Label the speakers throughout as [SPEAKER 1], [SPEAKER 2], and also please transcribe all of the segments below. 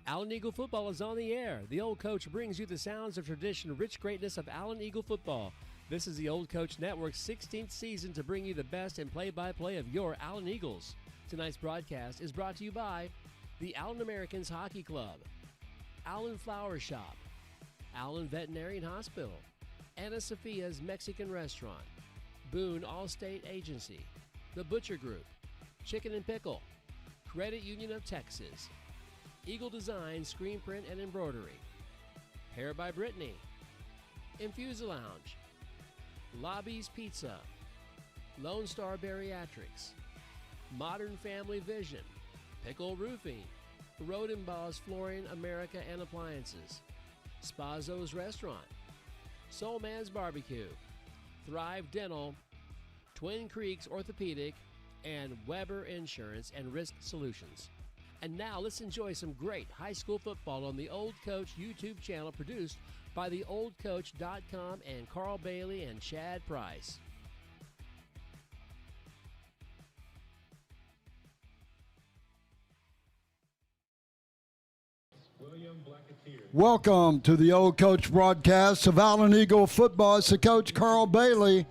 [SPEAKER 1] Allen Eagle football is on the air. The Old Coach brings you the sounds of tradition-rich greatness of Allen Eagle football. This is the Old Coach Network's 16th season to bring you the best in play-by-play of your Allen Eagles. Tonight's broadcast is brought to you by the Allen Americans Hockey Club, Allen Flower Shop, Allen Veterinarian Hospital, Ana Sophia's Mexican Restaurant, Boone Allstate Agency, The Butcher Group, Chicken and Pickle, Credit Union of Texas, Eagle Design Screen Print and Embroidery, Hair by Brittany, Infusal Lounge, Lobby's Pizza, Lone Star Bariatrics, Modern Family Vision, Pickle Roofing, Rodenbaugh's Flooring America and Appliances, Spazzo's Restaurant, Soul Man's Barbecue, Thrive Dental, Twin Creeks Orthopedic, and Weber Insurance and Risk Solutions. And now let's enjoy some great high school football on the Old Coach YouTube channel produced by theoldcoach.com and Carl Bailey and Chad Price.
[SPEAKER 2] Welcome to the Old Coach broadcast of Allen Eagle football. It's the coach, Carl Bailey,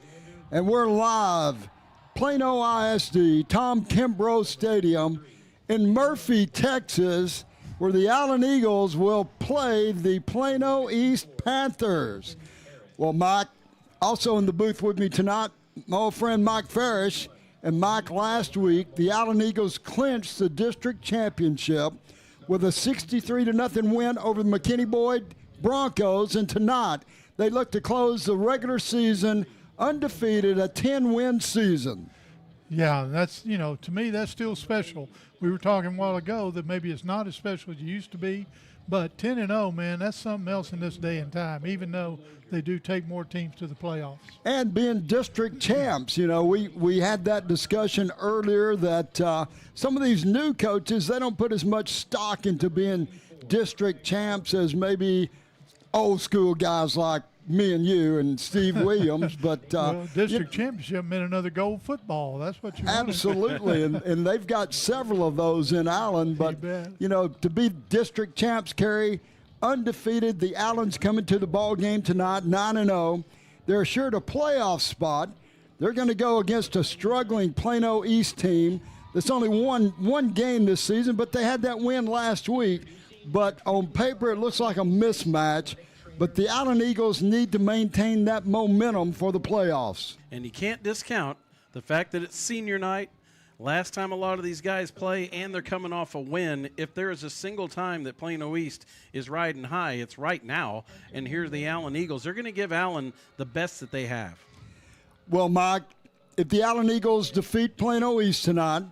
[SPEAKER 2] and we're live, Plano ISD, Tom Kimbrough Stadium in Murphy, Texas, where the Allen Eagles will play the Plano East Panthers. Well, Mike, also in the booth with me tonight, my old friend Mike Farish. And Mike, last week, the Allen Eagles clinched the district championship with a 63-0 win over the McKinney-Boyd Broncos. And tonight, they look to close the regular season undefeated, a 10-win season.
[SPEAKER 3] Yeah, that's, to me, that's still special. We were talking a while ago that maybe it's not as special as it used to be, but 10-0, man, that's something else in this day and time, even though they do take more teams to the playoffs. And
[SPEAKER 2] being district champs, we had that discussion earlier that some of these new coaches, they don't put as much stock into being district champs as maybe old school guys like me and you and Steve Williams, but
[SPEAKER 3] well, district championship meant another gold football. That's what you
[SPEAKER 2] absolutely, and they've got several of those in Allen. But to be district champs, Kerry, undefeated. The Allens coming to the ball game tonight, 9-0. They're assured a playoff spot. They're going to go against a struggling Plano East team that's only won one game this season, but they had that win last week. But on paper, it looks like a mismatch. But the Allen Eagles need to maintain that momentum for the playoffs.
[SPEAKER 4] And you can't discount the fact that it's senior night, last time a lot of these guys play, and they're coming off a win. If there is a single time that Plano East is riding high, it's right now. And here's the Allen Eagles. They're going to give Allen the best that they have.
[SPEAKER 2] Well, Mike, if the Allen Eagles defeat Plano East tonight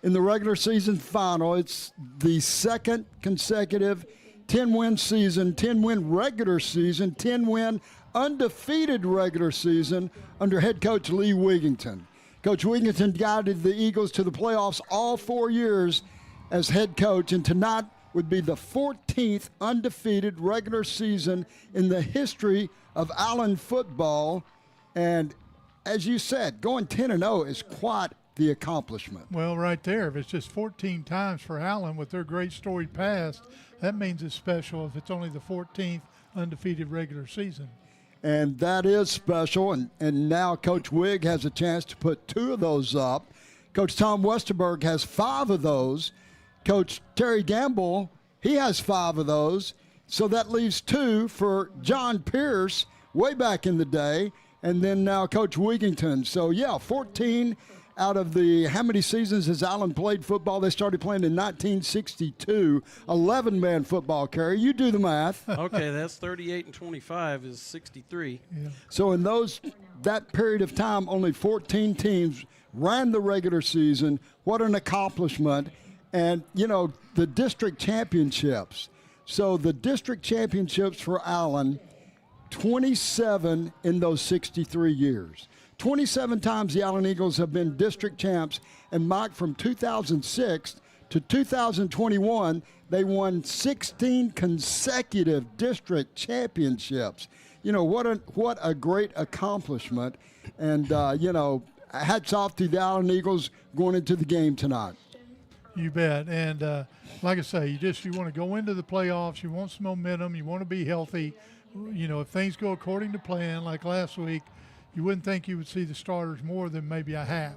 [SPEAKER 2] in the regular season final, it's the second consecutive 10-win season, 10-win regular season, 10-win undefeated regular season under head coach Lee Wigington. Coach Wigington guided the Eagles to the playoffs all 4 years as head coach, and tonight would be the 14th undefeated regular season in the history of Allen football. And as you said, going 10-0 is quite the accomplishment.
[SPEAKER 3] Well, right there, if it's just 14 times for Allen with their great storied past, that means it's special if it's only the 14th undefeated regular season.
[SPEAKER 2] And that is special, and now Coach Wigg has a chance to put 2 of those up. Coach Tom Westerberg has 5 of those. Coach Terry Gamble, he has 5 of those. So that leaves 2 for John Pierce way back in the day, and then now Coach Wigington. So, 14 out of the how many seasons has Allen played football? They started playing in 1962, 11-man football, Kerry. You do the math.
[SPEAKER 4] Okay, that's 38 and 25 is 63.
[SPEAKER 3] Yeah.
[SPEAKER 2] So in that period of time, only 14 teams ran the regular season. What an accomplishment. And, the district championships. So the district championships for Allen, 27 in those 63 years. 27 times the Allen Eagles have been district champs, and Mike, from 2006 to 2021, they won 16 consecutive district championships. What a great accomplishment, and hats off to the Allen Eagles going into the game tonight.
[SPEAKER 3] You bet. And like I say, you want to go into the playoffs. You want some momentum. You want to be healthy. You know, if things go according to plan, like last week, you wouldn't think you would see the starters more than maybe a half.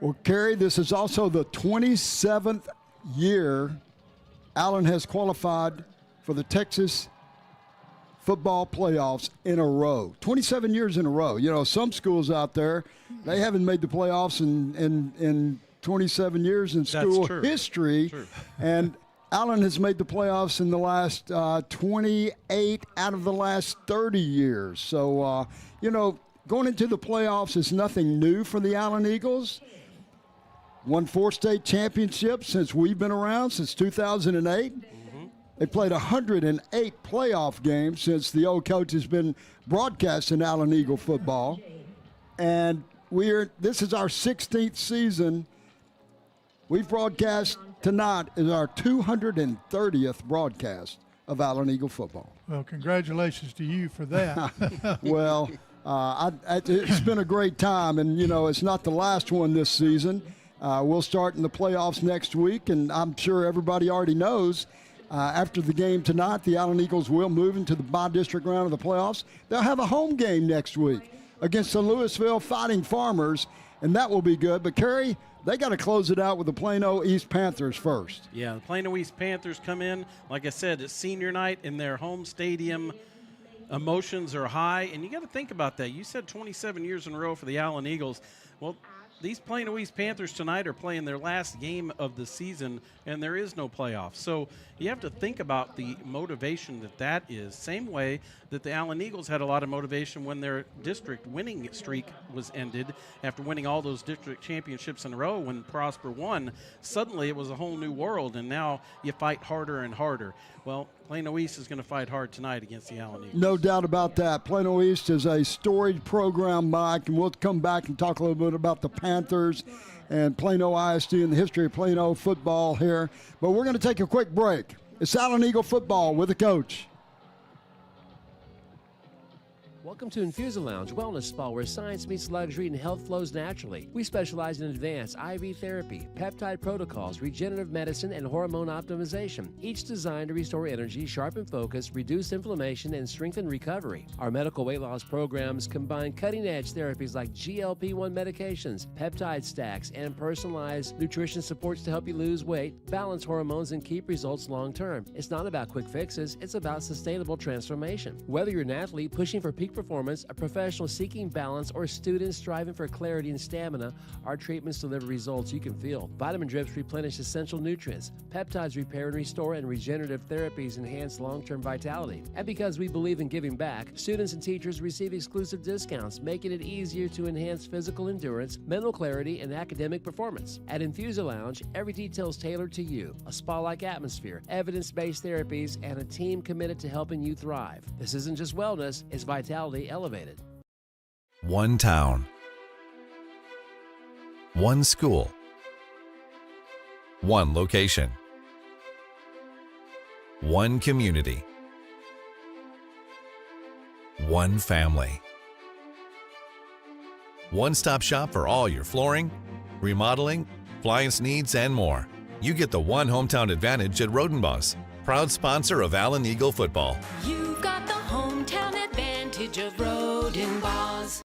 [SPEAKER 2] Well, Kerry, this is also the 27th year Allen has qualified for the Texas football playoffs in a row. 27 years in a row. You know, some schools out there, they haven't made the playoffs in 27 years in school history. And Allen has made the playoffs in the last 28 out of the last 30 years. So, you know, going into the playoffs is nothing new for the Allen Eagles. Won 4 state championships since we've been around, since 2008. They played 108 playoff games since the old coach has been broadcasting Allen Eagle football. And this is our 16th season. We've broadcast tonight is our 230th broadcast of Allen Eagle football.
[SPEAKER 3] Well, congratulations to you for that.
[SPEAKER 2] Well, it's been a great time, and, you know, it's not the last one this season. We'll start in the playoffs next week, and I'm sure everybody already knows after the game tonight, the Allen Eagles will move into the by-district round of the playoffs. They'll have a home game next week against the Louisville Fighting Farmers, and that will be good. But, Kerry, they got to close it out with the Plano East Panthers first.
[SPEAKER 4] Yeah, the Plano East Panthers come in. Like I said, it's senior night in their home stadium. Emotions are high, and you got to think about that. You said 27 years in a row for the Allen Eagles. Well, these Plano East Panthers tonight are playing their last game of the season, and there is no playoff. So you have to think about the motivation that is. Same way that the Allen Eagles had a lot of motivation when their district winning streak was ended after winning all those district championships in a row. When Prosper won, suddenly it was a whole new world, and now you fight harder and harder. Well, Plano East is going to fight hard tonight against the Allen Eagles.
[SPEAKER 2] No doubt about that. Plano East is a storied program, Mike, and we'll come back and talk a little bit about the Panthers and Plano ISD and the history of Plano football here. But we're going to take a quick break. It's Allen Eagle football with the coach.
[SPEAKER 1] Welcome to Infusal Lounge, wellness spa where science meets luxury and health flows naturally. We specialize in advanced IV therapy, peptide protocols, regenerative medicine, and hormone optimization, each designed to restore energy, sharpen focus, reduce inflammation, and strengthen recovery. Our medical weight loss programs combine cutting-edge therapies like GLP-1 medications, peptide stacks, and personalized nutrition supports to help you lose weight, balance hormones, and keep results long-term. It's not about quick fixes, it's about sustainable transformation. Whether you're an athlete pushing for peak performance, a professional seeking balance, or students striving for clarity and stamina, our treatments deliver results you can feel. Vitamin drips replenish essential nutrients. Peptides repair and restore, and regenerative therapies enhance long-term vitality. And because we believe in giving back, students and teachers receive exclusive discounts, making it easier to enhance physical endurance, mental clarity, and academic performance. At Infusal Lounge, every detail is tailored to you. A spa-like atmosphere, evidence-based therapies, and a team committed to helping you thrive. This isn't just wellness, it's vitality elevated.
[SPEAKER 5] One town, one school, one location, one community, one family. One-stop shop for all your flooring, remodeling, appliance needs, and more. You get the one hometown advantage at Rodenbos, proud sponsor of Allen Eagle football.
[SPEAKER 6] You've got the hometown advantage of Rodenbos.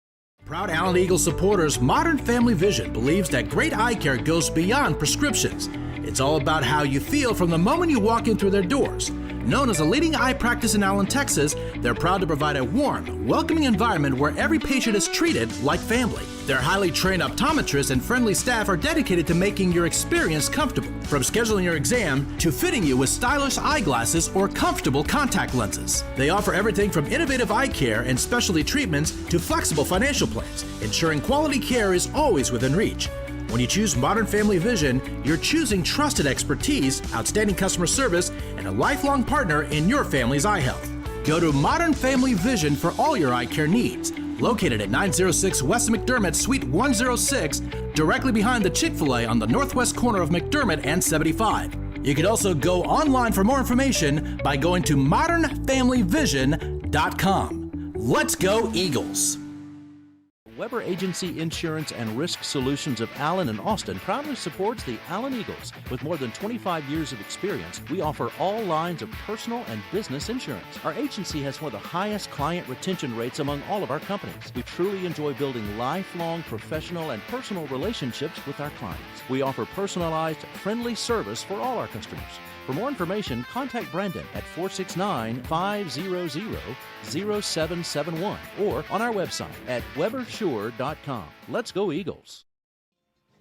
[SPEAKER 7] Proud Allen Eagle supporters, Modern Family Vision believes that great eye care goes beyond prescriptions. It's all about how you feel from the moment you walk in through their doors. Known as a leading eye practice in Allen, Texas, they're proud to provide a warm, welcoming environment where every patient is treated like family. Their highly trained optometrists and friendly staff are dedicated to making your experience comfortable, from scheduling your exam to fitting you with stylish eyeglasses or comfortable contact lenses. They offer everything from innovative eye care and specialty treatments to flexible financial plans, ensuring quality care is always within reach. When you choose Modern Family Vision, you're choosing trusted expertise, outstanding customer service, and a lifelong partner in your family's eye health. Go to Modern Family Vision for all your eye care needs. Located at 906 West McDermott, Suite 106, directly behind the Chick-fil-A on the northwest corner of McDermott and 75. You can also go online for more information by going to modernfamilyvision.com. Let's go Eagles! Weber Agency Insurance and Risk Solutions of Allen and Austin proudly supports the Allen Eagles. With more than 25 years of experience, we offer all lines of personal and business insurance. Our agency has one of the highest client retention rates among all of our companies. We truly enjoy building lifelong professional and personal relationships with our clients. We offer personalized, friendly service for all our customers. For more information, contact Brandon at 469-500-0771 or on our website at webersure.com. Let's go Eagles.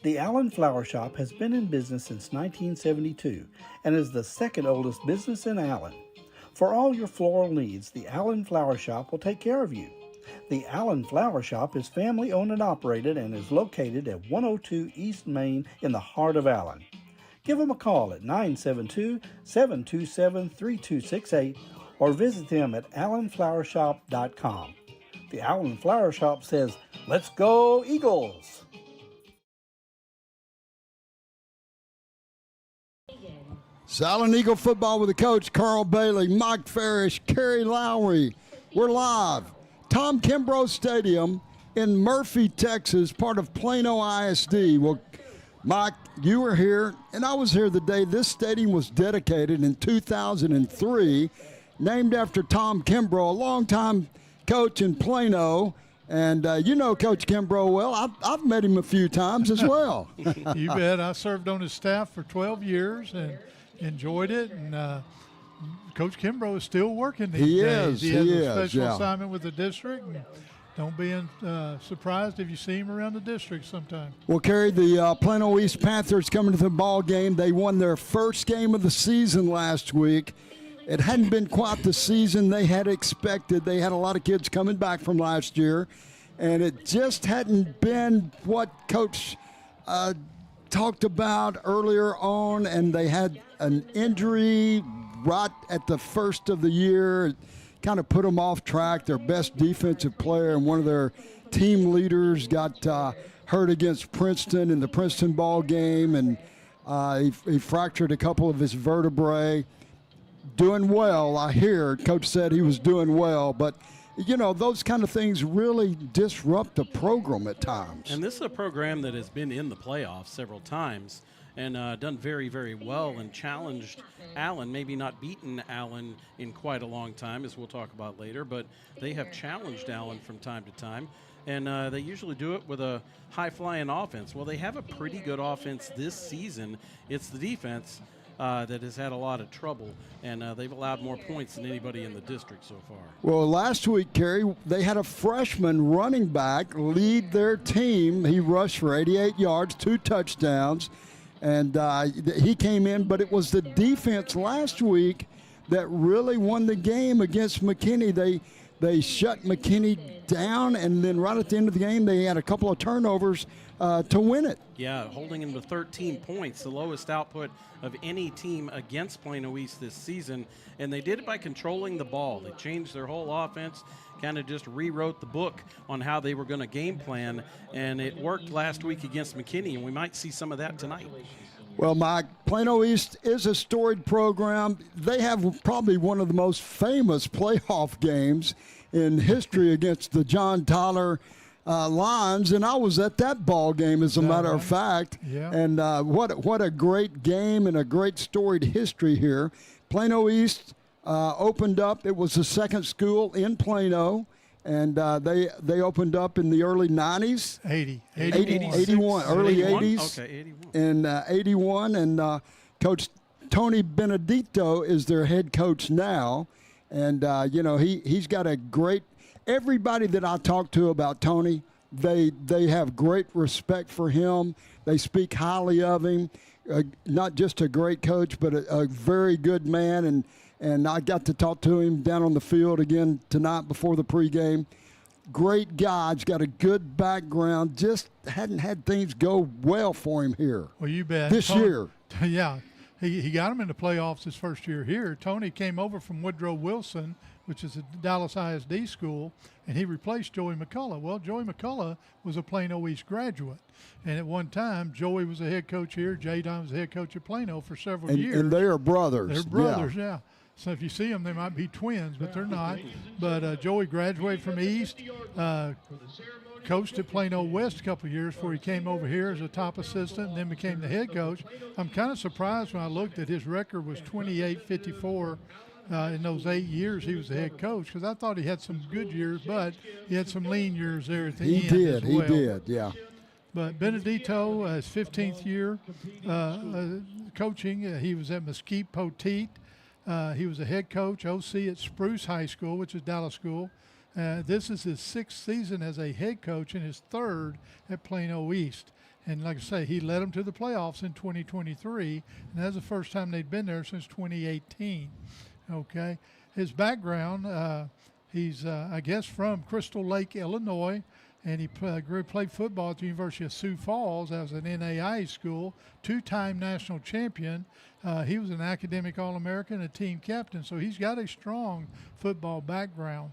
[SPEAKER 8] The Allen Flower Shop has been in business since 1972 and is the second oldest business in Allen. For all your floral needs, the Allen Flower Shop will take care of you. The Allen Flower Shop is family owned and operated and is located at 102 East Main in the heart of Allen. Give them a call at 972-727-3268 or visit them at allenflowershop.com. The Allen Flower Shop says, "Let's go Eagles!"
[SPEAKER 2] It's Allen Eagle football with the coach, Carl Bailey, Mike Farish, Kerry Lowry. We're live. Tom Kimbrough Stadium in Murphy, Texas, part of Plano ISD. Well, Mike, you were here, and I was here the day this stadium was dedicated in 2003, named after Tom Kimbrough, a longtime coach in Plano. And you know Coach Kimbrough well. I've met him a few times as well.
[SPEAKER 3] You bet. I served on his staff for 12 years and enjoyed it. And Coach Kimbrough is still working these days. He has a special assignment with the district. And don't be surprised if you see him around the district sometime.
[SPEAKER 2] Well, Kerry, the Plano East Panthers coming to the ball game. They won their first game of the season last week. It hadn't been quite the season they had expected. They had a lot of kids coming back from last year, and it just hadn't been what Coach talked about earlier on, and they had an injury right at the first of the year. It kind of put them off track. Their best defensive player and one of their team leaders got hurt against Princeton in the Princeton ball game, and he fractured a couple of his vertebrae. Doing well, I hear. Coach said he was doing well, but you know, those kind of things really disrupt the program at times.
[SPEAKER 4] And this is a program that has been in the playoffs several times and done very, very well and challenged Allen, maybe not beaten Allen in quite a long time, as we'll talk about later, but they have challenged Allen from time to time, and they usually do it with a high-flying offense. Well, they have a pretty good offense this season. It's the defense that has had a lot of trouble, and they've allowed more points than anybody in the district so far.
[SPEAKER 2] Well, last week, Kerry, they had a freshman running back lead their team. He rushed for 88 yards, 2 touchdowns, and he came in, but it was the defense last week that really won the game against McKinney. They shut McKinney down, and then right at the end of the game, they had a couple of turnovers to win it.
[SPEAKER 4] Yeah, holding him to 13 points, the lowest output of any team against Plano East this season, and they did it by controlling the ball. They changed their whole offense, kind of just rewrote the book on how they were going to game plan, and it worked last week against McKinney, and we might see some of that tonight.
[SPEAKER 2] Well, Mike, Plano East is a storied program. They have probably one of the most famous playoff games in history against the John Tyler Lions, and I was at that ball game, as a matter of fact.
[SPEAKER 3] Yeah.
[SPEAKER 2] And what a great game and a great storied history here. Plano East opened up. It was the second school in Plano, and they opened up in the early 90s. 81, early 80s.
[SPEAKER 4] Okay, 81.
[SPEAKER 2] In 81, and Coach Tony Benedicto is their head coach now, and you know, he's got a great. Everybody that I talk to about Tony, they have great respect for him. They speak highly of him. Not just a great coach, but a very good man. And I got to talk to him down on the field again tonight before the pregame. Great guy. He's got a good background. Just hadn't had things go well for him here.
[SPEAKER 3] Well, you bet.
[SPEAKER 2] This year.
[SPEAKER 3] Yeah. He got him in the playoffs his first year here. Tony came over from Woodrow Wilson, which is a Dallas ISD school, and he replaced Joey McCullough. Well, Joey McCullough was a Plano East graduate, and at one time, Joey was the head coach here. J-Don was the head coach at Plano for several years.
[SPEAKER 2] And they are brothers.
[SPEAKER 3] They're brothers, yeah. So if you see them, they might be twins, but they're not. But Joey graduated from East, coached at Plano West a couple of years before he came over here as a top assistant and then became the head coach. I'm kind of surprised when I looked that his record was 28-54 in those 8 years he was the head coach, because I thought he had some good years, but he had some lean years there at the end as well.
[SPEAKER 2] He did, yeah.
[SPEAKER 3] But Benedito, his 15th year coaching, he was at Mesquite Poteet. He was a head coach, OC at Spruce High School, which is Dallas School. This is his 6th season as a head coach and his 3rd at Plano East. And like I say, he led them to the playoffs in 2023, and that's the first time they'd been there since 2018. Okay. His background, he's, I guess, from Crystal Lake, Illinois, and he played football at the University of Sioux Falls as an NAIA school, 2-time national champion. He was an academic All-American, a team captain, so he's got a strong football background.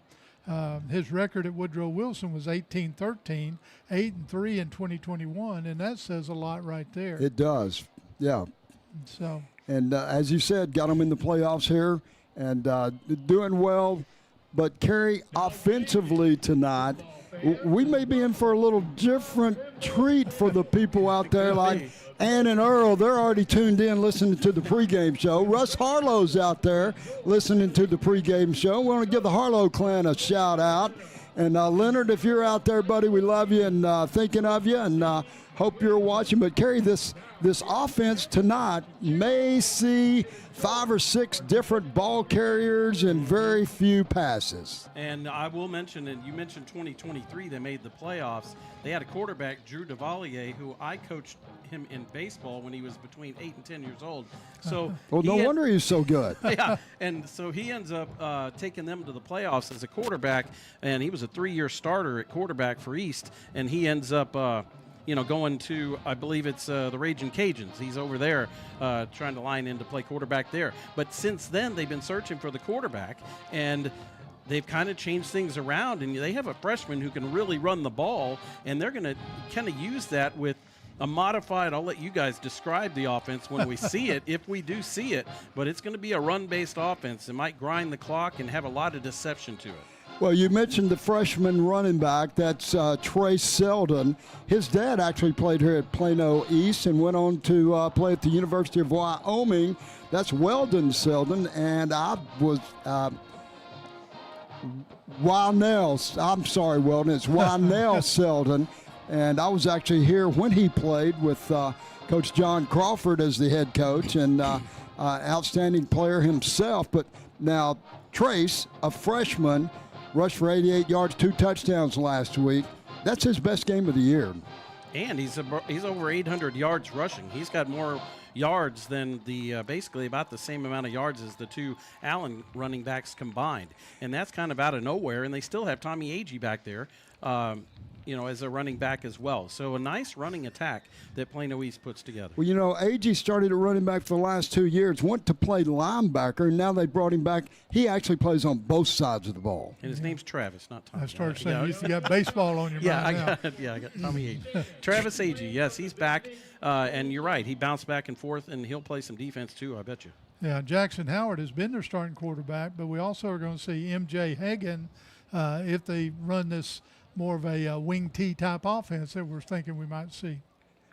[SPEAKER 3] His record at Woodrow Wilson was 18-13, 8-3 in 2021, and that says a lot right there.
[SPEAKER 2] It does, yeah.
[SPEAKER 3] So,
[SPEAKER 2] and as you said, got them in the playoffs here and doing well. But, Kerry, offensively tonight, we may be in for a little different treat for the people out there like Ann and Earl. They're already tuned in listening to the pregame show. Russ Harlow's out there listening to the pregame show. We want to give the Harlow clan a shout out. And Leonard, if you're out there, buddy, we love you and thinking of you and hope you're watching. But, Kerry, this offense tonight may see 5 or 6 different ball carriers and very few passes.
[SPEAKER 4] And I will mention, and you mentioned 2023, they made the playoffs. They had a quarterback, Drew Devalier, who I coached him in baseball when he was between 8 and 10 years old. So
[SPEAKER 2] well, no wonder he's so good.
[SPEAKER 4] Yeah, and so he ends up taking them to the playoffs as a quarterback, and he was a 3-year starter at quarterback for East, and he ends up going to, I believe it's the Raging Cajuns. He's over there trying to line in to play quarterback there. But since then, they've been searching for the quarterback, and they've kind of changed things around, and they have a freshman who can really run the ball, and they're going to kind of use that with a modified, I'll let you guys describe the offense when we see it, if we do see it, but it's going to be a run-based offense. It might grind the clock and have a lot of deception to it.
[SPEAKER 2] Well, you mentioned the freshman running back. That's Trey Selden. His dad actually played here at Plano East and went on to play at the University of Wyoming. That's Weldon Selden. And I was I'm sorry, Weldon. It's Wynell Selden. And I was actually here when he played with Coach John Crawford as the head coach and outstanding player himself. But now Trace, a freshman, rushed for 88 yards, 2 touchdowns last week. That's his best game of the year.
[SPEAKER 4] And he's over 800 yards rushing. He's got more yards than the basically about the same amount of yards as the 2 Allen running backs combined. And that's kind of out of nowhere. And they still have Tommy Agee back there, as a running back as well. So a nice running attack that Plano East puts together.
[SPEAKER 2] Well, Agee started at running back for the last 2 years, went to play linebacker, and now they brought him back. He actually plays on both sides of the ball.
[SPEAKER 4] And his name's Travis, not Tommy.
[SPEAKER 3] I started saying you got baseball on your mind now.
[SPEAKER 4] I got Tommy Agee. Travis Agee, yes, he's back. And you're right, he bounced back and forth, and he'll play some defense too, I bet you.
[SPEAKER 3] Yeah, Jackson Howard has been their starting quarterback, but we also are going to see M.J. Hagan if they run this more of a wing T type offense that we're thinking we might see.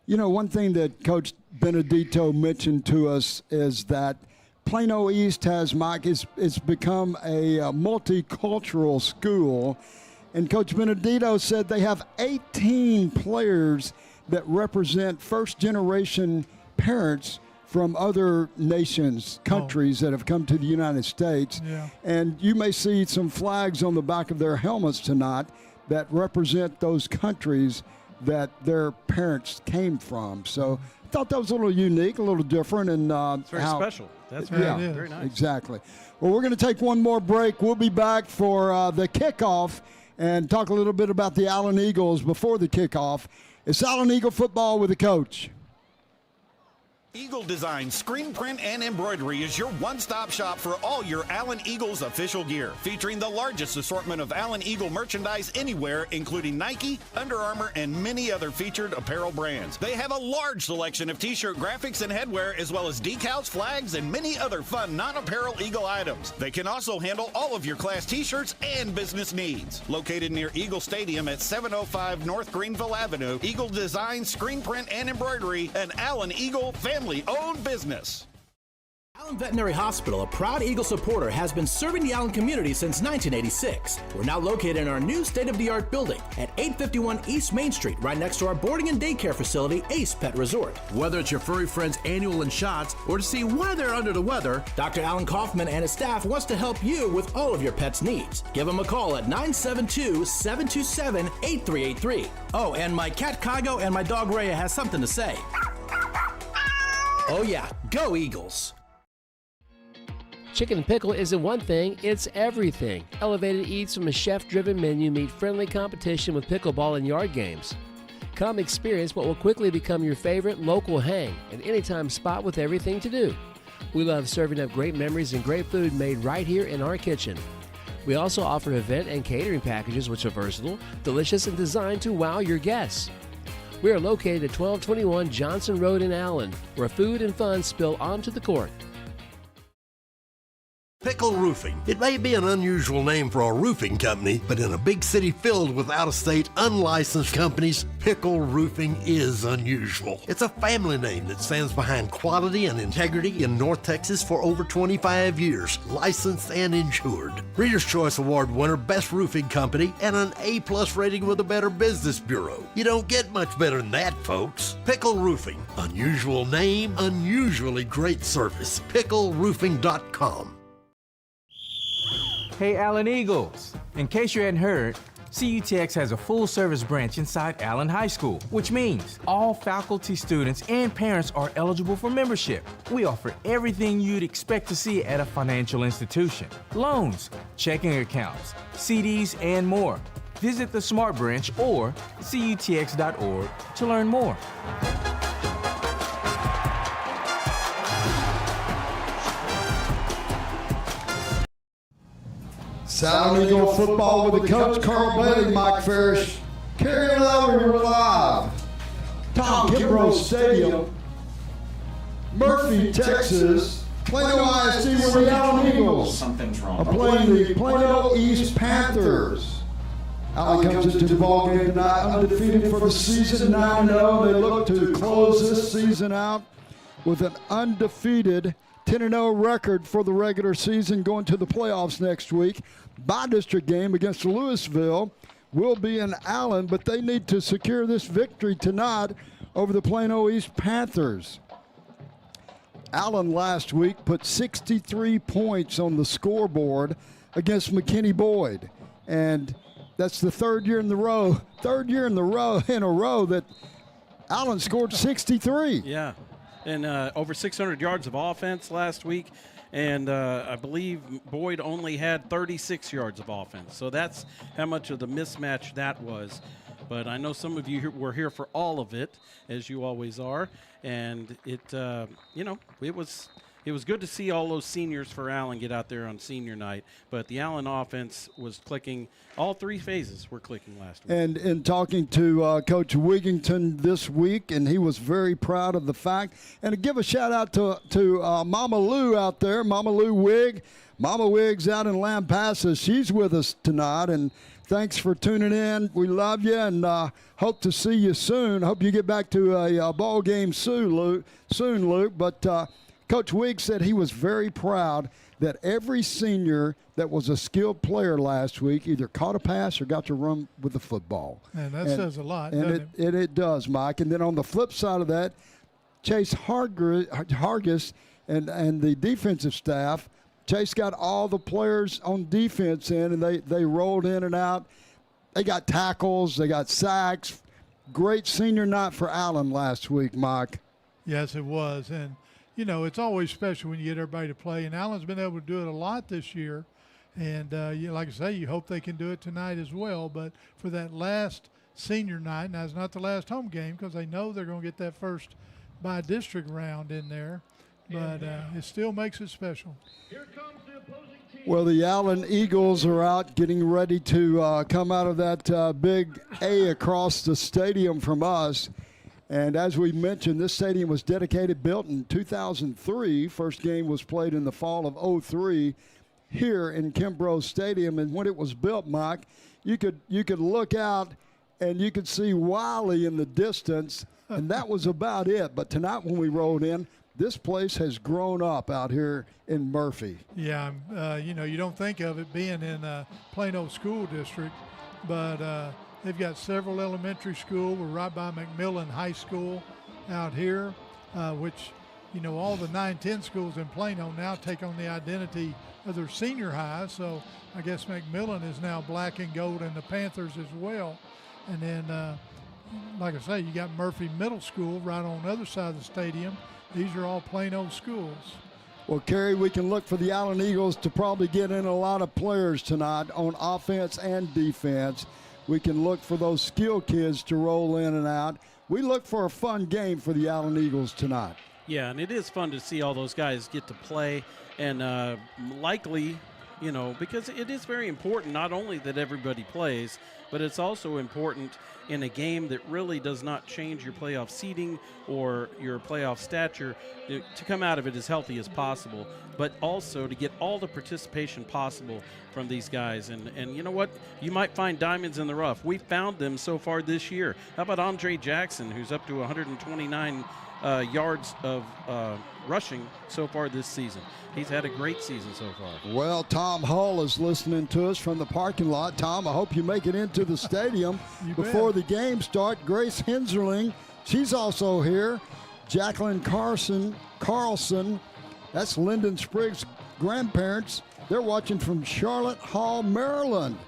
[SPEAKER 2] One thing that Coach Benedito mentioned to us is that Plano East has, Mike, it's become a multicultural school. And Coach Benedito said they have 18 players that represent first-generation parents from other nations, countries that have come to the United States.
[SPEAKER 3] Yeah.
[SPEAKER 2] And you may see some flags on the back of their helmets tonight that represent those countries that their parents came from. So I thought that was a little unique, a little different. And
[SPEAKER 4] it's very special. That's very nice.
[SPEAKER 2] Exactly. Well, we're going to take one more break. We'll be back for the kickoff and talk a little bit about the Allen Eagles before the kickoff. It's Allen Eagle football with the coach.
[SPEAKER 9] Eagle Design Screen Print and Embroidery is your one-stop shop for all your Allen Eagles official gear, featuring the largest assortment of Allen Eagle merchandise anywhere, including Nike, Under Armour, and many other featured apparel brands. They have a large selection of t-shirt graphics and headwear, as well as decals, flags, and many other fun non-apparel Eagle items. They can also handle all of your class t-shirts and business needs. Located near Eagle Stadium at 705 North Greenville Avenue, Eagle Design Screen Print and Embroidery, an Allen Eagle family-owned business.
[SPEAKER 7] Allen Veterinary Hospital, a proud Eagle supporter, has been serving the Allen community since 1986. We're now located in our new state-of-the-art building at 851 East Main Street, right next to our boarding and daycare facility, Ace Pet Resort. Whether it's your furry friend's annual and shots or to see why they're under the weather, Dr. Alan Kaufman and his staff wants to help you with all of your pet's needs. Give them a call at 972-727-8383. Oh, and my cat Kygo and my dog Rhea has something to say. Oh yeah, go Eagles!
[SPEAKER 1] Chicken and Pickle isn't one thing, it's everything. Elevated eats from a chef-driven menu meet friendly competition with pickleball and yard games. Come experience what will quickly become your favorite local hang, an anytime spot with everything to do. We love serving up great memories and great food made right here in our kitchen. We also offer event and catering packages which are versatile, delicious, and designed to wow your guests. We are located at 1221 Johnson Road in Allen, where food and fun spill onto the court.
[SPEAKER 10] Pickle Roofing. It may be an unusual name for a roofing company, but in a big city filled with out-of-state, unlicensed companies, Pickle Roofing is unusual. It's a family name that stands behind quality and integrity in North Texas for over 25 years, licensed and insured. Reader's Choice Award winner, Best Roofing Company, and an A+ rating with the Better Business Bureau. You don't get much better than that, folks. Pickle Roofing. Unusual name, unusually great service. PickleRoofing.com.
[SPEAKER 11] Hey Allen Eagles! In case you hadn't heard, CUTX has a full-service branch inside Allen High School, which means all faculty, students, and parents are eligible for membership. We offer everything you'd expect to see at a financial institution: loans, checking accounts, CDs, and more. Visit the Smart Branch or cutx.org to learn more.
[SPEAKER 2] Allen Eagle football with the coach, Carl Bailey, Mike Ferris. Carrying over, we're live. Tom Kimbrough Stadium, Murphy, Texas. Plano ISD where the Allen Eagles are playing the Plano East Panthers. Allen comes into the ball game tonight undefeated for the season, 9-0. They look to close this season out with an undefeated 10-0 record for the regular season, going to the playoffs next week. Bi-district game against Louisville will be in Allen, but they need to secure this victory tonight over the Plano East Panthers. Allen last week put 63 points on the scoreboard against McKinney Boyd, and that's the third year in a row that Allen scored 63.
[SPEAKER 4] Yeah. And over 600 yards of offense last week. And I believe Boyd only had 36 yards of offense. So that's how much of the mismatch that was. But I know some of you were here for all of it, as you always are. And it was good to see all those seniors for Allen get out there on senior night. But the Allen offense was clicking. All three phases were clicking last week.
[SPEAKER 2] And in talking to Coach Wigington this week, and he was very proud of the fact. And to give a shout out to Mama Lou out there, Mama Lou Wig. Mama Wig's out in Lampasas. She's with us tonight, and thanks for tuning in. We love you and hope to see you soon. Hope you get back to a ball game soon, Luke. But Coach Wigg said he was very proud that every senior that was a skilled player last week either caught a pass or got to run with the football.
[SPEAKER 3] And that says a lot,
[SPEAKER 2] and it does, Mike. And then on the flip side of that, Chase Hargis and the defensive staff, Chase got all the players on defense in, and they rolled in and out. They got tackles. They got sacks. Great senior night for Allen last week, Mike.
[SPEAKER 3] Yes, it was. And, you know, it's always special when you get everybody to play. And Allen's been able to do it a lot this year. And, like I say, you hope they can do it tonight as well. But for that last senior night, now it's not the last home game because they know they're going to get that first by district round in there, but it still makes it special.
[SPEAKER 2] Well, the Allen Eagles are out getting ready to come out of that big A across the stadium from us. And as we mentioned, this stadium was built in 2003. First game was played in the fall of 03 here in Kimbrough Stadium. And when it was built, Mike, you could look out and you could see Wiley in the distance, and that was about it. But tonight when we rolled in, this place has grown up out here in Murphy.
[SPEAKER 3] Yeah, you don't think of it being in Plano School District, but they've got several elementary schools. We're right by McMillan High School out here, which, all the 9-10 schools in Plano now take on the identity of their senior high. So I guess McMillan is now black and gold, and the Panthers as well. And then, like I say, you got Murphy Middle School right on the other side of the stadium. These are all Plano schools.
[SPEAKER 2] Well, Kerry, we can look for the Allen Eagles to probably get in a lot of players tonight on offense and defense. We can look for those skill kids to roll in and out. We look for a fun game for the Allen Eagles tonight.
[SPEAKER 4] Yeah, and it is fun to see all those guys get to play, and likely, because it is very important not only that everybody plays, but it's also important in a game that really does not change your playoff seeding or your playoff stature to come out of it as healthy as possible, but also to get all the participation possible from these guys. And you know what? You might find diamonds in the rough. We found them so far this year. How about Andre Jackson, who's up to 129 yards of rushing so far this season? He's had a great season so far.
[SPEAKER 2] Well, Tom Hull is listening to us from the parking lot. Tom, I hope you make it into the stadium before the game starts. Grace Henserling, she's also here. Jacqueline Carlson, that's Lyndon Spriggs' grandparents. They're watching from Charlotte Hall, Maryland.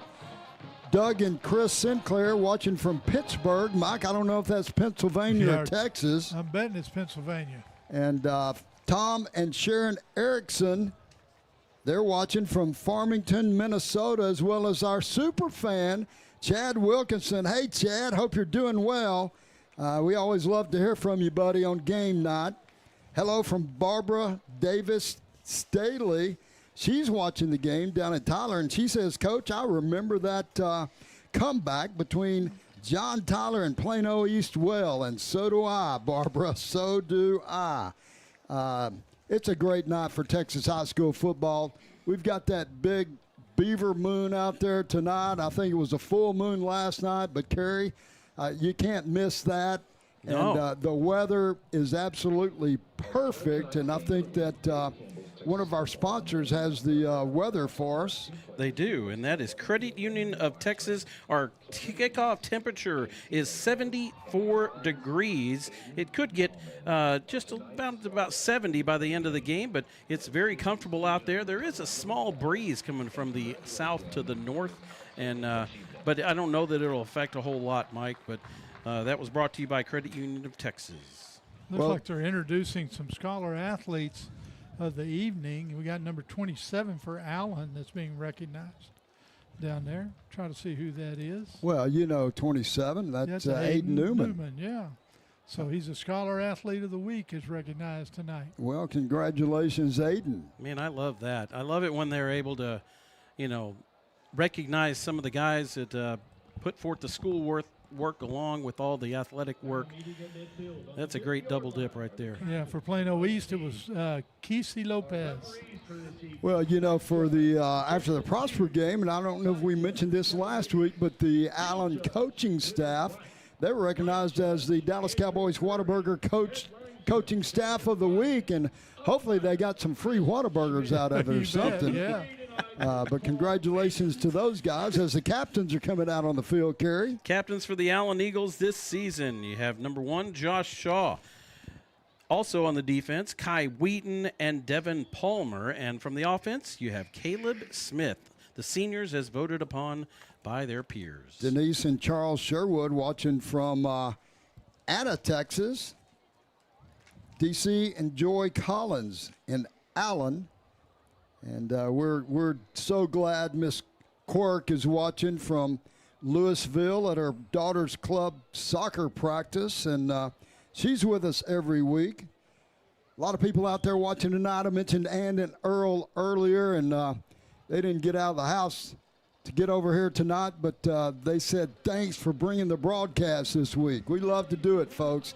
[SPEAKER 2] Doug and Chris Sinclair watching from Pittsburgh. Mike, I don't know if that's Pennsylvania or Texas.
[SPEAKER 3] I'm betting it's Pennsylvania.
[SPEAKER 2] And Tom and Sharon Erickson, they're watching from Farmington, Minnesota, as well as our super fan, Chad Wilkinson. Hey, Chad, hope you're doing well. We always love to hear from you, buddy, on game night. Hello from Barbara Davis Staley. She's watching the game down in Tyler, and she says, Coach, I remember that comeback between John Tyler and Plano East well, and so do I, Barbara, so do I. It's a great night for Texas high school football. We've got that big beaver moon out there tonight. I think it was a full moon last night, but, Kerry, you can't miss that.
[SPEAKER 4] No.
[SPEAKER 2] And the weather is absolutely perfect, and I think that one of our sponsors has the weather for us.
[SPEAKER 4] They do, and that is Credit Union of Texas. Our kickoff temperature is 74 degrees. It could get just about 70 by the end of the game, but it's very comfortable out there. There is a small breeze coming from the south to the north, and but I don't know that it'll affect a whole lot, Mike, but that was brought to you by Credit Union of Texas.
[SPEAKER 3] Looks like they're introducing some scholar athletes of the evening. We got number 27 for Allen that's being recognized down there. Try to see who that is.
[SPEAKER 2] Well, 27, that's Aiden Newman.
[SPEAKER 3] Yeah. So he's a scholar athlete of the week is recognized tonight.
[SPEAKER 2] Well, congratulations, Aiden.
[SPEAKER 4] Man, I love that. I love it when they're able to, recognize some of the guys that put forth the school work along with all the athletic work. That's a great double dip right there.
[SPEAKER 3] Yeah, for Plano East, it was Kesey Lopez.
[SPEAKER 2] Well, for the after the Prosper game, and I don't know if we mentioned this last week, but the Allen coaching staff, they were recognized as the Dallas Cowboys Whataburger coaching staff of the week, and hopefully they got some free Whataburgers out of it or something.
[SPEAKER 3] Yeah.
[SPEAKER 2] But congratulations to those guys as the captains are coming out on the field, Kerry.
[SPEAKER 4] Captains for the Allen Eagles this season. You have number 1, Josh Shaw. Also on the defense, Kai Wheaton and Devin Palmer. And from the offense, you have Caleb Smith, the seniors as voted upon by their peers.
[SPEAKER 2] Denise and Charles Sherwood watching from Anna, Texas. DC and Joy Collins in Allen. And we're so glad Miss Quirk is watching from Louisville at her daughter's club soccer practice. And She's with us every week. A lot of people out there watching tonight. I mentioned Ann and Earl earlier, and they didn't get out of the house to get over here tonight, but they said thanks for bringing the broadcast this week. We love to do it, folks.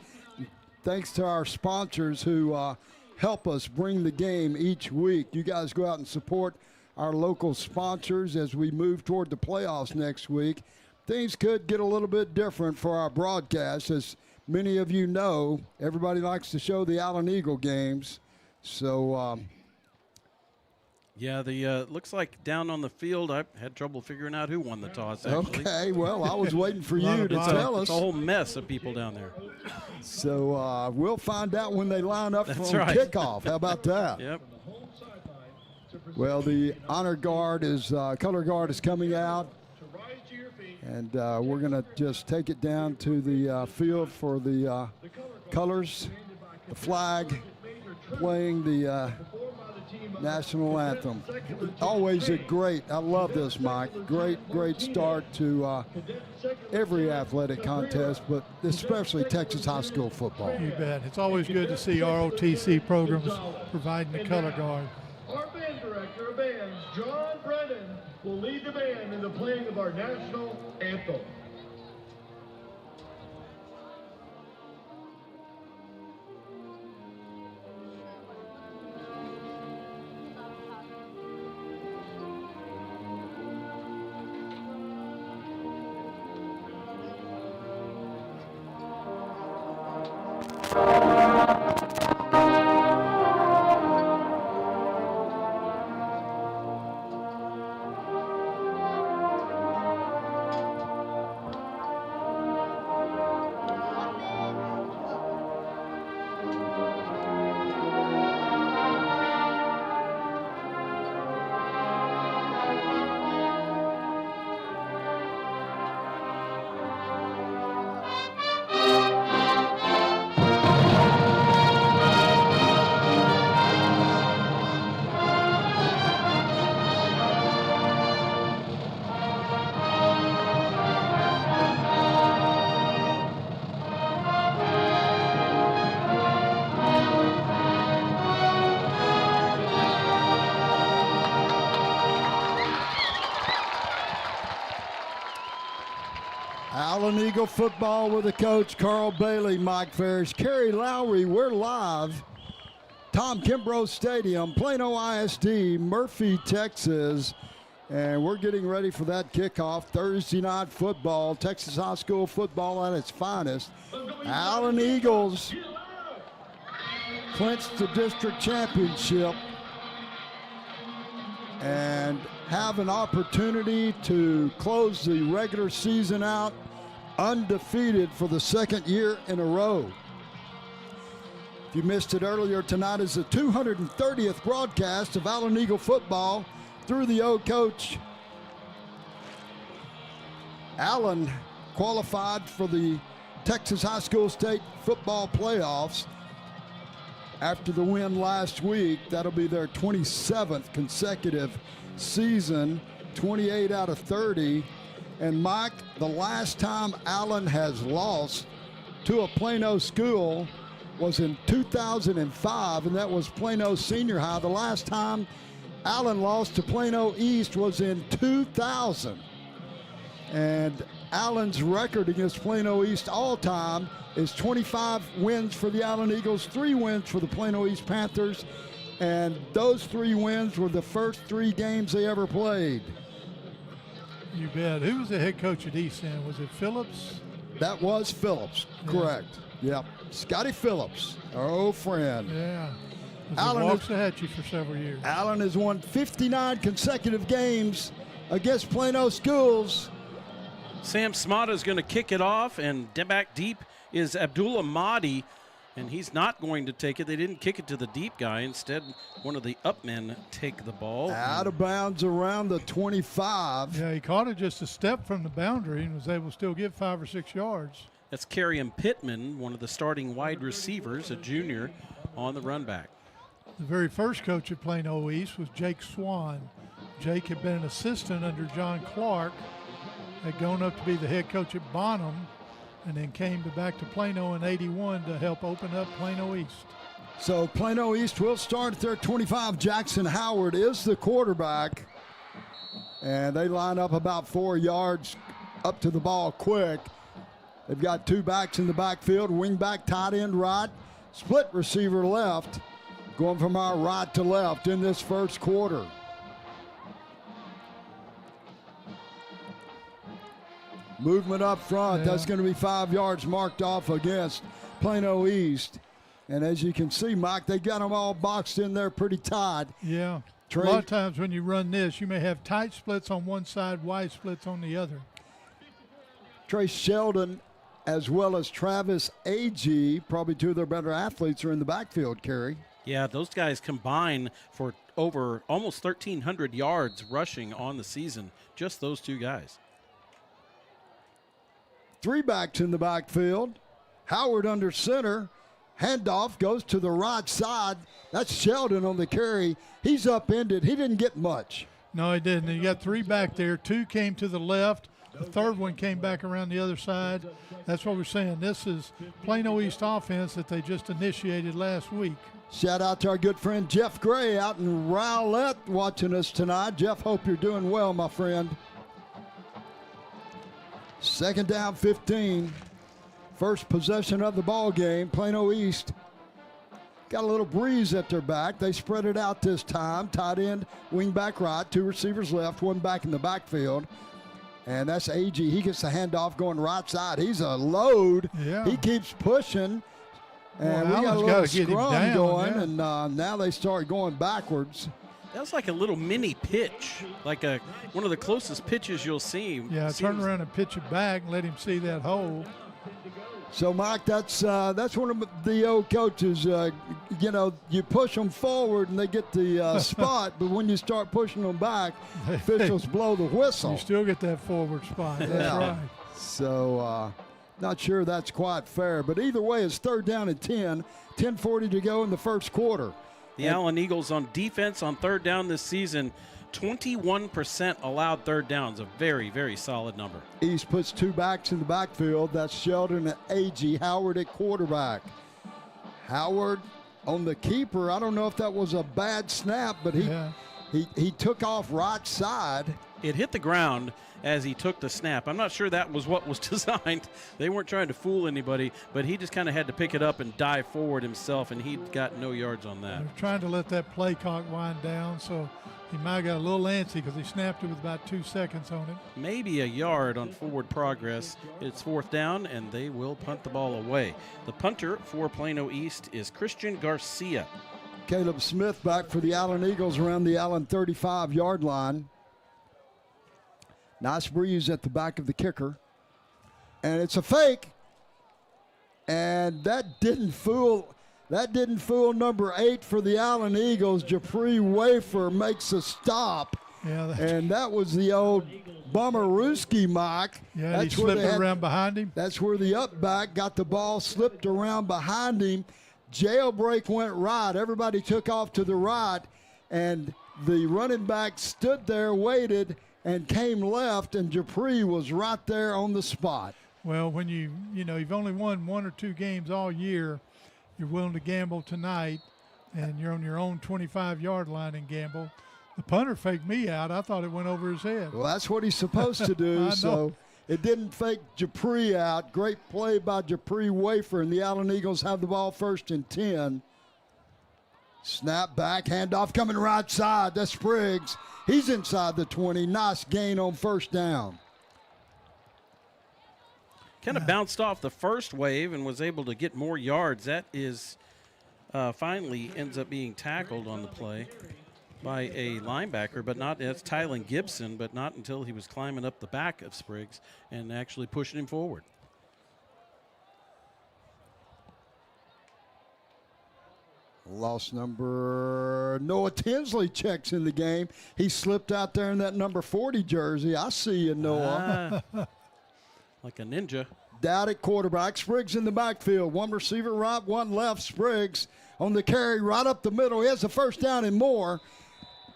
[SPEAKER 2] Thanks to our sponsors who help us bring the game each week. You guys go out and support our local sponsors as we move toward the playoffs next week. Things could get a little bit different for our broadcast. As many of you know, everybody likes to show the Allen Eagle games. So,
[SPEAKER 4] yeah, the looks like down on the field, I had trouble figuring out who won the toss, actually.
[SPEAKER 2] Okay, well, I was waiting for you to tell us.
[SPEAKER 4] It's a whole mess of people down there.
[SPEAKER 2] So we'll find out when they line up
[SPEAKER 4] That's
[SPEAKER 2] for
[SPEAKER 4] right.
[SPEAKER 2] kickoff. How about that?
[SPEAKER 4] Yep.
[SPEAKER 2] Well, the honor guard is, color guard is coming out. And we're going to just take it down to the field for the colors, the flag, playing the national anthem. Always a great, I love this, Mike, great start to every athletic contest, but especially Texas high school football.
[SPEAKER 3] You bet. It's always good to see ROTC programs providing the color guard.
[SPEAKER 12] Our band director of bands, John Brennan, will lead the band in the playing of our national anthem.
[SPEAKER 2] Allen Eagle football with the coach, Carl Bailey, Mike Ferris, Kerry Lowry. We're live. Tom Kimbrough Stadium, Plano ISD, Murphy, Texas. And we're getting ready for that kickoff. Thursday night football, Texas high school football at its finest. Allen Eagles clinched the district championship and have an opportunity to close the regular season out undefeated for the second year in a row. If you missed it earlier, tonight is the 230th broadcast of Allen Eagle football through the old coach. Allen qualified for the Texas High School State football playoffs after the win last week. That'll be their 27th consecutive season, 28 out of 30. And Mike, the last time Allen has lost to a Plano school was in 2005, and that was Plano Senior High. The last time Allen lost to Plano East was in 2000. And Allen's record against Plano East all time is 25 wins for the Allen Eagles, 3 wins for the Plano East Panthers, and those 3 wins were the first 3 games they ever played.
[SPEAKER 3] You bet. Who was the head coach at East End? Was it Phillips?
[SPEAKER 2] That was Phillips, correct. Yep, Scotty Phillips, our old friend.
[SPEAKER 3] Yeah.
[SPEAKER 2] Allen
[SPEAKER 3] had you for several years.
[SPEAKER 2] Allen has won 59 consecutive games against Plano schools.
[SPEAKER 4] Sam Smata is going to kick it off, and back deep is Abdullah Mahdi, and he's not going to take it. They didn't kick it to the deep guy. Instead, one of the up men take the ball.
[SPEAKER 2] Out of bounds around the 25.
[SPEAKER 3] Yeah, he caught it just a step from the boundary and was able to still get 5 or 6 yards.
[SPEAKER 4] That's Kerrion Pittman, one of the starting wide receivers, a junior, on the run back.
[SPEAKER 3] The very first coach at Plano East was Jake Swan. Jake had been an assistant under John Clark, had gone up to be the head coach at Bonham, and then came back to Plano in 81 to help open up Plano East.
[SPEAKER 2] So Plano East will start at their 25. Jackson Howard is the quarterback. And they line up about 4 yards up to the ball quick. They've got 2 backs in the backfield, wing back, tight end right, split receiver left, going from our right to left in this first quarter. Movement up front, that's going to be 5 yards marked off against Plano East. And as you can see, Mike, they got them all boxed in there pretty tight.
[SPEAKER 3] Yeah. A lot of times when you run this, you may have tight splits on one side, wide splits on the other.
[SPEAKER 2] Trey Sheldon, as well as Travis Agee, probably 2 of their better athletes, are in the backfield, Kerry.
[SPEAKER 4] Yeah, those guys combine for over almost 1,300 yards rushing on the season, just those 2 guys.
[SPEAKER 2] 3 backs in the backfield. Howard under center. Handoff goes to the right side. That's Sheldon on the carry. He's upended. He didn't get much.
[SPEAKER 3] No, he didn't. You got 3 back there. 2 came to the left. The third one came back around the other side. That's what we're saying. This is Plano East offense that they just initiated last week.
[SPEAKER 2] Shout out to our good friend Jeff Gray out in Rowlett watching us tonight. Jeff, hope you're doing well, my friend. 2nd down, 15. First possession of the ball game. Plano East got a little breeze at their back. They spread it out this time. Tight end, wing back right, 2 receivers left, 1 back in the backfield. And that's Agee. He gets the handoff going right side. He's a load.
[SPEAKER 3] Yeah.
[SPEAKER 2] He keeps pushing. And we got a little scrum going, and now they start going backwards.
[SPEAKER 4] That was like a little mini pitch, like one of the closest pitches you'll see.
[SPEAKER 3] Yeah, turn around and pitch it back and let him see that hole.
[SPEAKER 2] So, Mike, that's one of the old coaches. You push them forward and they get the spot, but when you start pushing them back, officials blow the whistle.
[SPEAKER 3] You still get that forward spot. That's right.
[SPEAKER 2] So, not sure that's quite fair, but either way, it's 3rd down and 10. 10:40 to go in the first quarter.
[SPEAKER 4] The Allen Eagles on defense on 3rd down this season, 21% allowed 3rd downs, a very, very solid number.
[SPEAKER 2] East puts 2 backs in the backfield. That's Sheldon and Agee. Howard at quarterback. Howard on the keeper. I don't know if that was a bad snap, but he took off right side.
[SPEAKER 4] It hit the ground as he took the snap. I'm not sure that was what was designed. They weren't trying to fool anybody, but he just kind of had to pick it up and dive forward himself, and he got no yards on that.
[SPEAKER 3] They're trying to let that play clock wind down, so he might have got a little antsy because he snapped it with about 2 seconds on it.
[SPEAKER 4] Maybe a yard on forward progress. It's 4th down, and they will punt the ball away. The punter for Plano East is Christian Garcia.
[SPEAKER 2] Caleb Smith back for the Allen Eagles around the Allen 35-yard line. Nice breeze at the back of the kicker. And it's a fake. And that didn't fool number 8 for the Allen Eagles. Japri Wafer makes a stop.
[SPEAKER 3] Yeah,
[SPEAKER 2] and that was the old Bummerooski, Mike.
[SPEAKER 3] Yeah,
[SPEAKER 2] that's
[SPEAKER 3] he slipped around behind him.
[SPEAKER 2] That's where the up back got the ball slipped around behind him. Jailbreak went right. Everybody took off to the right. And the running back stood there, waited, and came left, and Japri was right there on the spot.
[SPEAKER 3] Well, when you've only won 1 or 2 games all year, you're willing to gamble tonight, and you're on your own 25-yard line and gamble. The punter faked me out. I thought it went over his head.
[SPEAKER 2] Well, that's what he's supposed to do, so it didn't fake Japri out. Great play by Japri Wafer, and the Allen Eagles have the ball 1st and 10. Snap back, handoff coming right side. That's Spriggs. He's inside the 20. Nice gain on 1st down.
[SPEAKER 4] Kind of bounced off the first wave and was able to get more yards. That is finally ends up being tackled on the play by a linebacker, but not, that's Tylen Gibson, but not until he was climbing up the back of Spriggs and actually pushing him forward.
[SPEAKER 2] Lost number, Noah Tinsley checks in the game. He slipped out there in that number 40 jersey. I see you, Noah.
[SPEAKER 4] Like a ninja.
[SPEAKER 2] Dowd at quarterback. Spriggs in the backfield. 1 receiver right, 1 left. Spriggs on the carry right up the middle. He has the 1st down and more.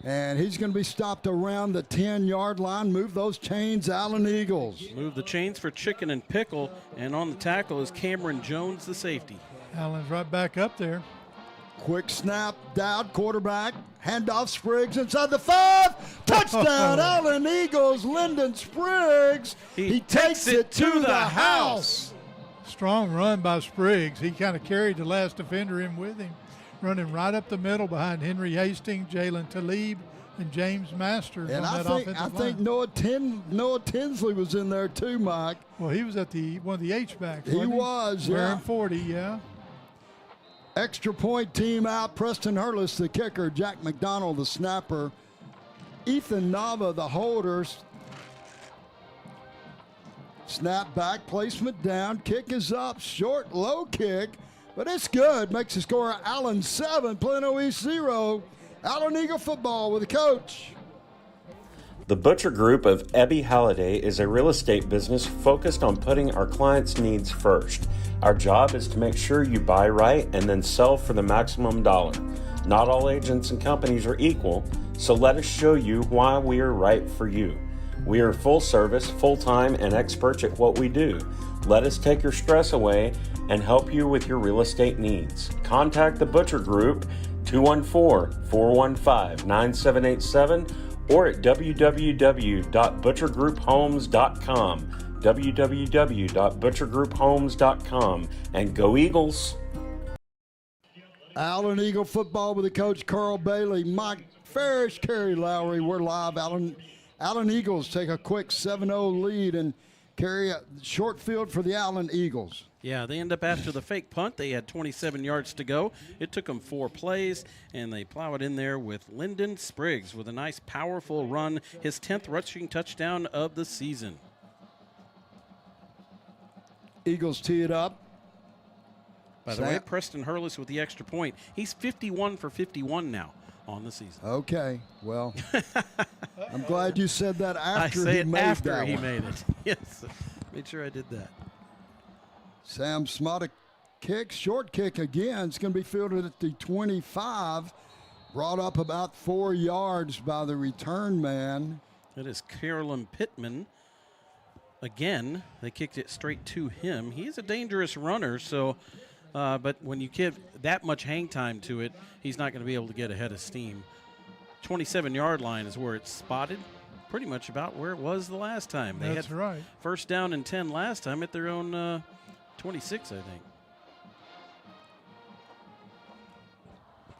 [SPEAKER 2] And he's going to be stopped around the 10-yard line. Move those chains, Allen Eagles.
[SPEAKER 4] Move the chains for Chicken and Pickle, and on the tackle is Cameron Jones, the safety.
[SPEAKER 3] Allen's right back up there.
[SPEAKER 2] Quick snap, down, quarterback, handoff Spriggs inside the 5. Touchdown, Allen Eagles, Lyndon Spriggs. He takes it to the house.
[SPEAKER 3] Strong run by Spriggs. He kind of carried the last defender in with him, running right up the middle behind Henry Hastings, Jalen Talib, and James Masters.
[SPEAKER 2] And
[SPEAKER 3] on
[SPEAKER 2] I think Noah Tinsley was in there too, Mike.
[SPEAKER 3] Well, he was at one of the H-backs.
[SPEAKER 2] He was, yeah.
[SPEAKER 3] Wearing 40, yeah.
[SPEAKER 2] Extra point team out. Preston Hurlis, the kicker. Jack McDonald, the snapper. Ethan Nava, the holders. Snap back, placement down. Kick is up. Short, low kick. But it's good. Makes the score Allen 7, Plano East 0. Allen Eagle football with the coach.
[SPEAKER 13] The Butcher Group of Ebby Halliday is a real estate business focused on putting our clients' needs first. Our job is to make sure you buy right and then sell for the maximum dollar. Not all agents and companies are equal, so let us show you why we are right for you. We are full service, full-time, and experts at what we do. Let us take your stress away and help you with your real estate needs. Contact the Butcher Group 214-415-9787 or at www.butchergrouphomes.com, www.butchergrouphomes.com, and go Eagles!
[SPEAKER 2] Allen Eagle football with the coach Carl Bailey, Mike Farish, Kerry Lowry. We're live. Allen Eagles take a quick 7-0 lead and carry a short field for the Allen Eagles.
[SPEAKER 4] Yeah, they end up after the fake punt. They had 27 yards to go. It took them 4 plays, and they plow it in there with Lyndon Spriggs with a nice, powerful run, his 10th rushing touchdown of the season.
[SPEAKER 2] Eagles tee it up.
[SPEAKER 4] By the way, Preston Hurlis with the extra point. He's 51 for 51 now on the season.
[SPEAKER 2] Okay, well, I'm glad you said that after
[SPEAKER 4] he
[SPEAKER 2] made
[SPEAKER 4] after
[SPEAKER 2] that
[SPEAKER 4] he
[SPEAKER 2] one.
[SPEAKER 4] made it. Yes, made sure I did that.
[SPEAKER 2] Sam Smotic kick, short kick again. It's going to be fielded at the 25. Brought up about 4 yards by the return man.
[SPEAKER 4] That is Carolyn Pittman. Again, they kicked it straight to him. He's a dangerous runner, so but when you give that much hang time to it, he's not going to be able to get ahead of steam. 27-yard line is where it's spotted, pretty much about where it was the last time. They
[SPEAKER 3] That's
[SPEAKER 4] had
[SPEAKER 3] right.
[SPEAKER 4] First down and 10 last time at their own 26, I think.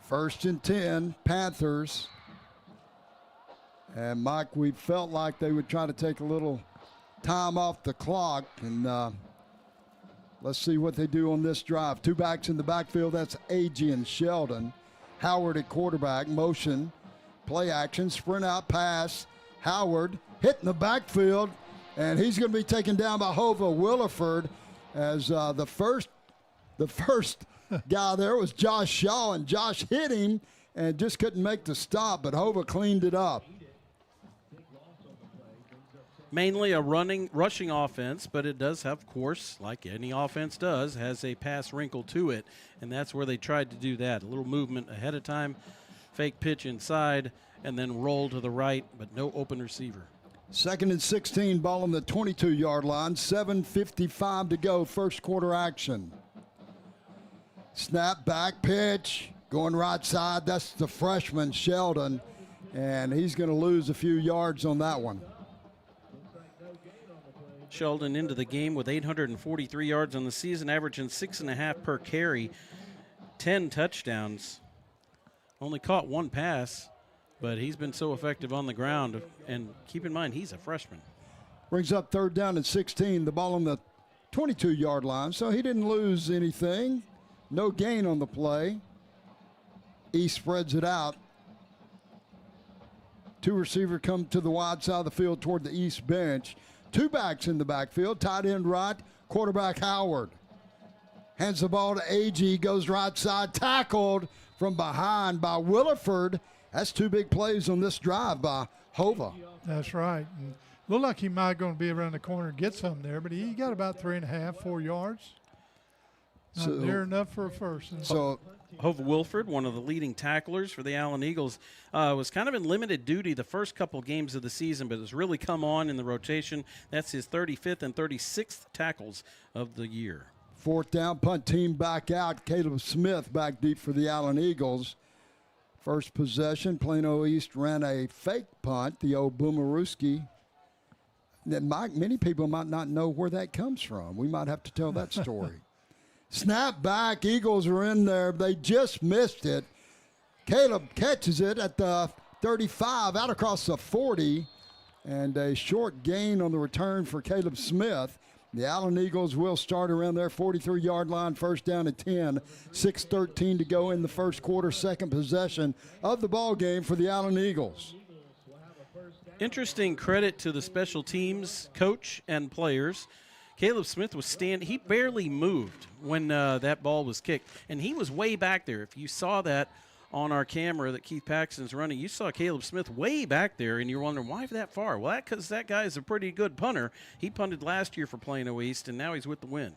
[SPEAKER 2] First and 10, Panthers. And Mike, we felt like they would try to take a little time off the clock, and let's see what they do on this drive. 2 backs in the backfield. That's A.G. and Sheldon. Howard at quarterback, motion, play action, sprint out pass. Howard hitting the backfield, and he's going to be taken down by Hova Williford as the first guy there was Josh Shaw, and Josh hit him and just couldn't make the stop, but Hova cleaned it up.
[SPEAKER 4] Mainly a rushing offense, but it does have, of course, like any offense does, has a pass wrinkle to it, and that's where they tried to do that. A little movement ahead of time, fake pitch inside, and then roll to the right, but no open receiver.
[SPEAKER 2] 2nd and 16, ball on the 22-yard line, 7:55 to go, first quarter action. Snap, back pitch, going right side. That's the freshman, Sheldon, and he's going to lose a few yards on that one.
[SPEAKER 4] Sheldon into the game with 843 yards on the season, averaging 6.5 per carry, 10 touchdowns. Only caught 1 pass, but he's been so effective on the ground. And keep in mind, he's a freshman.
[SPEAKER 2] Brings up 3rd down and 16, the ball on the 22-yard line, so he didn't lose anything. No gain on the play. East spreads it out. 2 receivers come to the wide side of the field toward the East bench. 2 backs in the backfield, tight end right, quarterback Howard. Hands the ball to A.G., goes right side, tackled from behind by Williford. That's 2 big plays on this drive by Hova.
[SPEAKER 3] That's right. And looked like he might going to be around the corner and get something there, but he got about 3.5, 4 yards. Not near enough for a first.
[SPEAKER 2] So
[SPEAKER 4] Hove Wilford, one of the leading tacklers for the Allen Eagles, was kind of in limited duty the first couple games of the season, but has really come on in the rotation. That's his 35th and 36th tackles of the year.
[SPEAKER 2] Fourth down, punt team back out. Caleb Smith back deep for the Allen Eagles. First possession, Plano East ran a fake punt, the old Boomerooski. Many people might not know where that comes from. We might have to tell that story. Snap back, Eagles are in there. They just missed it. Caleb catches it at the 35, out across the 40, and a short gain on the return for Caleb Smith. The Allen Eagles will start around their 43-yard line, first down at 10, 6:13 to go in the first quarter, second possession of the ball game for the Allen Eagles.
[SPEAKER 4] Interesting credit to the special teams coach and players. Caleb Smith was he barely moved when that ball was kicked, and he was way back there. If you saw that on our camera that Keith Paxton's running, you saw Caleb Smith way back there, and you're wondering, why that far? Well, because that guy is a pretty good punter. He punted last year for Plano East, and now he's with the Wind.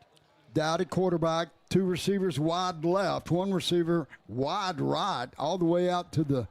[SPEAKER 2] Dowd quarterback, two receivers wide left, one receiver wide right, all the way out to the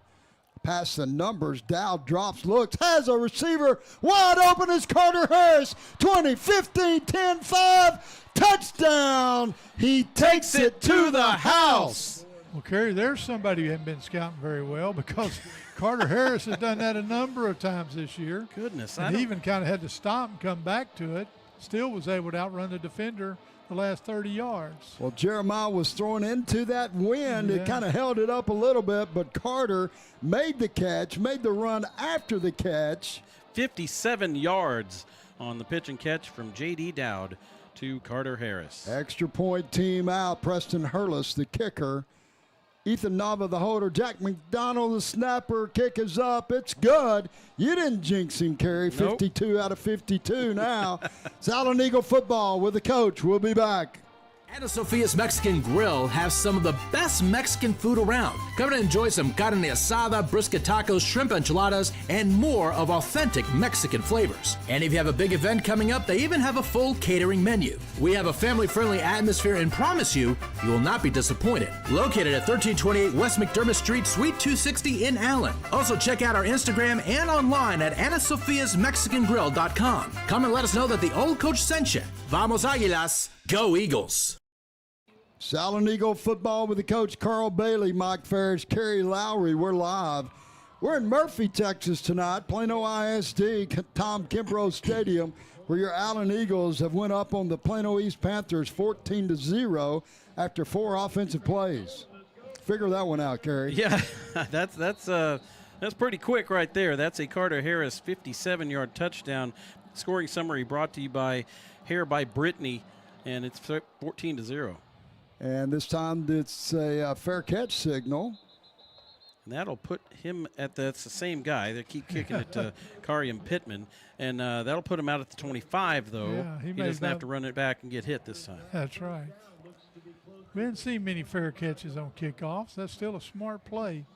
[SPEAKER 2] past the numbers. Dowd drops, looks, has a receiver wide open. Is Carter Harris. 20, 15, 10, 5, touchdown. He takes it to the house.
[SPEAKER 3] Well, Kerry, there's somebody who hasn't been scouting very well, because Carter Harris has done that a number of times this year.
[SPEAKER 4] Goodness.
[SPEAKER 3] And he even kind of had to stop and come back to it. Still was able to outrun the defender the last 30 yards.
[SPEAKER 2] Well, Jeremiah was thrown into that wind.
[SPEAKER 3] Yeah.
[SPEAKER 2] It kind of held it up a little bit, but Carter made the catch, made the run after the catch.
[SPEAKER 4] 57 yards on the pitch and catch from J.D. Dowd to Carter Harris.
[SPEAKER 2] Extra point team out. Preston Hurlis, the kicker. Ethan Nava, the holder. Jack McDonald, the snapper. Kick is up. It's good. You didn't jinx him, Kerry.
[SPEAKER 4] Nope.
[SPEAKER 2] 52 out of 52 now. It's Allen Eagle football with the coach. We'll be back.
[SPEAKER 7] Ana Sophia's Mexican Grill has some of the best Mexican food around. Come and enjoy some carne asada, brisket tacos, shrimp enchiladas, and more of authentic Mexican flavors. And if you have a big event coming up, they even have a full catering menu. We have a family-friendly atmosphere and promise you will not be disappointed. Located at 1328 West McDermott Street, Suite 260 in Allen. Also check out our Instagram and online at AnaSophiasMexicanGrill.com. Come and let us know that the old coach sent you. Vamos Águilas, go Eagles!
[SPEAKER 2] Allen Eagle football with the coach Carl Bailey, Mike Ferris, Kerry Lowry. We're live. We're in Murphy, Texas tonight, Plano ISD, Tom Kimbrough Stadium, where your Allen Eagles have went up on the Plano East Panthers 14-0 after 4 offensive plays. Figure that one out, Kerry.
[SPEAKER 4] Yeah, that's pretty quick right there. That's a Carter Harris 57-yard touchdown. Scoring summary brought to you by Hair by Brittany, and it's 14-0.
[SPEAKER 2] And this time it's a fair catch signal.
[SPEAKER 4] And that'll put him that's the same guy. They keep kicking it to Kareem Pittman. And that'll put him out at the 25, though.
[SPEAKER 3] Yeah,
[SPEAKER 4] he doesn't have to run it back and get hit this time.
[SPEAKER 3] That's right. We haven't seen many fair catches on kickoffs. That's still a smart play.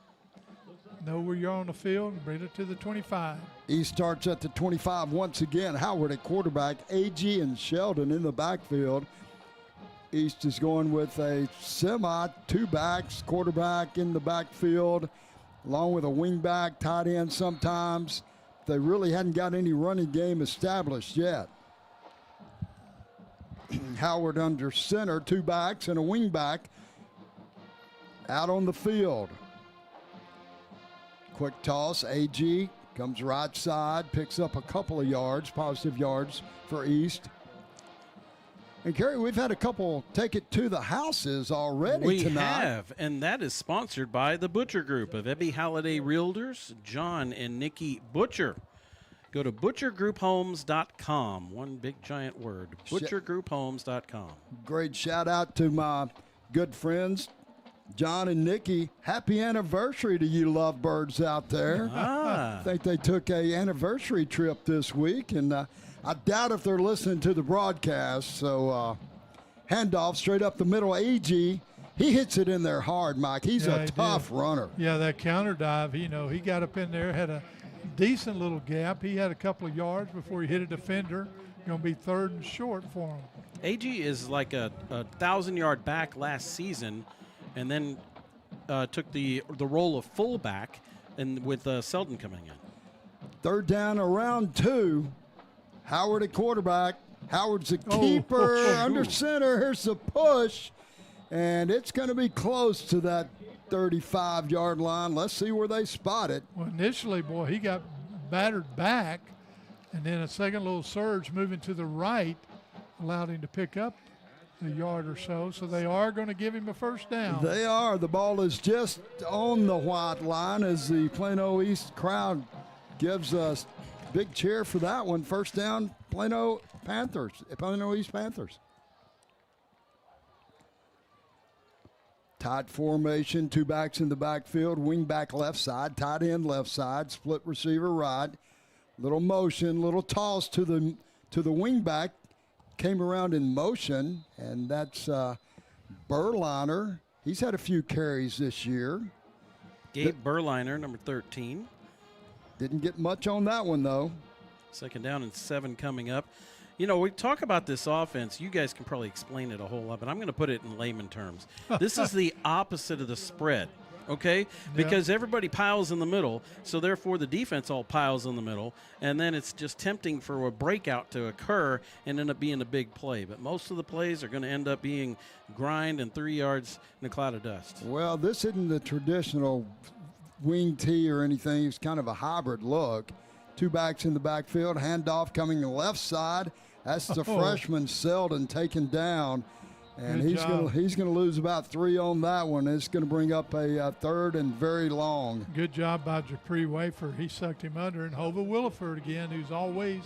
[SPEAKER 3] Know where you're on the field and bring it to the 25.
[SPEAKER 2] He starts at the 25 once again. Howard at quarterback, A.G. and Sheldon in the backfield. East is going with a semi, 2 backs, quarterback in the backfield, along with a wing back, tight end sometimes. They really hadn't got any running game established yet. Howard under center, 2 backs and a wing back out on the field. Quick toss, A.G. comes right side, picks up a couple of yards, positive yards for East. And, Kerry, we've had a couple take it to the houses already tonight.
[SPEAKER 4] We have, and that is sponsored by the Butcher Group of Ebby Halliday Realtors, John and Nikki Butcher. Go to butchergrouphomes.com. One big giant word, butchergrouphomes.com.
[SPEAKER 2] Great shout out to my good friends, John and Nikki. Happy anniversary to you lovebirds out there. I think they took a anniversary trip this week, and I doubt if they're listening to the broadcast. So handoff straight up the middle. A.G., he hits it in there hard, Mike. He's a tough runner.
[SPEAKER 3] Yeah, that counter dive, he got up in there, had a decent little gap. He had a couple of yards before he hit a defender. Going to be 3rd and short for him.
[SPEAKER 4] A.G. is like a 1,000-yard back last season, and then took the role of fullback, and with Selden coming in.
[SPEAKER 2] Third down, around 2. Howard at quarterback. Howard's the keeper under center. Here's the push, and it's going to be close to that 35-yard line. Let's see where they spot it.
[SPEAKER 3] Well, initially, boy, he got battered back, and then a second little surge moving to the right allowed him to pick up a yard or so. So they are going to give him a first down.
[SPEAKER 2] They are. The ball is just on the white line as the Plano East crowd gives us big cheer for that one. First down, Plano East Panthers. Tight formation, 2 backs in the backfield, wing back left side, tight end left side, split receiver right. Little motion, little toss to the wing back. Came around in motion, and that's Berliner. He's had a few carries this year.
[SPEAKER 4] Gabe Berliner, number 13.
[SPEAKER 2] Didn't get much on that one, though.
[SPEAKER 4] Second down and 7 coming up. You know, we talk about this offense. You guys can probably explain it a whole lot, but I'm going to put it in layman terms. This is the opposite of the spread, okay? Because everybody piles in the middle, so therefore the defense all piles in the middle, and then it's just tempting for a breakout to occur and end up being a big play. But most of the plays are going to end up being grind and 3 yards in a cloud of dust.
[SPEAKER 2] Well, this isn't the traditional wing tee or anything. It's kind of a hybrid look. 2 backs in the backfield, handoff coming to the left side. That's the freshman Selden taken down, and he's going to lose about 3 on that one. It's going to bring up a third and very long.
[SPEAKER 3] Good job by Japri Wafer. He sucked him under, and Hova Williford again, who's always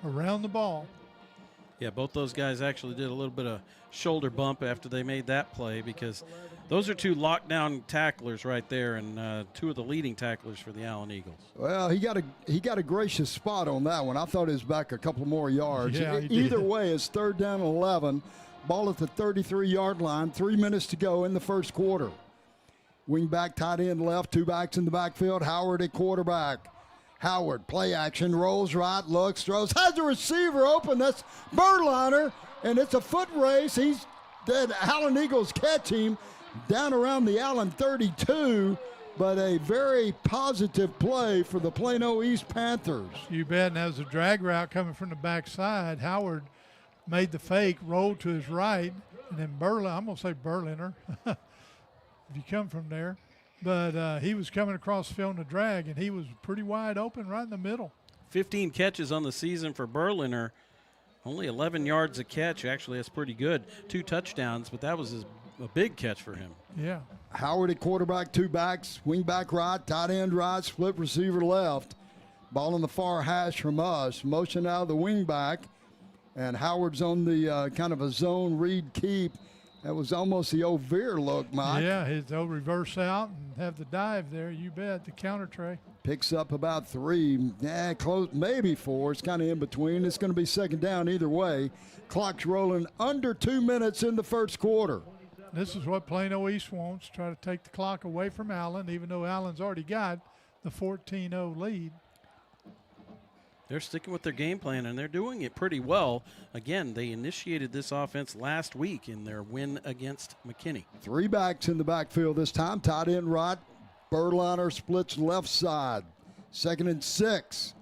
[SPEAKER 3] around the ball.
[SPEAKER 4] Yeah, both those guys actually did a little bit of shoulder bump after they made that play, because those are 2 lockdown tacklers right there, and 2 of the leading tacklers for the Allen Eagles.
[SPEAKER 2] Well, he got a gracious spot on that one. I thought he was back a couple more yards.
[SPEAKER 3] Yeah,
[SPEAKER 2] Either way, it's third down and 11. Ball at the 33-yard line. 3 minutes to go in the first quarter. Wing back, tight end left, 2 backs in the backfield. Howard at quarterback. Howard, play action, rolls right, looks, throws, has a receiver open. That's Berliner, and it's a foot race. The Allen Eagles catch him down around the Allen 32, but a very positive play for the Plano East Panthers.
[SPEAKER 3] You bet, and that was a drag route coming from the backside. Howard made the fake, rolled to his right, and then I'm going to say Berliner, if you come from there. But he was coming across the field in the drag, and he was pretty wide open right in the middle.
[SPEAKER 4] 15 catches on the season for Berliner. Only 11 yards a catch. Actually, that's pretty good. 2 touchdowns, but that was a big catch for him.
[SPEAKER 3] Yeah.
[SPEAKER 2] Howard at quarterback, 2 backs, wing back right, tight end right, split receiver left. Ball on the far hash from us. Motion out of the wing back, and Howard's on the kind of a zone read keep. That was almost the old Veer look, Mike.
[SPEAKER 3] Yeah, his old reverse out and have the dive there. You bet, the counter tray.
[SPEAKER 2] Picks up about 3, close, maybe 4. It's kind of in between. It's going to be second down either way. Clock's rolling under 2 minutes in the first quarter.
[SPEAKER 3] This is what Plano East wants, try to take the clock away from Allen, even though Allen's already got the 14-0 lead.
[SPEAKER 4] They're sticking with their game plan, and they're doing it pretty well. Again, they initiated this offense last week in their win against McKinney.
[SPEAKER 2] 3 backs in the backfield this time. Tight end right. Berliner splits left side. 2nd and 6.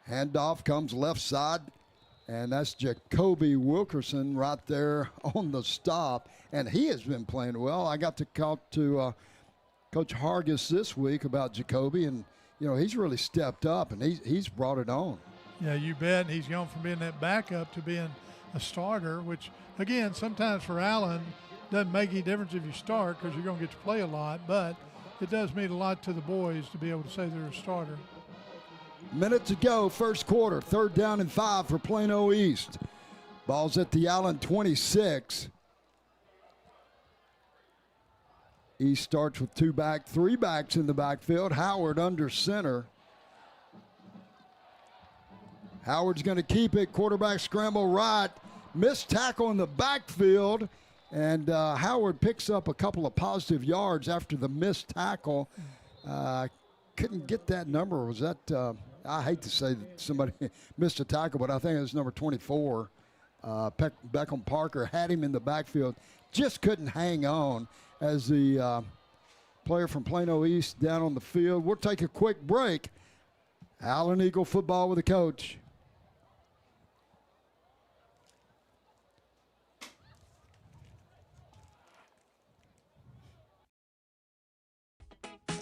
[SPEAKER 2] Handoff comes left side, and that's Jacoby Wilkerson right there on the stop. And he has been playing well. I got to talk to Coach Hargis this week about Jacoby, and you know, he's really stepped up, and he's brought it on.
[SPEAKER 3] Yeah, you bet. He's gone from being that backup to being a starter, which, again, sometimes for Allen, doesn't make any difference if you start because you're going to get to play a lot, but it does mean a lot to the boys to be able to say they're a starter.
[SPEAKER 2] Minute to go, first quarter, 3rd down and 5 for Plano East. Ball's at the Allen 26. East starts with 3 backs in the backfield. Howard under center. Howard's going to keep it. Quarterback scramble right. Missed tackle in the backfield. And Howard picks up a couple of positive yards after the missed tackle. Couldn't get that number. Was that, I hate to say that somebody missed a tackle, but I think it was number 24. Beckham Parker had him in the backfield. Just couldn't hang on as the player from Plano East down on the field. We'll take a quick break. Allen Eagle football with the coach.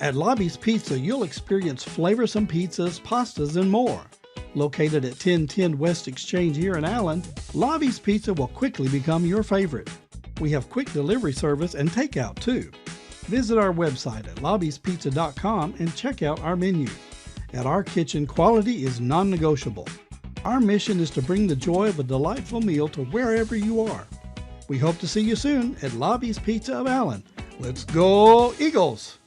[SPEAKER 8] At Lobby's Pizza, you'll experience flavorsome pizzas, pastas, and more. Located at 1010 West Exchange here in Allen, Lobby's Pizza will quickly become your favorite. We have quick delivery service and takeout too. Visit our website at lobbyspizza.com and check out our menu. At our kitchen, quality is non-negotiable. Our mission is to bring the joy of a delightful meal to wherever you are. We hope to see you soon at Lobby's Pizza of Allen. Let's go Eagles!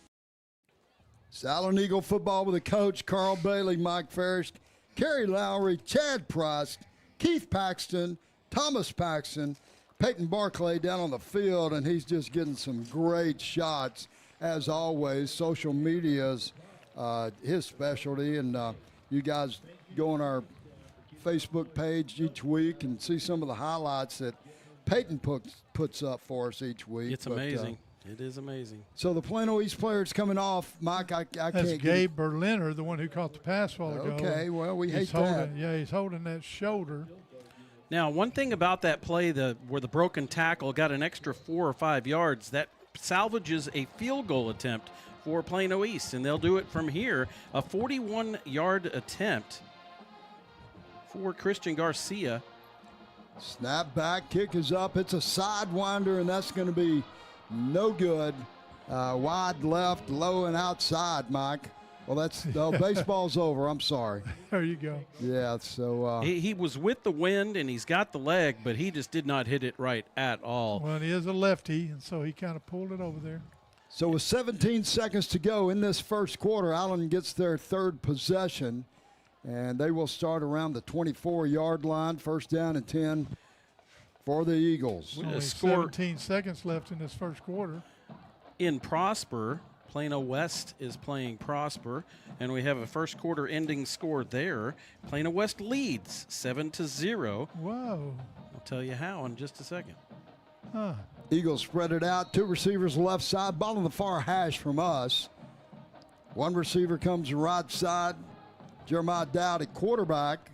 [SPEAKER 2] It's Allen Eagle football with the coach, Carl Bailey, Mike Ferris, Kerry Lowry, Chad Price, Keith Paxton, Thomas Paxton, Peyton Barclay down on the field, and he's just getting some great shots. As always, social media's his specialty, and you guys go on our Facebook page each week and see some of the highlights that Peyton puts up for us each week.
[SPEAKER 4] It's amazing. It is amazing.
[SPEAKER 2] So the Plano East players coming off, Mike, I can't.
[SPEAKER 3] That's Gabe Berliner, the one who caught the pass while ago.
[SPEAKER 2] Okay, well, we hate that.
[SPEAKER 3] Yeah, he's holding that shoulder.
[SPEAKER 4] Now, one thing about that play where the broken tackle got an extra 4 or 5 yards, that salvages a field goal attempt for Plano East, and they'll do it from here. A 41-yard attempt for Christian Garcia.
[SPEAKER 2] Snap back, kick is up. It's a sidewinder, and that's going to be no good. Wide left, low and outside, Mike. Well, baseball's over. I'm sorry.
[SPEAKER 3] There you go.
[SPEAKER 2] Yeah, so.
[SPEAKER 4] He was with the wind, and he's got the leg, but he just did not hit it right at all.
[SPEAKER 3] Well, he is a lefty, and so he kind of pulled it over there.
[SPEAKER 2] So with 17 seconds to go in this first quarter, Allen gets their third possession, and they will start around the 24-yard line, first down and 10 for the Eagles.
[SPEAKER 3] Only 17 seconds left in this first quarter.
[SPEAKER 4] In Prosper, Plano West is playing Prosper, and we have a first quarter ending score there. Plano West leads 7-0.
[SPEAKER 3] Whoa.
[SPEAKER 4] I'll tell you how in just a second.
[SPEAKER 3] Huh.
[SPEAKER 2] Eagles spread it out. 2 receivers left side, ball on the far hash from us. 1 receiver comes right side. Jeremiah Dowd at quarterback.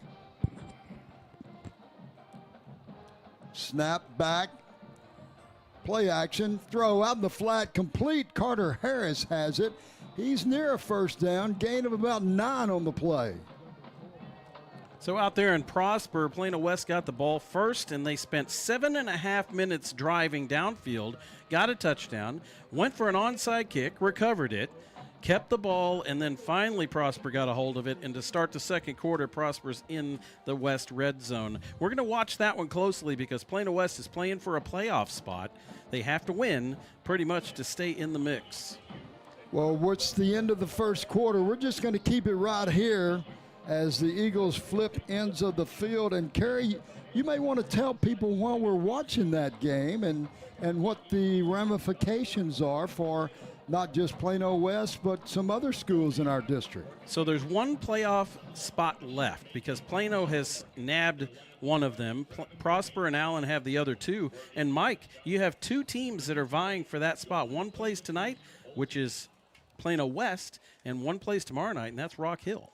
[SPEAKER 2] Snap back. Play action. Throw out in the flat. Complete. Carter Harris has it. He's near a first down. Gain of about 9 on the play.
[SPEAKER 4] So out there in Prosper, Plano West got the ball first, and they spent 7.5 minutes driving downfield, got a touchdown, went for an onside kick, recovered it, kept the ball, and then finally Prosper got a hold of it. And to start the second quarter, Prosper's in the West red zone. We're going to watch that one closely because Plano West is playing for a playoff spot. They have to win pretty much to stay in the mix.
[SPEAKER 2] Well, what's the end of the first quarter? We're just going to keep it right here as the Eagles flip ends of the field. And Kerry, you may want to tell people while we're watching that game and what the ramifications are for not just Plano West, but some other schools in our district.
[SPEAKER 4] So there's one playoff spot left because Plano has nabbed one of them. Prosper and Allen have the other 2. And Mike, you have 2 teams that are vying for that spot. One plays tonight, which is Plano West, and one plays tomorrow night, and that's Rock Hill.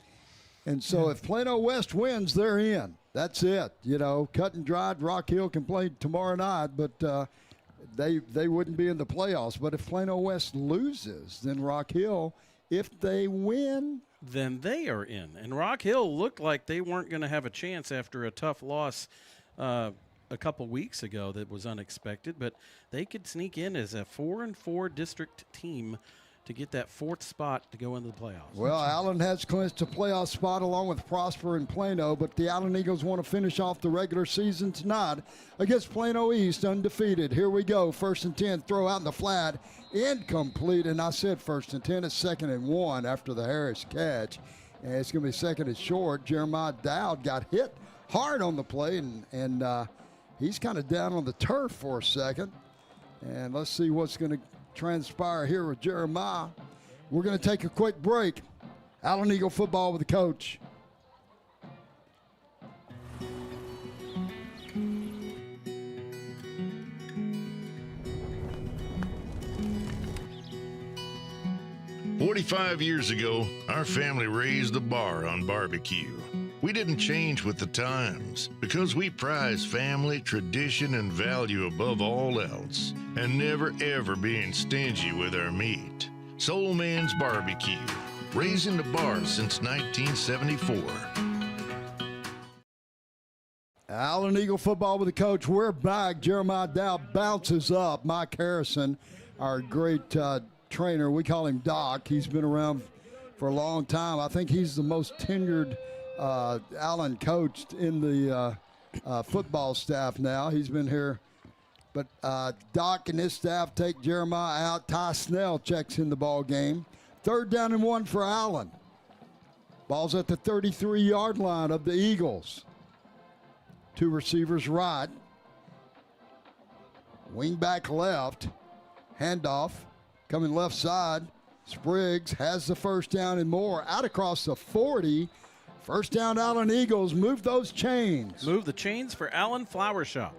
[SPEAKER 2] And so if Plano West wins, they're in. That's it. You know, cut and dried. Rock Hill can play tomorrow night, but they wouldn't be in the playoffs. But if Plano West loses, then Rock Hill, if they win,
[SPEAKER 4] then they are in. And Rock Hill looked like they weren't going to have a chance after a tough loss a couple weeks ago that was unexpected. But they could sneak in as a 4-4 district team to get that 4th spot to go into the playoffs.
[SPEAKER 2] Well, Allen has clinched a playoff spot along with Prosper and Plano, but the Allen Eagles want to finish off the regular season tonight against Plano East undefeated. Here we go, 1st and 10, throw out in the flat, incomplete, and I said 1st and 10, it's 2nd and 1 after the Harris catch, and it's going to be 2nd and short. Jeremiah Dowd got hit hard on the play, and he's kind of down on the turf for a second, and let's see what's going to transpire here with Jeremiah. We're going to take a quick break. Allen Eagle football with the coach.
[SPEAKER 14] 45 years ago, our family raised the bar on barbecue. We didn't change with the times because we prize family, tradition, and value above all else, and never ever being stingy with our meat. Soul Man's Barbecue, raising the bar since 1974.
[SPEAKER 2] Allen Eagle football with the coach. We're back. Jeremiah Dow bounces up. Mike Harrison, our great trainer, we call him Doc. He's been around for a long time. I think he's the most tenured Allen coached in the football staff now. He's been here. But Doc and his staff take Jeremiah out. Ty Snell checks in the ball game. 3rd down and 1 for Allen. Ball's at the 33-yard line of the Eagles. 2 receivers right. Wing back left. Handoff coming left side. Spriggs has the first down and more. Out across the 40. First down, Allen Eagles. Move those chains.
[SPEAKER 4] Move the chains for Allen Flower Shop.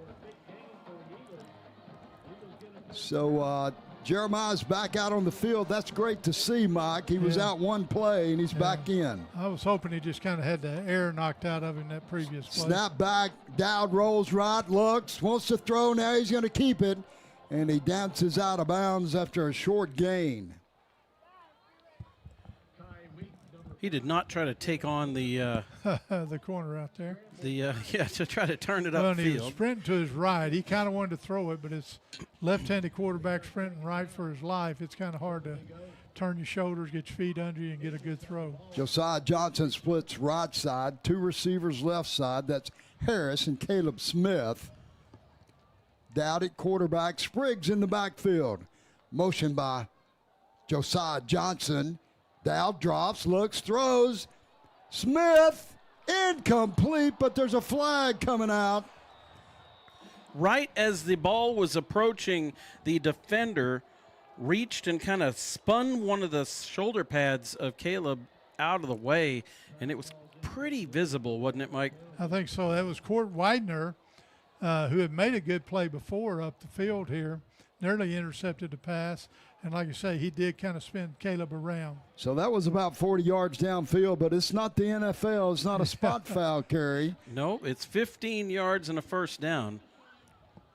[SPEAKER 2] So Jeremiah's back out on the field. That's great to see, Mike. He was out one play, and he's back in.
[SPEAKER 3] I was hoping he just kind of had the air knocked out of him that previous play.
[SPEAKER 2] Snap back. Dowd rolls right, looks, wants to throw. Now he's going to keep it, and he dances out of bounds after a short gain.
[SPEAKER 4] He did not try to take on the
[SPEAKER 3] the corner out there.
[SPEAKER 4] To try to turn it
[SPEAKER 3] Well, and he
[SPEAKER 4] upfield.
[SPEAKER 3] was sprinting to his right. He kind of wanted to throw it, but his left-handed quarterback sprinting right for his life. It's kind of hard to turn your shoulders, get your feet under you, and get a good throw.
[SPEAKER 2] Josiah Johnson splits right side. 2 receivers left side. That's Harris and Caleb Smith. Dowd at quarterback. Spriggs in the backfield. Motion by Josiah Johnson. Dowd drops, looks, throws. Smith, incomplete, but there's a flag coming out.
[SPEAKER 4] Right as the ball was approaching, the defender reached and kind of spun one of the shoulder pads of Caleb out of the way, and it was pretty visible, wasn't it, Mike?
[SPEAKER 3] I think so. That was Court Widener, who had made a good play before up the field here. Nearly intercepted the pass. And like you say, he did kind of spin Caleb around.
[SPEAKER 2] So that was about 40 yards downfield, but it's not the NFL. It's not a spot foul carry.
[SPEAKER 4] No, it's 15 yards and a first down.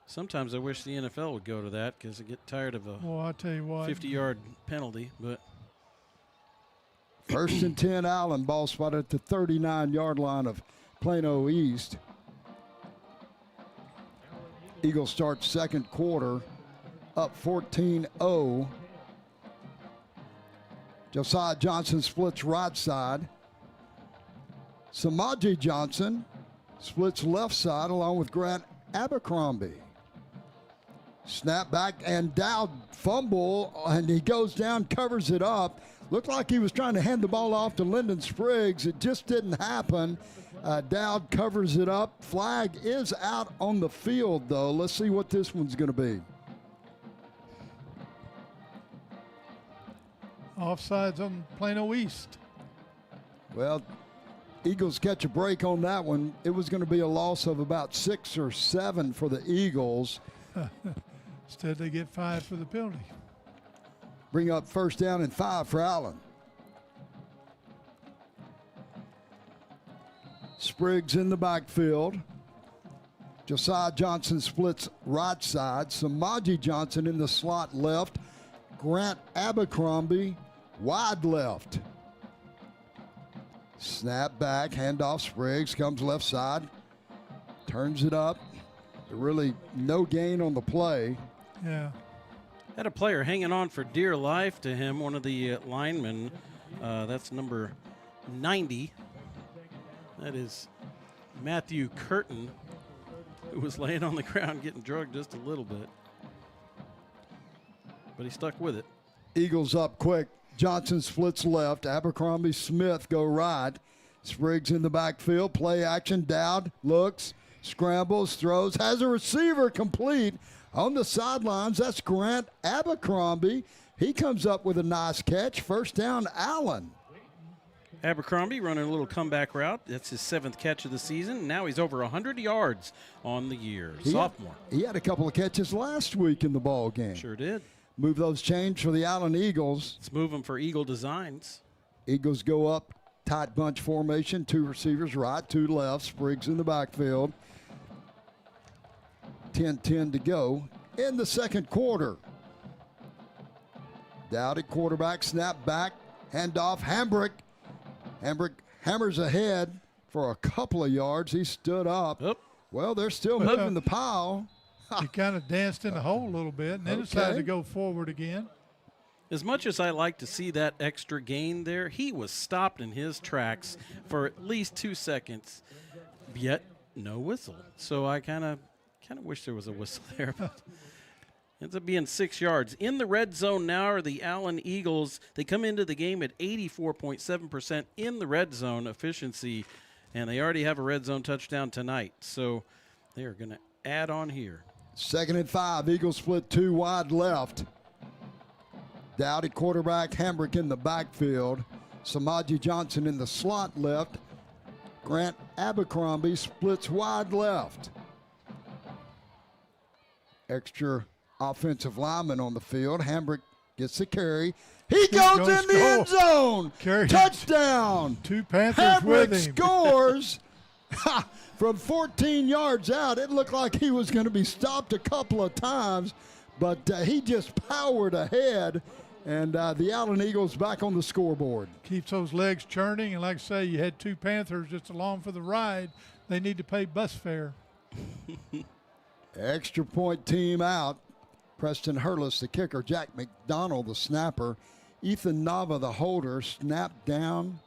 [SPEAKER 4] Sometimes I wish the NFL would go to that because I get tired of a
[SPEAKER 3] Well, I'll tell you what.
[SPEAKER 4] 50-yard penalty. But
[SPEAKER 2] 1st and 10, Allen. Ball spotted at the 39-yard line of Plano East. Eagles start second quarter up 14-0. Josiah Johnson splits right side. Samaji Johnson splits left side along with Grant Abercrombie. Snap back and Dowd fumble, and he goes down, covers it up. Looked like he was trying to hand the ball off to Lyndon Spriggs. It just didn't happen. Dowd covers it up. Flag is out on the field, though. Let's see what this one's going to be.
[SPEAKER 3] Offsides on Plano East.
[SPEAKER 2] Well, Eagles catch a break on that one. It was going to be a loss of about 6 or 7 for the Eagles.
[SPEAKER 3] Instead, they get 5 for the penalty.
[SPEAKER 2] Bring up first down and 5 for Allen. Spriggs in the backfield. Josiah Johnson splits right side. Samaji Johnson in the slot left. Grant Abercrombie wide left. Snap back, handoff. Spriggs comes left side. Turns it up. Really no gain on the play.
[SPEAKER 3] Yeah.
[SPEAKER 4] had a player hanging on for dear life to him, one of the linemen. That's number 90. That is Matthew Curtin, who was laying on the ground getting drugged just a little bit. But he stuck with it.
[SPEAKER 2] Eagles up quick. Johnson splits left. Abercrombie Smith go right. Spriggs in the backfield. Play action. Dowd looks, scrambles, throws, has a receiver complete on the sidelines. That's Grant Abercrombie. He comes up with a nice catch. First down, Allen.
[SPEAKER 4] Abercrombie running a little comeback route. That's his 7th catch of the season. Now he's over 100 yards on the year. Sophomore.
[SPEAKER 2] He had a couple of catches last week in the ball game.
[SPEAKER 4] Sure did.
[SPEAKER 2] Move those chains for the Allen Eagles.
[SPEAKER 4] Let's move them for Eagle Designs.
[SPEAKER 2] Eagles go up, tight bunch formation, 2 receivers right, 2 left, Spriggs in the backfield. 10-10 to go in the second quarter. Dowdy quarterback, snap back, handoff, Hambrick. Hambrick hammers ahead for a couple of yards. He stood up. Well, they're still moving the pile.
[SPEAKER 3] He kind of danced in the hole a little bit and then decided to go forward again.
[SPEAKER 4] As much as I like to see that extra gain there, he was stopped in his tracks for at least 2 seconds, yet no whistle. So I kind of wish there was a whistle there. But ends up being 6 yards. In the red zone now are the Allen Eagles. They come into the game at 84.7% in the red zone efficiency, and they already have a red zone touchdown tonight. So they are going to add on here.
[SPEAKER 2] 2nd and 5. Eagles split 2 wide left. Dowdy quarterback, Hambrick in the backfield. Samaji Johnson in the slot left. Grant Abercrombie splits wide left. Extra offensive lineman on the field. Hambrick gets the carry. He goes in the end zone. Touchdown.
[SPEAKER 3] 2 Panthers
[SPEAKER 2] Hambrick
[SPEAKER 3] with him.
[SPEAKER 2] scores. From 14 yards out, it looked like he was going to be stopped a couple of times, but he just powered ahead, and the Allen Eagles back on the scoreboard.
[SPEAKER 3] Keeps those legs churning, and like I say, you had 2 Panthers just along for the ride. They need to pay bus fare.
[SPEAKER 2] Extra point team out. Preston Hurlis, the kicker. Jack McDonald, the snapper. Ethan Nava, the holder, snapped down.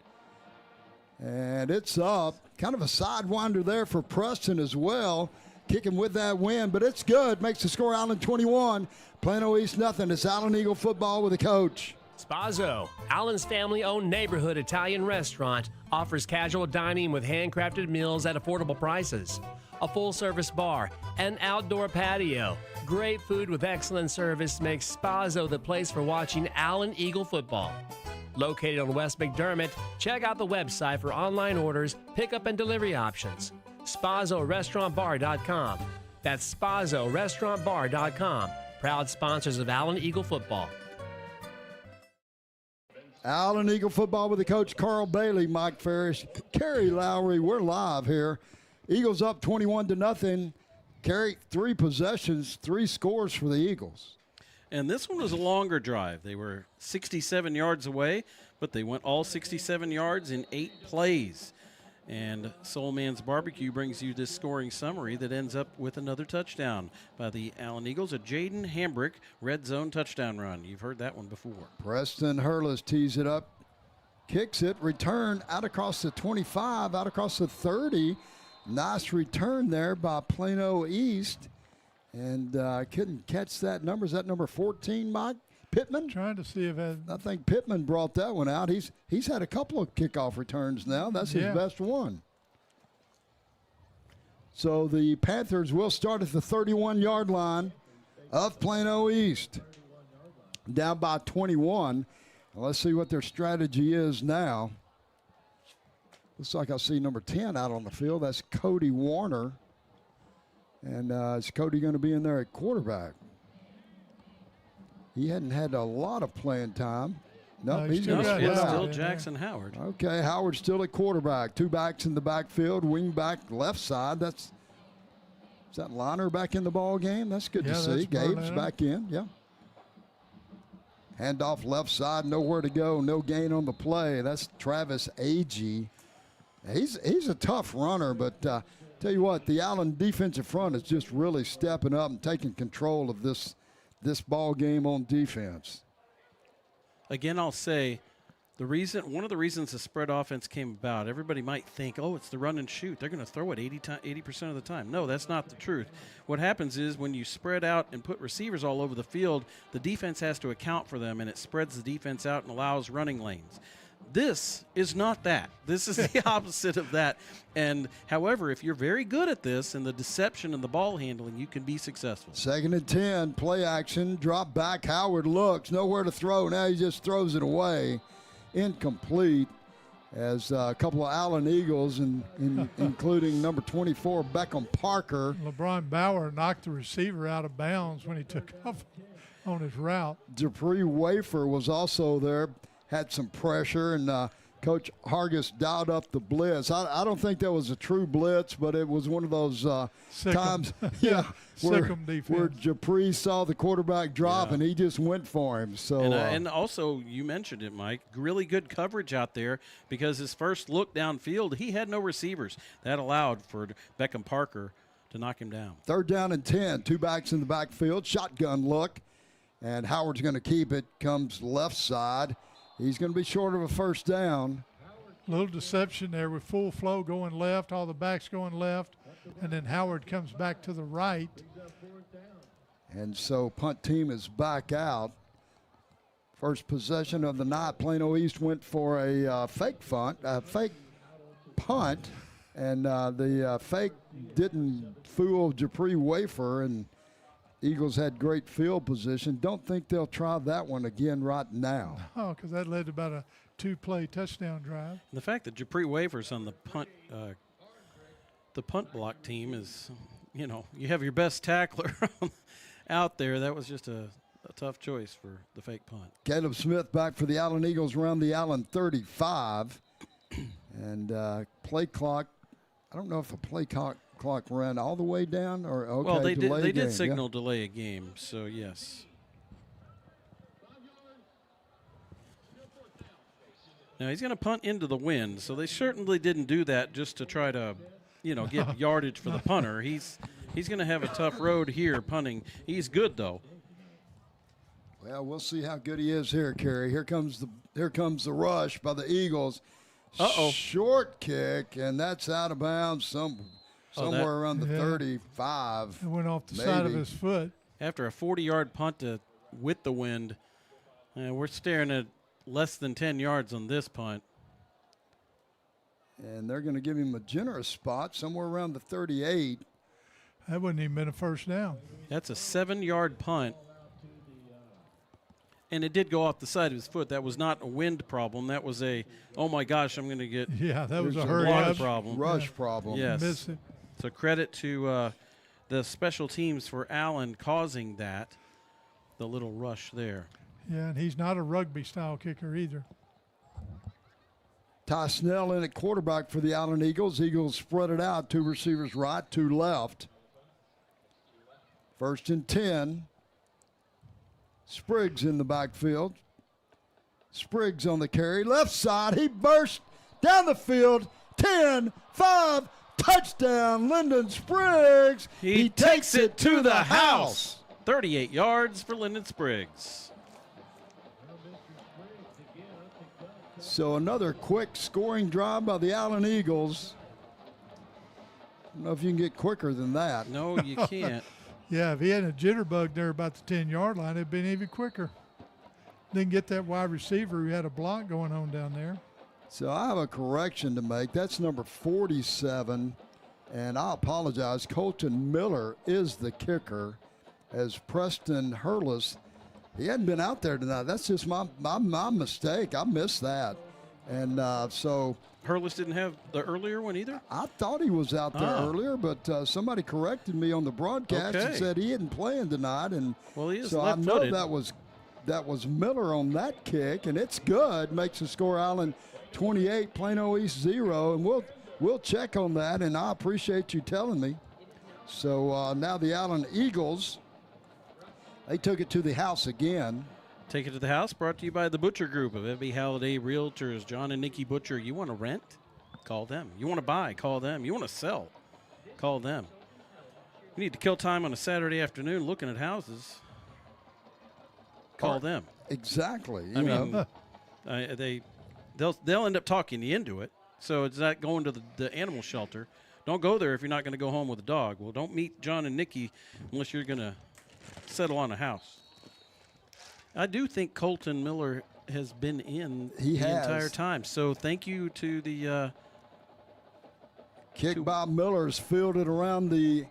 [SPEAKER 2] And it's up. Kind of a sidewinder there for Preston as well. Kicking with that win, but it's good. Makes the score Allen 21. Plano East nothing. It's Allen Eagle football with a coach.
[SPEAKER 1] Spazzo, Allen's family-owned neighborhood Italian restaurant, offers casual dining with handcrafted meals at affordable prices. A full-service bar, an outdoor patio. Great food with excellent service makes Spazzo the place for watching Allen Eagle football. Located on West McDermott, check out the website for online orders, pickup, and delivery options. SpazzoRestaurantBar.com. That's SpazzoRestaurantBar.com. Proud sponsors of Allen Eagle football.
[SPEAKER 2] Allen Eagle football with the coach Carl Bailey, Mike Ferris, Kerry Lowry. We're live here. Eagles up 21-0. Kerry, 3 possessions, 3 scores for the Eagles.
[SPEAKER 4] And this one was a longer drive. They were 67 yards away, but they went all 67 yards in 8 plays. And Soul Man's Barbecue brings you this scoring summary that ends up with another touchdown by the Allen Eagles, a Jaden Hambrick red zone touchdown run. You've heard that one before.
[SPEAKER 2] Preston Hurlis tees it up, kicks it, return out across the 25, out across the 30. Nice return there by Plano East. And I couldn't catch that number. Is that number 14, Mike? Pittman?
[SPEAKER 3] Trying to see if
[SPEAKER 2] I think Pittman brought that one out. He's had a couple of kickoff returns now. That's his best one. So the Panthers will start at the 31-yard line of Plano East. Down by 21. Let's see what their strategy is now. Looks like I see number 10 out on the field. That's Cody Warner. And is Cody going to be in there at quarterback? He hadn't had a lot of playing time. Nope, he's going to split out.
[SPEAKER 4] Still Jackson Howard.
[SPEAKER 2] Okay, Howard's still at quarterback. 2 backs in the backfield, wing back left side. Is that Liner back in the ball game? That's good to see. Gabe's back in, yeah. Handoff left side, nowhere to go, no gain on the play. That's Travis Agee. He's a tough runner, but tell you what, the Allen defensive front is just really stepping up and taking control of this ball game on defense.
[SPEAKER 4] Again, I'll say one of the reasons the spread offense came about, everybody might think, oh, it's the run and shoot. They're going to throw it 80% of the time. No, that's not the truth. What happens is when you spread out and put receivers all over the field, the defense has to account for them, and it spreads the defense out and allows running lanes. This is not that. This is the opposite of that. And, however, if you're very good at this and the deception and the ball handling, you can be successful.
[SPEAKER 2] 2nd and 10, play action, drop back. Howard looks, nowhere to throw. Now he just throws it away. Incomplete, as a couple of Allen Eagles, including number 24, Beckham Parker.
[SPEAKER 3] LeBron Bauer knocked the receiver out of bounds when he took off on his route.
[SPEAKER 2] Dupree Wafer was also there, had some pressure, and Coach Hargis dialed up the blitz. I don't think that was a true blitz, but it was one of those times where Dupree saw the quarterback drop and he just went for him. So
[SPEAKER 4] and also, you mentioned it, Mike, really good coverage out there because his first look downfield, he had no receivers. That allowed for Beckham Parker to knock him down.
[SPEAKER 2] 3rd down and 10, 2 backs in the backfield, shotgun look, and Howard's going to keep it, comes left side. He's going to be short of a 1st down.
[SPEAKER 3] A little deception there with full flow going left, all the backs going left, and then Howard comes back to the right.
[SPEAKER 2] And so punt team is back out. First possession of the night, Plano East went for a fake punt, and the fake didn't fool Dupree Wafer, and Eagles had great field position. Don't think they'll try that one again right now.
[SPEAKER 3] Oh, because that led to about a 2-play touchdown drive.
[SPEAKER 4] The fact that Dupree Wafer's on the punt block team is, you have your best tackler out there. That was just a tough choice for the fake punt.
[SPEAKER 2] Caleb Smith back for the Allen Eagles around the Allen 35. And play clock, I don't know if a play clock ran all the way down or okay.
[SPEAKER 4] Well, they did
[SPEAKER 2] signal
[SPEAKER 4] delay a game, so yes. Now he's going to punt into the wind, so they certainly didn't do that just to try to, get yardage for the punter. He's going to have a tough road here punting. He's good though.
[SPEAKER 2] Well, we'll see how good he is here, Kerry. Here comes the rush by the Eagles. Short kick, and that's out of bounds somewhere around the 35.
[SPEAKER 3] It went off the side of his foot.
[SPEAKER 4] After a 40-yard punt with the wind, we're staring at less than 10 yards on this punt.
[SPEAKER 2] And they're going to give him a generous spot somewhere around the 38.
[SPEAKER 3] That wouldn't even been a 1st down.
[SPEAKER 4] That's a 7-yard punt. And it did go off the side of his foot. That was not a wind problem. That was a, oh my gosh, I'm going to get
[SPEAKER 3] that was a hurry up
[SPEAKER 4] problem.
[SPEAKER 2] Rush problem.
[SPEAKER 4] Yes.
[SPEAKER 3] Missed it.
[SPEAKER 4] So credit to the special teams for Allen causing that, the little rush there.
[SPEAKER 3] Yeah, and he's not a rugby-style kicker either.
[SPEAKER 2] Ty Snell in at quarterback for the Allen Eagles. Eagles spread it out, 2 receivers right, 2 left. 1st and 10. Spriggs in the backfield. Spriggs on the carry. Left side, he burst down the field. 10, 5, touchdown, Lyndon Spriggs.
[SPEAKER 4] He takes it to the house. 38 yards for Lyndon Spriggs.
[SPEAKER 2] So another quick scoring drive by the Allen Eagles. I don't know if you can get quicker than that.
[SPEAKER 4] No, you can't.
[SPEAKER 3] Yeah, if he had a jitterbug there about the 10-yard line, it'd been even quicker. Didn't get that wide receiver who had a block going on down there.
[SPEAKER 2] So I have a correction to make. That's number 47, and I apologize. Colton Miller is the kicker, as Preston Hurlis, he hadn't been out there tonight. That's just my mistake. I missed that. And so
[SPEAKER 4] Hurlis didn't have the earlier one either?
[SPEAKER 2] I thought he was out there earlier, but somebody corrected me on the broadcast and said he isn't playing tonight. And
[SPEAKER 4] well, he is
[SPEAKER 2] so
[SPEAKER 4] left-footed.
[SPEAKER 2] I know that was Miller on that kick, and it's good. Makes the score Allen 28, Plano East 0, and we'll check on that. And I appreciate you telling me. So now the Allen Eagles, they took it to the house again.
[SPEAKER 4] Take it to the house, brought to you by the Butcher Group of Ebby Halliday Realtors. John and Nikki Butcher. You want to rent? Call them. You want to buy? Call them. You want to sell? Call them. You need to kill time on a Saturday afternoon looking at houses. Call them.
[SPEAKER 2] Exactly.
[SPEAKER 4] They'll end up talking you into it. So it's not going to the animal shelter. Don't go there if you're not going to go home with a dog. Well, don't meet John and Nikki unless you're going to settle on a house. I do think Colton Miller has been in the entire time. So thank you to the
[SPEAKER 2] kick by Miller's fielded around the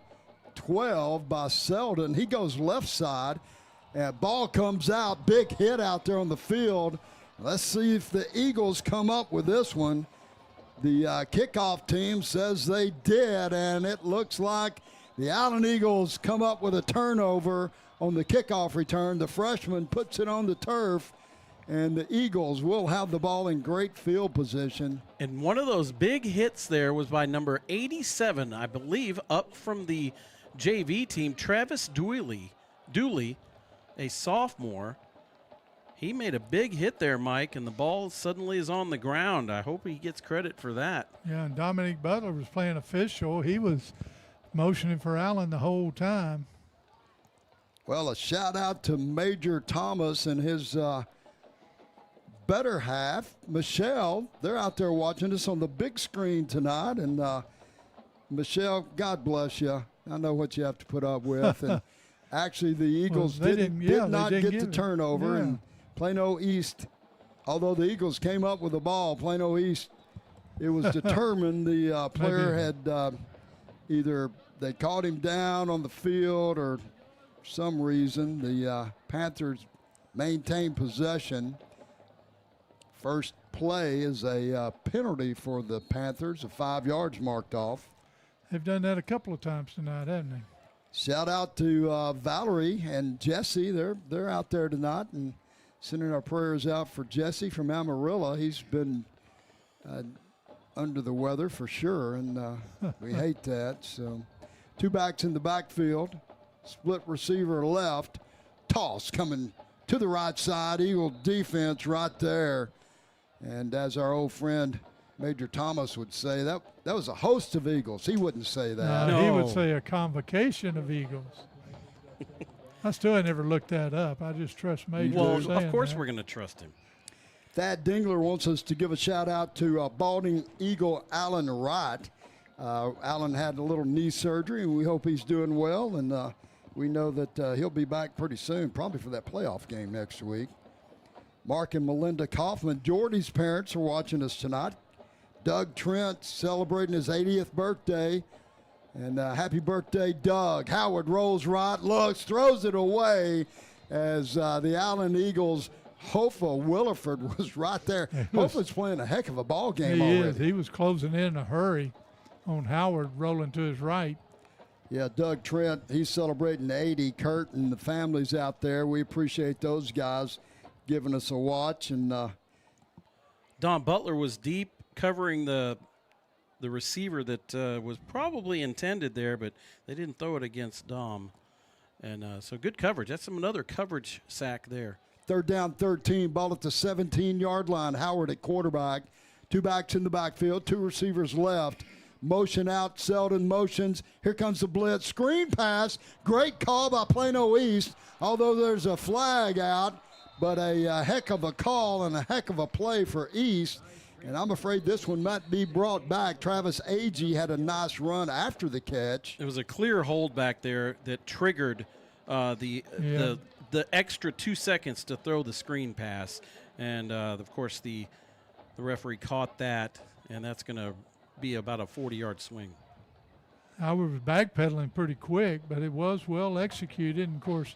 [SPEAKER 2] 12 by Selden. He goes left side, and ball comes out. Big hit out there on the field. Let's see if the Eagles come up with this one. The kickoff team says they did, and it looks like the Allen Eagles come up with a turnover on the kickoff return. The freshman puts it on the turf, and the Eagles will have the ball in great field position.
[SPEAKER 4] And one of those big hits there was by number 87, I believe, up from the JV team, Travis Dooley, a sophomore. He made a big hit there, Mike, and the ball suddenly is on the ground. I hope he gets credit for that.
[SPEAKER 3] Yeah, and Dominic Butler was playing official. He was motioning for Allen the whole time.
[SPEAKER 2] Well, a shout-out to Major Thomas and his better half, Michelle. They're out there watching us on the big screen tonight. And, Michelle, God bless you. I know what you have to put up with. And actually, the Eagles did not get the turnover.
[SPEAKER 3] Yeah.
[SPEAKER 2] And Plano East, although the Eagles came up with the ball, Plano East, it was determined the player had either they caught him down on the field or for some reason the Panthers maintained possession. First play is a penalty for the Panthers, 5 yards marked off.
[SPEAKER 3] They've done that a couple of times tonight, haven't they?
[SPEAKER 2] Shout out to Valerie and Jesse. They're out there tonight, and sending our prayers out for Jesse from Amarillo. He's been under the weather for sure, and we hate that. So 2 backs in the backfield, split receiver left, toss coming to the right side. Eagle defense right there. And as our old friend Major Thomas would say, that was a host of Eagles. He wouldn't say that.
[SPEAKER 3] No, he would say a convocation of Eagles. I still had never looked that up. I just trust Major.
[SPEAKER 4] Well, of course we're going to trust him.
[SPEAKER 2] Thad Dingler wants us to give a shout-out to Balding Eagle Alan Wright. Alan had a little knee surgery, and we hope he's doing well. And we know that he'll be back pretty soon, probably for that playoff game next week. Mark and Melinda Kaufman, Jordy's parents, are watching us tonight. Doug Trent celebrating his 80th birthday. And happy birthday, Doug. Howard rolls right, looks, throws it away as the Allen Eagles, Hofa Williford was right there. Hofa's playing a heck of a ball game already.
[SPEAKER 3] He was closing in a hurry on Howard rolling to his right.
[SPEAKER 2] Yeah, Doug Trent, he's celebrating 80. Kurt and the families out there, we appreciate those guys giving us a watch. And
[SPEAKER 4] Don Butler was deep, covering the receiver that was probably intended there, but they didn't throw it against Dom. And so good coverage. That's another coverage sack there.
[SPEAKER 2] 3rd down, 13, ball at the 17-yard line. Howard at quarterback. 2 backs in the backfield, 2 receivers left. Motion out, Selden motions. Here comes the blitz. Screen pass. Great call by Plano East, although there's a flag out. But a heck of a call and a heck of a play for East. And I'm afraid this one might be brought back. Travis Agee had a nice run after the catch.
[SPEAKER 4] It was a clear hold back there that triggered the extra 2 seconds to throw the screen pass. And, of course, the referee caught that, and that's going to be about a 40-yard swing.
[SPEAKER 3] Howard was backpedaling pretty quick, but it was well executed. And, of course,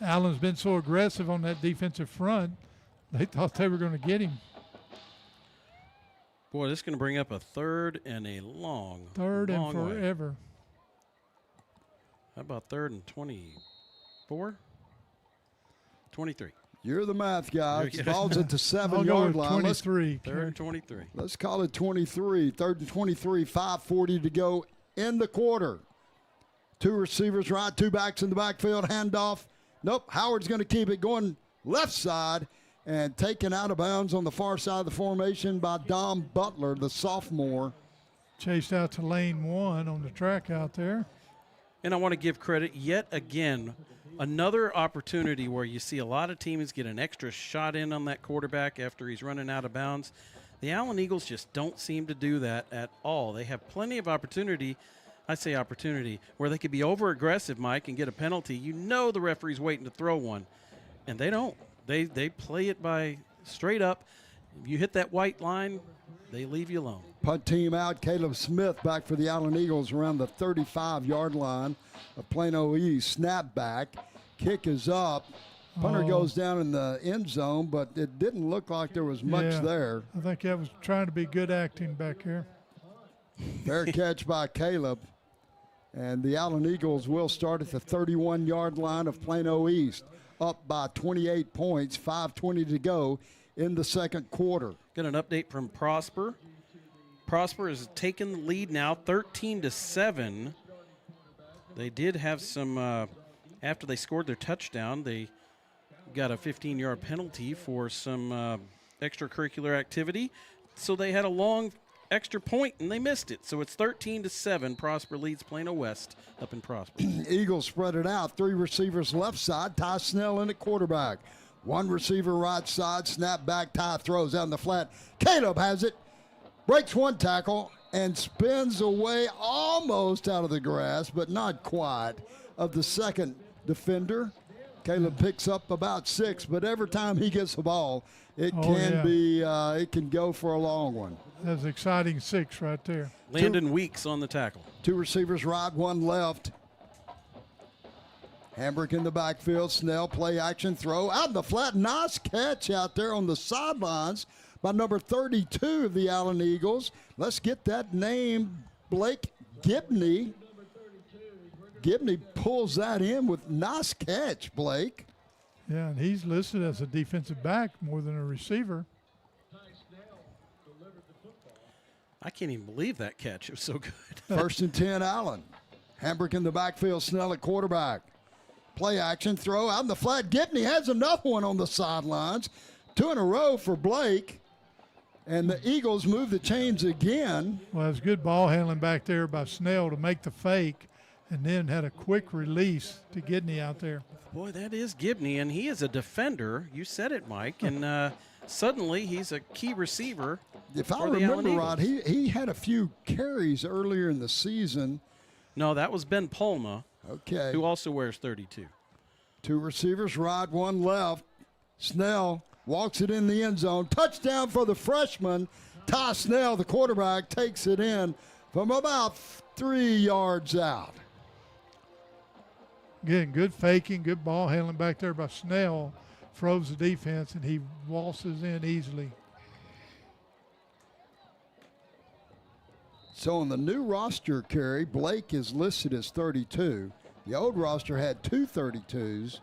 [SPEAKER 3] Allen's been so aggressive on that defensive front, they thought they were going to get him.
[SPEAKER 4] Boy, this is going to bring up a 3rd and a long
[SPEAKER 3] and forever.
[SPEAKER 4] Way. How about 3rd and 24? 23.
[SPEAKER 2] You're the math guy. Ball's at the 7-yard line.
[SPEAKER 3] 23.
[SPEAKER 4] 3rd and 23.
[SPEAKER 2] Let's call it 23. 3rd and 23, 5:40 to go in the quarter. 2 receivers right, 2 backs in the backfield, handoff. Nope, Howard's going to keep it going left side and taken out of bounds on the far side of the formation by Dom Butler, the sophomore.
[SPEAKER 3] Chased out to lane 1 on the track out there.
[SPEAKER 4] And I want to give credit yet again. Another opportunity where you see a lot of teams get an extra shot in on that quarterback after he's running out of bounds. The Allen Eagles just don't seem to do that at all. They have plenty of opportunity. I say opportunity, where they could be over-aggressive, Mike, and get a penalty. You know the referee's waiting to throw one, and they don't. They play it by straight up. If you hit that white line, they leave you alone.
[SPEAKER 2] Punt team out. Caleb Smith back for the Allen Eagles around the 35-yard line of Plano East. Snap back. Kick is up. Punter goes down in the end zone, but it didn't look like there was much there.
[SPEAKER 3] I think that was trying to be good acting back here.
[SPEAKER 2] Fair catch by Caleb. And the Allen Eagles will start at the 31-yard line of Plano East, up by 28 points, 5:20 to go in the second quarter.
[SPEAKER 4] Got an update from Prosper. Prosper has taken the lead now, 13-7. They did have some, after they scored their touchdown, they got a 15-yard penalty for some extracurricular activity. So they had a long extra point, and they missed it. So it's 13-7. Prosper leads Plano West up in Prosper.
[SPEAKER 2] Eagles spread it out. 3 receivers left side. Ty Snell in at quarterback. 1 receiver right side. Snap back. Ty throws out in the flat. Caleb has it. Breaks 1 tackle and spins away almost out of the grasp, but not quite, of the second defender. Caleb picks up about 6, but every time he gets the ball, it can go for a long one.
[SPEAKER 3] That's an exciting 6 right there.
[SPEAKER 4] Landon Weeks on the tackle.
[SPEAKER 2] 2 receivers right, 1 left. Hambrick in the backfield. Snell, play action, throw out in the flat. Nice catch out there on the sidelines by number 32 of the Allen Eagles. Let's get that name, Blake Gibney. Gibney pulls that in with nice catch, Blake.
[SPEAKER 3] Yeah, and he's listed as a defensive back more than a receiver.
[SPEAKER 4] I can't even believe that catch. It was so good.
[SPEAKER 2] 1st and 10, Allen. Hambrick in the backfield, Snell at quarterback. Play action, throw out in the flat. Gibney has another one on the sidelines. 2 in a row for Blake. And the Eagles move the chains again.
[SPEAKER 3] Well, it's good ball handling back there by Snell to make the fake, and then had a quick release to Gibney out there.
[SPEAKER 4] Boy, that is Gibney, and he is a defender. You said it, Mike, and suddenly he's a key receiver.
[SPEAKER 2] If I remember right, he had a few carries earlier in the season.
[SPEAKER 4] No, that was Ben Palma,
[SPEAKER 2] okay,
[SPEAKER 4] who also wears 32.
[SPEAKER 2] 2 receivers right, 1 left. Snell walks it in the end zone. Touchdown for the freshman. Ty Snell, the quarterback, takes it in from about 3 yards out.
[SPEAKER 3] Again, good faking, good ball handling back there by Snell. Froze the defense, and he waltzes in easily.
[SPEAKER 2] So on the new roster, Kerry, Blake is listed as 32. The old roster had 2 32s,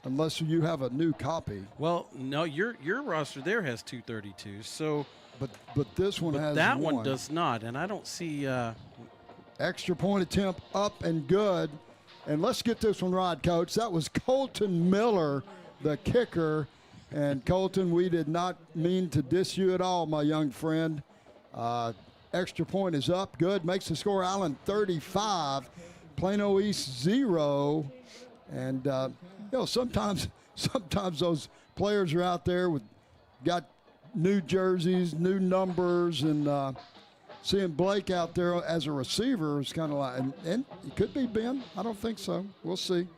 [SPEAKER 2] unless you have a new copy.
[SPEAKER 4] Well, no, your roster there has 2 32s. So,
[SPEAKER 2] but this one has
[SPEAKER 4] that
[SPEAKER 2] one.
[SPEAKER 4] one does not, and I don't see.
[SPEAKER 2] Extra point attempt up and good. And let's get this one right, Coach. That was Colton Miller, the kicker. And Colton, we did not mean to diss you at all, my young friend. Extra point is up, good. Makes the score Allen 35, Plano East 0. And sometimes those players are out there got new jerseys, new numbers, and seeing Blake out there as a receiver is kind of like, and it could be Ben. I don't think so. We'll see.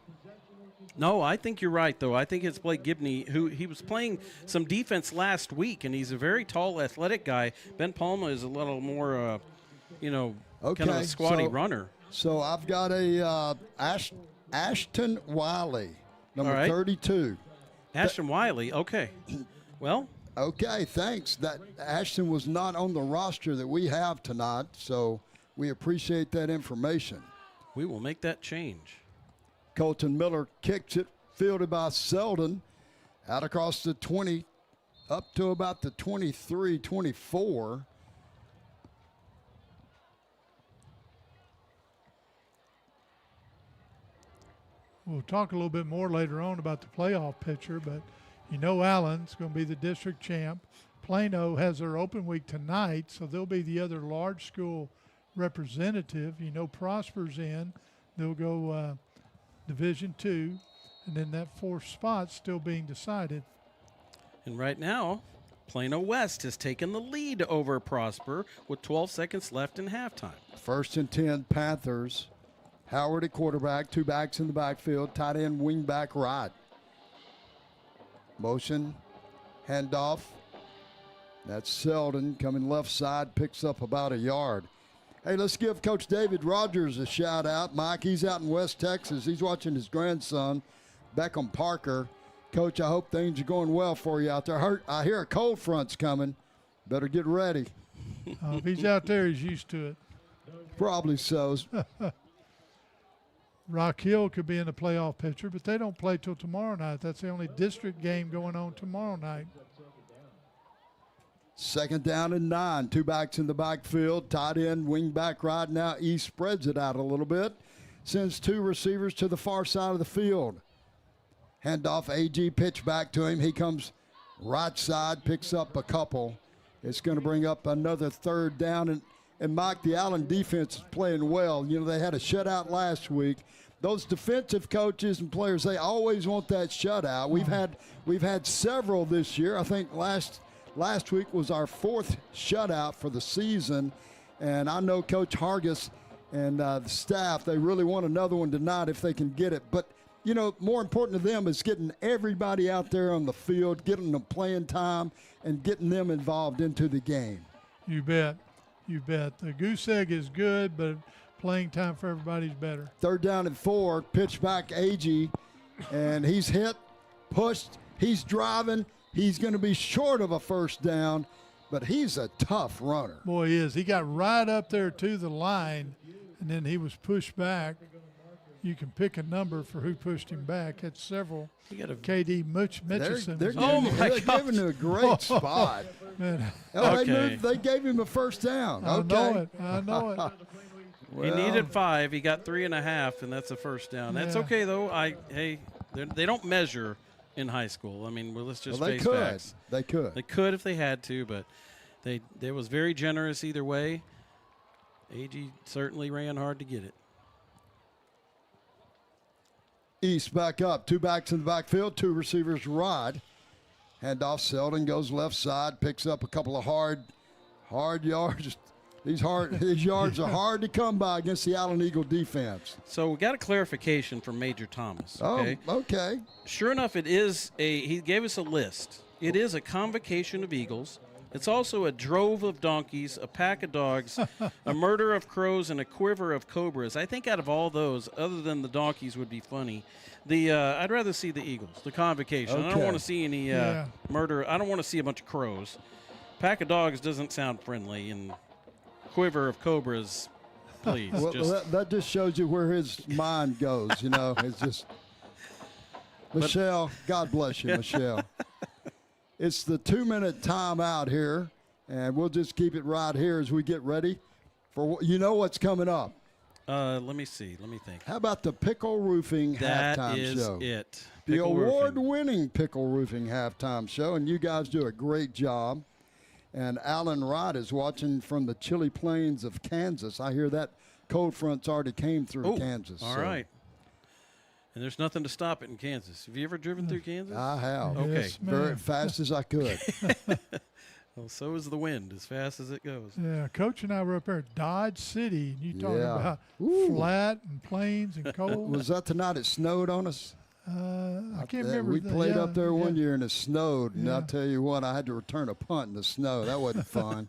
[SPEAKER 4] No, I think you're right, though. I think it's Blake Gibney, who he was playing some defense last week, and he's a very tall, athletic guy. Ben Palma is a little more, kind of a squatty runner.
[SPEAKER 2] So I've got a Ashton Wiley, number 32.
[SPEAKER 4] Ashton Wiley, okay. Well.
[SPEAKER 2] Okay, thanks. That Ashton was not on the roster that we have tonight, so we appreciate that information.
[SPEAKER 4] We will make that change.
[SPEAKER 2] Colton Miller kicks it, fielded by Selden, out across the 20, up to about the 23, 24.
[SPEAKER 3] We'll talk a little bit more later on about the playoff picture, but Allen's going to be the district champ. Plano has their open week tonight, so they'll be the other large school representative. Prosper's in. They'll go Division II, and then that 4th spot's still being decided.
[SPEAKER 4] And right now, Plano West has taken the lead over Prosper with 12 seconds left in halftime.
[SPEAKER 2] 1st and 10, Panthers. Howard at quarterback, 2 backs in the backfield, tight end, wing back right. Motion, handoff. That's Selden coming left side, picks up about a yard. Hey, let's give Coach David Rogers a shout out. Mike, he's out in West Texas. He's watching his grandson, Beckham Parker. Coach, I hope things are going well for you out there. I hear a cold front's coming. Better get ready.
[SPEAKER 3] If he's out there, he's used to it.
[SPEAKER 2] Probably so.
[SPEAKER 3] Rock Hill could be in the playoff picture, but they don't play till tomorrow night. That's the only district game going on tomorrow night.
[SPEAKER 2] 2nd down and 9. 2 backs in the backfield. Tight end, wing back right now. East spreads it out a little bit. Sends 2 receivers to the far side of the field. Handoff, AG pitch back to him. He comes right side, picks up a couple. It's going to bring up another 3rd down. And Mike, the Allen defense is playing well. You know, they had a shutout last week. Those defensive coaches and players, they always want that shutout. We've had several this year. I think last week was our 4th shutout for the season. And I know Coach Hargis and the staff, they really want another one tonight if they can get it. But, you know, more important to them is getting everybody out there on the field, getting them playing time, and getting them involved into the game.
[SPEAKER 3] You bet. You bet. The goose egg is good, but playing time for everybody's better.
[SPEAKER 2] 3rd down and 4, pitch back AG, and he's hit, pushed, he's driving. He's going to be short of a 1st down, but he's a tough runner.
[SPEAKER 3] Boy, he is. He got right up there to the line, and then he was pushed back. You can pick a number for who pushed him back. It's several. KD Mitchison.
[SPEAKER 2] They're giving him a great spot.
[SPEAKER 3] Man.
[SPEAKER 2] They gave him a 1st down.
[SPEAKER 3] I know it.
[SPEAKER 4] He needed 5. He got 3.5, and that's a 1st down. That's okay, though. They don't measure in high school. I mean, let's just face facts.
[SPEAKER 2] They could.
[SPEAKER 4] They could if they had to, but they was very generous either way. AG certainly ran hard to get it.
[SPEAKER 2] East back up. 2 backs in the backfield, 2 receivers right. Handoff, Selden goes left side, picks up a couple of hard yards. These yards are hard to come by against the Allen Eagle defense.
[SPEAKER 4] So we got a clarification from Major Thomas. Okay?
[SPEAKER 2] Oh, okay.
[SPEAKER 4] Sure enough, he gave us a list. It is a convocation of eagles. It's also a drove of donkeys, a pack of dogs, a murder of crows, and a quiver of cobras. I think out of all those, other than the donkeys would be funny, I'd rather see the eagles, the convocation.
[SPEAKER 2] Okay.
[SPEAKER 4] I don't want to see any murder. I don't want to see a bunch of crows. Pack of dogs doesn't sound friendly, and quiver of cobras, please.
[SPEAKER 2] That just shows you where his mind goes, you know. It's just Michelle, God bless you, Michelle. It's the 2-minute timeout here, and we'll just keep it right here as we get ready for what's coming up.
[SPEAKER 4] Let me see. Let me think.
[SPEAKER 2] How about the Pickle Roofing halftime show?
[SPEAKER 4] That is it.
[SPEAKER 2] The award-winning Pickle Roofing halftime show, and you guys do a great job. And Alan Wright is watching from the chilly plains of Kansas. I hear that cold front's already came through Kansas.
[SPEAKER 4] All right. And there's nothing to stop it in Kansas. Have you ever driven through Kansas?
[SPEAKER 2] I have.
[SPEAKER 4] Okay.
[SPEAKER 3] Yes,
[SPEAKER 2] very fast as I could.
[SPEAKER 4] Well, so is the wind, as fast as it goes.
[SPEAKER 3] Yeah, Coach and I were up there at Dodge City, and you talking about flat and plains and cold.
[SPEAKER 2] Was that the night it snowed on us?
[SPEAKER 3] I can't remember.
[SPEAKER 2] We played up there one year and it snowed, and I'll tell you what, I had to return a punt in the snow. That wasn't fun.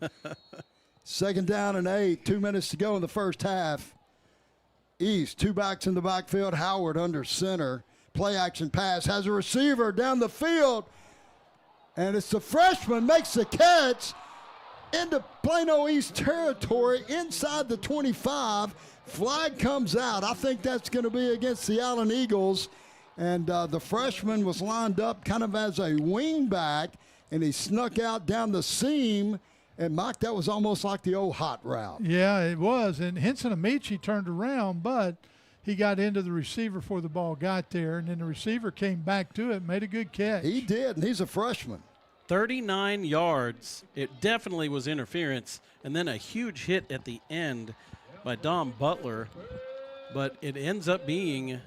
[SPEAKER 2] 2nd down and 8, 2 minutes to go in the first half. East, 2 backs in the backfield. Howard under center. Play action pass. Has a receiver down the field. And it's the freshman makes the catch into Plano East territory inside the 25. Flag comes out. I think that's going to be against the Allen Eagles. And the freshman was lined up kind of as a wing back, and he snuck out down the seam. And, Mike, that was almost like the old hot route.
[SPEAKER 3] Yeah, it was. And Henson Amici turned around, but he got into the receiver before the ball got there, and then the receiver came back to it and made a good catch.
[SPEAKER 2] He did, and he's a freshman.
[SPEAKER 4] 39 yards. It definitely was interference, and then a huge hit at the end by Dom Butler. But it ends up being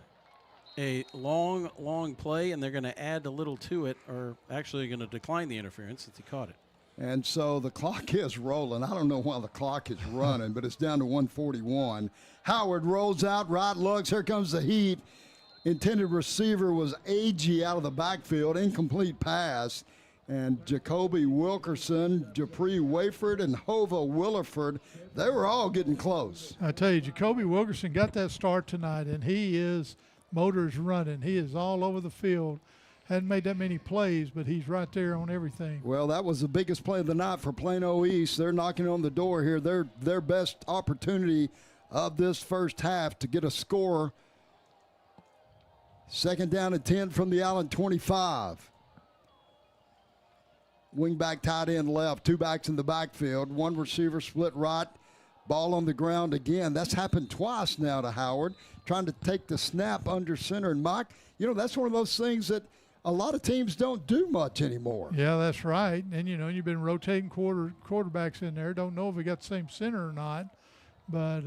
[SPEAKER 4] a long, long play, and they're going to add a little to it, or actually going to decline the interference since he caught it.
[SPEAKER 2] And so the clock is rolling. I don't know why the clock is running, but it's down to 1:41. Howard rolls out, right looks. Here comes the heat. Intended receiver was AG out of the backfield. Incomplete pass. And Jacoby Wilkerson, Dupree Wayford, and Hova Williford, they were all getting close.
[SPEAKER 3] I tell you, Jacoby Wilkerson got that start tonight, and he is motors running. He is all over the field. Hadn't made that many plays, but he's right there on everything.
[SPEAKER 2] Well, that was the biggest play of the night for Plano East. They're knocking on the door here. Their best opportunity of this first half to get a score Second down and 10 from the Allen 25. Wing back, tight end left, 2 backs in the backfield, 1 receiver split right, ball on the ground again. That's happened twice now to Howard, trying to take the snap under center. And Mike, that's one of those things that a lot of teams don't do much anymore.
[SPEAKER 3] Yeah, that's right. And, you've been rotating quarterbacks in there. Don't know if we got the same center or not. But,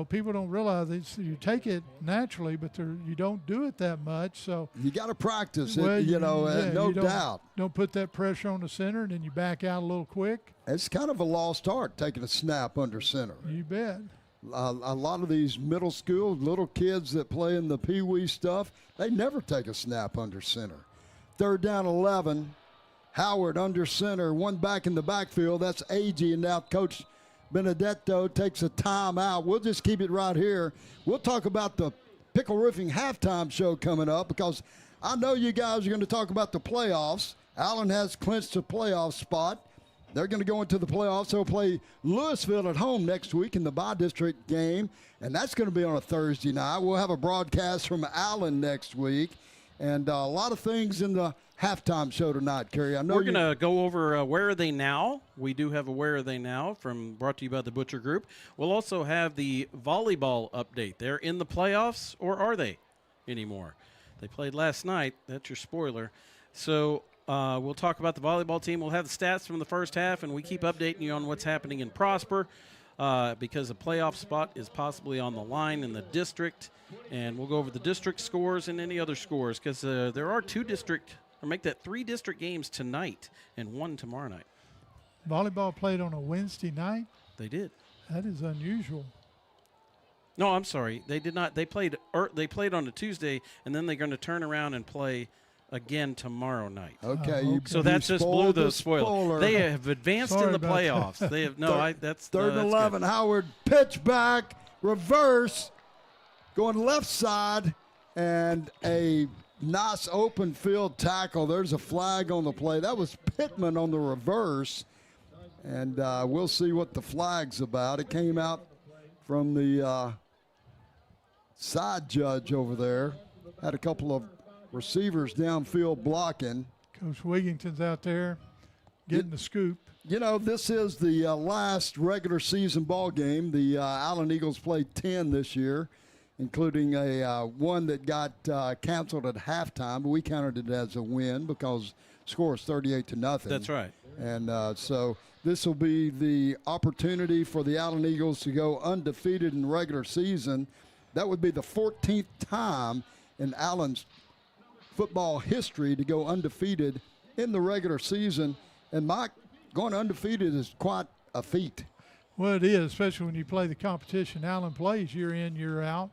[SPEAKER 3] people don't realize you take it naturally, but you don't do it that much. So
[SPEAKER 2] you got to practice it, no doubt.
[SPEAKER 3] Don't put that pressure on the center, and then you back out a little quick.
[SPEAKER 2] It's kind of a lost art, taking a snap under center.
[SPEAKER 3] You bet.
[SPEAKER 2] A lot of these middle school little kids that play in the pee-wee stuff, they never take a snap under center. Third down 11. Howard under center, 1 back in the backfield. That's Agee, and now Coach Benedetto takes a timeout. We'll just keep it right here. We'll talk about the Pickle Roofing halftime show coming up, because I know you guys are going to talk about the playoffs. Allen has clinched a playoff spot. They're going to go into the playoffs. They'll play Louisville at home next week in the bi-district game, and that's going to be on a Thursday night. We'll have a broadcast from Allen next week, and a lot of things in the halftime show tonight, Kerry. I know
[SPEAKER 4] we're going to go over Where Are They Now? We do have a Where Are They Now brought to you by the Butcher Group. We'll also have the volleyball update. They're in the playoffs, or are they anymore? They played last night. That's your spoiler. So we'll talk about the volleyball team. We'll have the stats from the first half, and we keep updating you on what's happening in Prosper because a playoff spot is possibly on the line in the district. And we'll go over the district scores and any other scores, because there are 3 district games tonight and 1 tomorrow night.
[SPEAKER 3] Volleyball played on a Wednesday night?
[SPEAKER 4] They did.
[SPEAKER 3] That is unusual.
[SPEAKER 4] No, I'm sorry. They did not. They played on a Tuesday, and then they're going to turn around and play again tomorrow night.
[SPEAKER 2] Okay.
[SPEAKER 4] So that just blew the spoiler. They have advanced in the playoffs.
[SPEAKER 2] That.
[SPEAKER 4] They have that's
[SPEAKER 2] third and 11.
[SPEAKER 4] Good.
[SPEAKER 2] Howard pitch back, reverse, going left side, and a nice open field tackle. There's a flag on the play. That was Pittman on the reverse, and we'll see what the flag's about. It came out from the side judge over there. Had a couple of receivers downfield blocking.
[SPEAKER 3] Coach Wigington's out there getting the scoop.
[SPEAKER 2] This is the last regular season ball game. The Allen Eagles played 10 this year, including a one that got canceled at halftime, but we counted it as a win because the score is 38-0.
[SPEAKER 4] That's right.
[SPEAKER 2] And so this will be the opportunity for the Allen Eagles to go undefeated in the regular season. That would be the 14th time in Allen's football history to go undefeated in the regular season. And Mike, going undefeated is quite a feat.
[SPEAKER 3] Well, it is, especially when you play the competition Allen plays year in, year out.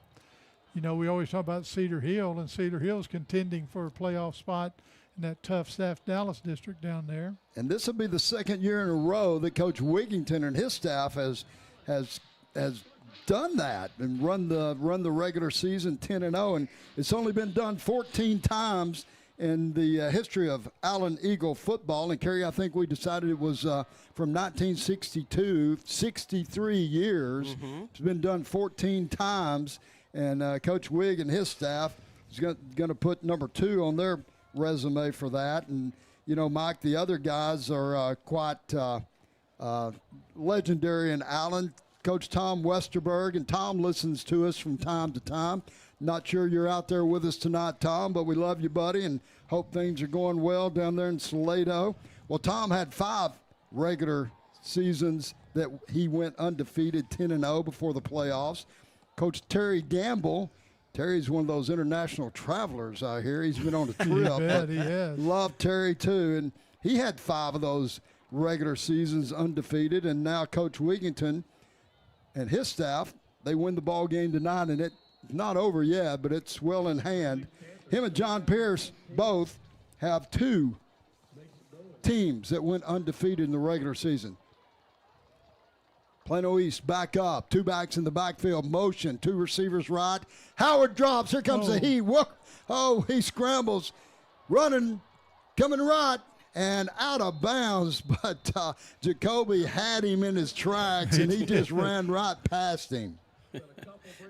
[SPEAKER 3] We always talk about Cedar Hill, and Cedar Hill's contending for a playoff spot in that tough South Dallas district down there.
[SPEAKER 2] And this will be the second year in a row that Coach Wigington and his staff has done that and run the regular season 10-0, and it's only been done 14 times in the history of Allen Eagle football. And Kerry, I think we decided it was from 1962, 63 years. Mm-hmm. It's been done 14 times, and Coach Wig and his staff is going to put number 2 on their resume for that. And Mike, the other guys are quite legendary in Allen. Coach Tom Westerberg, and Tom listens to us from time to time. Not sure you're out there with us tonight, Tom, but we love you, buddy, and hope things are going well down there in Salado. Well, Tom had 5 regular seasons that he went undefeated 10-0 before the playoffs. Coach Terry Gamble, Terry's one of those international travelers out here. He's been on a trip.
[SPEAKER 3] You bet he has.
[SPEAKER 2] Love Terry, too, and he had 5 of those regular seasons undefeated, and now Coach Wigington and his staff, they win the ball game tonight, and it's not over yet, but it's well in hand. Him and John Pierce both have 2 teams that went undefeated in the regular season. Plano East back up, 2 backs in the backfield, motion, 2 receivers right. Howard drops, here comes the he. He scrambles, running, coming right, and out of bounds, but Jacoby had him in his tracks, and he just ran right past him.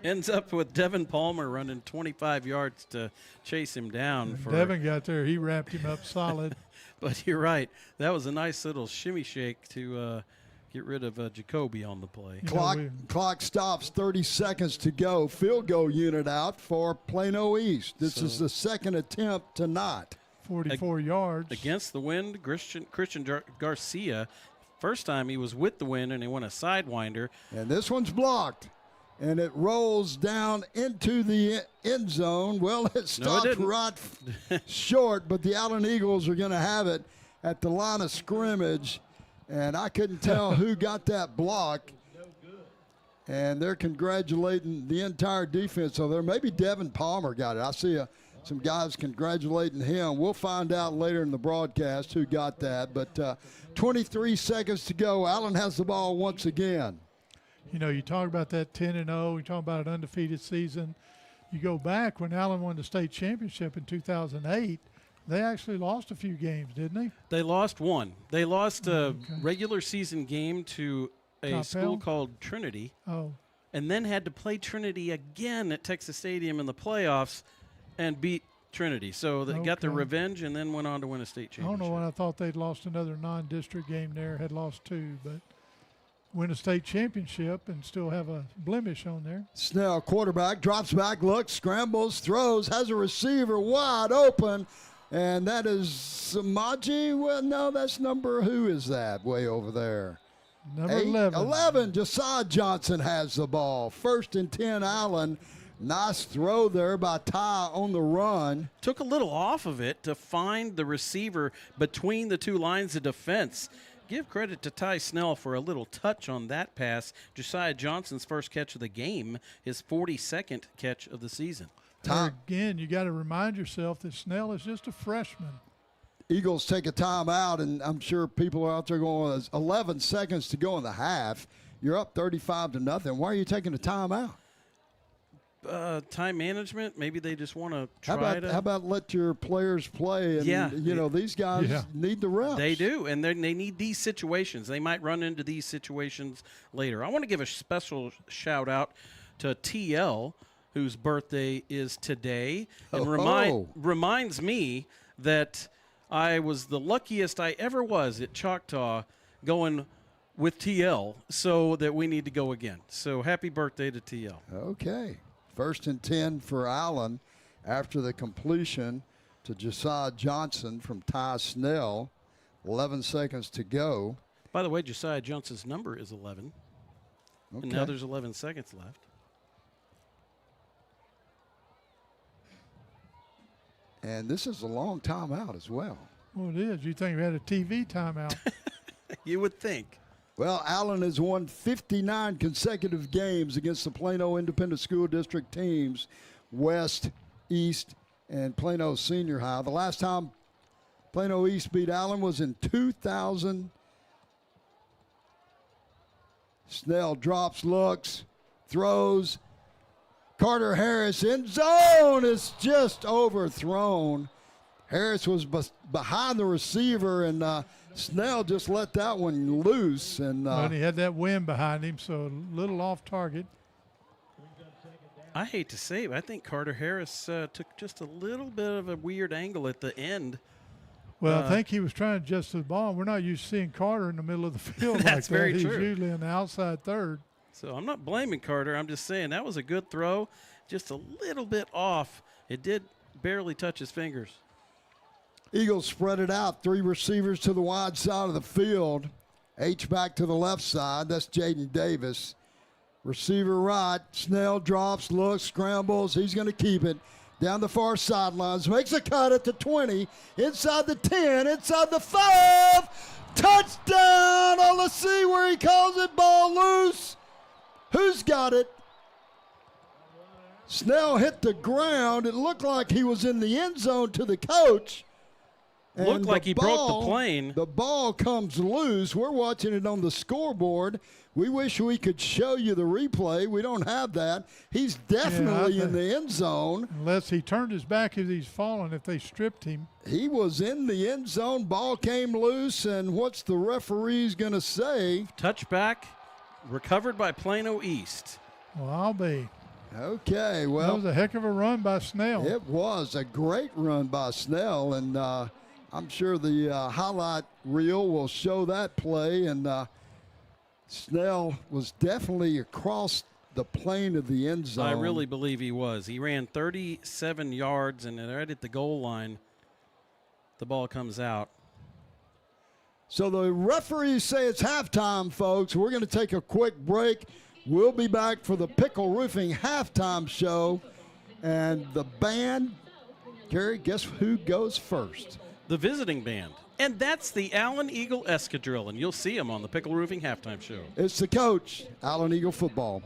[SPEAKER 4] Ends up with Devin Palmer running 25 yards to chase him down.
[SPEAKER 3] Devin got there. He wrapped him up solid.
[SPEAKER 4] But you're right. That was a nice little shimmy shake to get rid of Jacoby on the play.
[SPEAKER 2] Clock stops, 30 seconds to go. Field goal unit out for Plano East. This is the second attempt tonight.
[SPEAKER 3] 44 yards.
[SPEAKER 4] Against the wind, Christian Garcia. First time he was with the wind, and he went a sidewinder.
[SPEAKER 2] And this one's blocked. And it rolls down into the end zone. Well, it stopped right short, but the Allen Eagles are going to have it at the line of scrimmage. And I couldn't tell who got that block. And they're congratulating the entire defense over there. Maybe Devin Palmer got it. I see some guys congratulating him. We'll find out later in the broadcast who got that. But 23 seconds to go. Allen has the ball once again.
[SPEAKER 3] You know, you talk about that 10-0. You talk about an undefeated season. You go back when Allen won the state championship in 2008. They actually lost a few games, didn't they?
[SPEAKER 4] They lost one. They lost a regular season game to a school called Trinity.
[SPEAKER 3] Oh.
[SPEAKER 4] And then had to play Trinity again at Texas Stadium in the playoffs and beat Trinity. So they got their revenge and then went on to win a state championship.
[SPEAKER 3] I don't know when I thought they'd lost another non-district game there, had lost two, but win a state championship and still have a blemish on there.
[SPEAKER 2] Snell, quarterback, drops back, looks, scrambles, throws, has a receiver wide open, and that is Samaji. Well, no, that's who is that way over there?
[SPEAKER 3] Number 11.
[SPEAKER 2] 11, Josiah Johnson has the ball. 1st and 10, Allen. Nice throw there by Ty on the run.
[SPEAKER 4] Took a little off of it to find the receiver between the two lines of defense. Give credit to Ty Snell for a little touch on that pass. Josiah Johnson's first catch of the game, his 42nd catch of the season.
[SPEAKER 3] Again, you got to remind yourself that Snell is just a freshman.
[SPEAKER 2] Eagles take a timeout, and I'm sure people are out there going, there's 11 seconds to go in the half. You're up 35-0. Why are you taking a timeout?
[SPEAKER 4] Time management. Maybe they just want to try
[SPEAKER 2] How about let your players play? And, these guys need the reps.
[SPEAKER 4] They do, and they need these situations. They might run into these situations later. I want to give a special shout-out to TL, whose birthday is today, and reminds me that I was the luckiest I ever was at Choctaw going with TL, so that we need to go again. So happy birthday to TL.
[SPEAKER 2] Okay. 1st and 10 for Allen after the completion to Josiah Johnson from Ty Snell. 11 seconds to go.
[SPEAKER 4] By the way, Josiah Johnson's number is 11. Okay. And now there's 11 seconds left.
[SPEAKER 2] And this is a long timeout as well.
[SPEAKER 3] Well, it is. You think we had a TV timeout.
[SPEAKER 4] You would think.
[SPEAKER 2] Well, Allen has won 59 consecutive games against the Plano Independent School District teams, West, East, and Plano Senior High. The last time Plano East beat Allen was in 2000. Snell drops, looks, throws. Carter Harris in zone is just overthrown. Harris was behind the receiver, and Snell just let that one loose. And
[SPEAKER 3] he had that wind behind him, so a little off target.
[SPEAKER 4] I hate to say it, but I think Carter Harris took just a little bit of a weird angle at the end.
[SPEAKER 3] Well, I think he was trying to adjust to the ball. We're not used to seeing Carter in the middle of the field like that.
[SPEAKER 4] That's very true.
[SPEAKER 3] He's usually in the outside third.
[SPEAKER 4] So I'm not blaming Carter. I'm just saying that was a good throw, just a little bit off. It did barely touch his fingers.
[SPEAKER 2] Eagles spread it out. 3 receivers to the wide side of the field. H-back to the left side. That's Jaden Davis. Receiver right. Snell drops, looks, scrambles. He's going to keep it. Down the far sidelines. Makes a cut at the 20. Inside the 10. Inside the 5. Touchdown. Oh, let's see where he calls it. Ball loose. Who's got it? Snell hit the ground. It looked like he was in the end zone to the coach.
[SPEAKER 4] Looked like he broke the plane.
[SPEAKER 2] The ball comes loose. We're watching it on the scoreboard. We wish we could show you the replay. We don't have that. He's definitely in the end zone.
[SPEAKER 3] Unless he turned his back as he's falling, if they stripped him.
[SPEAKER 2] He was in the end zone. Ball came loose, and what's the referee's going to say?
[SPEAKER 4] Touchback recovered by Plano East.
[SPEAKER 3] Well, I'll be.
[SPEAKER 2] Okay, well.
[SPEAKER 3] That was a heck of a run by Snell.
[SPEAKER 2] It was a great run by Snell, and I'm sure the highlight reel will show that play. And Snell was definitely across the plane of the end zone.
[SPEAKER 4] I really believe he was. He ran 37 yards, and right at the goal line, the ball comes out.
[SPEAKER 2] So the referees say it's halftime, folks. We're going to take a quick break. We'll be back for the Pickle Roofing halftime show. And the band, Gary, guess who goes first?
[SPEAKER 4] The visiting band. And that's the Allen Eagle Escadrille, and you'll see them on the Pickle Roofing halftime show.
[SPEAKER 2] It's the coach, Allen Eagle football.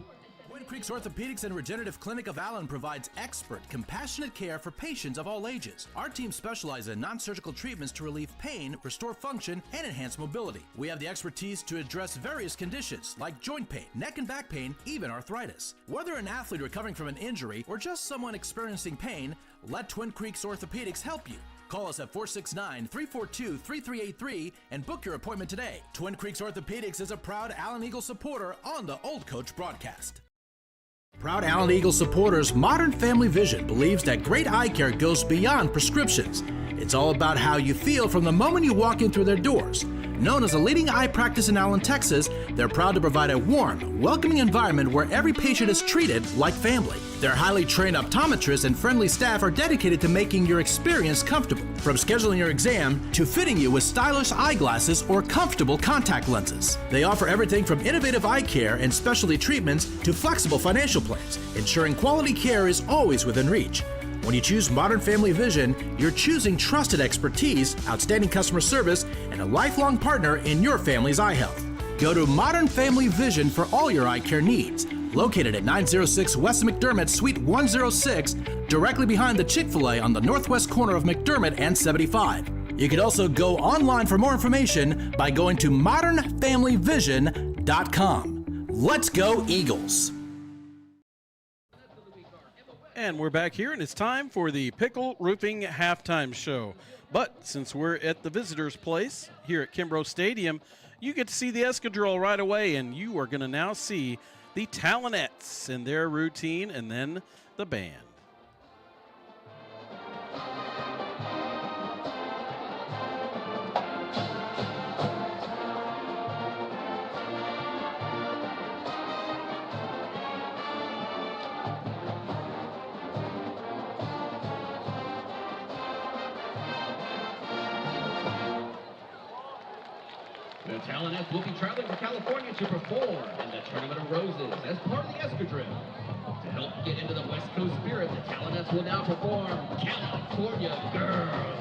[SPEAKER 7] Creek's Orthopedics and Regenerative Clinic of Allen provides expert, compassionate care for patients of all ages. Our team specializes in non-surgical treatments to relieve pain, restore function, and enhance mobility. We have the expertise to address various conditions like joint pain, neck and back pain, even arthritis. Whether an athlete recovering from an injury or just someone experiencing pain, let Twin Creeks Orthopedics help you. Call us at 469-342-3383 and book your appointment today. Twin Creeks Orthopedics is a proud Allen Eagle supporter on the Old Coach broadcast. Proud Allen Eagle supporters, Modern Family Vision believes that great eye care goes beyond prescriptions. It's all about how you feel from the moment you walk in through their doors. Known as a leading eye practice in Allen, Texas, they're proud to provide a warm, welcoming environment where every patient is treated like family. Their highly trained optometrists and friendly staff are dedicated to making your experience comfortable. From scheduling your exam to fitting you with stylish eyeglasses or comfortable contact lenses. They offer everything from innovative eye care and specialty treatments to flexible financial plans, ensuring quality care is always within reach. When you choose Modern Family Vision, you're choosing trusted expertise, outstanding customer service, and a lifelong partner in your family's eye health. Go to Modern Family Vision for all your eye care needs. Located at 906 West McDermott, Suite 106, directly behind the Chick-fil-A on the northwest corner of McDermott and 75. You can also go online for more information by going to modernfamilyvision.com. Let's go Eagles!
[SPEAKER 4] And we're back here, and it's time for the Pickle Roofing halftime show. But since we're at the visitors' place here at Kimbrough Stadium, you get to see the Escadrille right away, and you are going to now see the Talonets and their routine, and then the band.
[SPEAKER 15] The Talonets will be traveling to California to perform in the Tournament of Roses as part of the Escadrille. To help get into the West Coast spirit, the Talonets will now perform California Girls.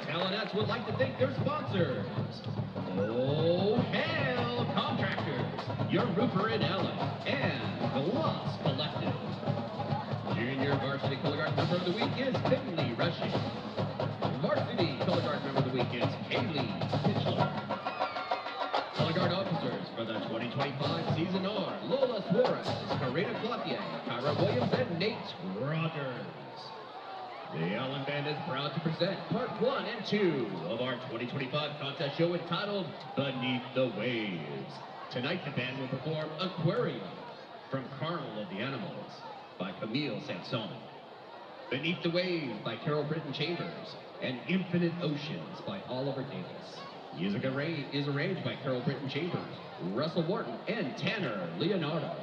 [SPEAKER 15] Talonets would like to thank their sponsors. Oh, Hell Contractors, your roofer in Allen, and Gloss Collective. Junior varsity color guard member of the week is Finley Rushing. Varsity color guard member of the week is Kaylee Pitchler. Color guard officers for the 2025 season are Lola Suarez, Karina Clothier, Kyra Williams, and Nate Rogers. The Allen Band is proud to present part 1 and 2 of our 2025 contest show entitled Beneath the Waves. Tonight the band will perform Aquarium from Carnival of the Animals by Camille Sanson, Beneath the Waves by Carol Britton Chambers, and Infinite Oceans by Oliver Davis. Music is arranged by Carol Britton Chambers, Russell Wharton, and Tanner Leonardo.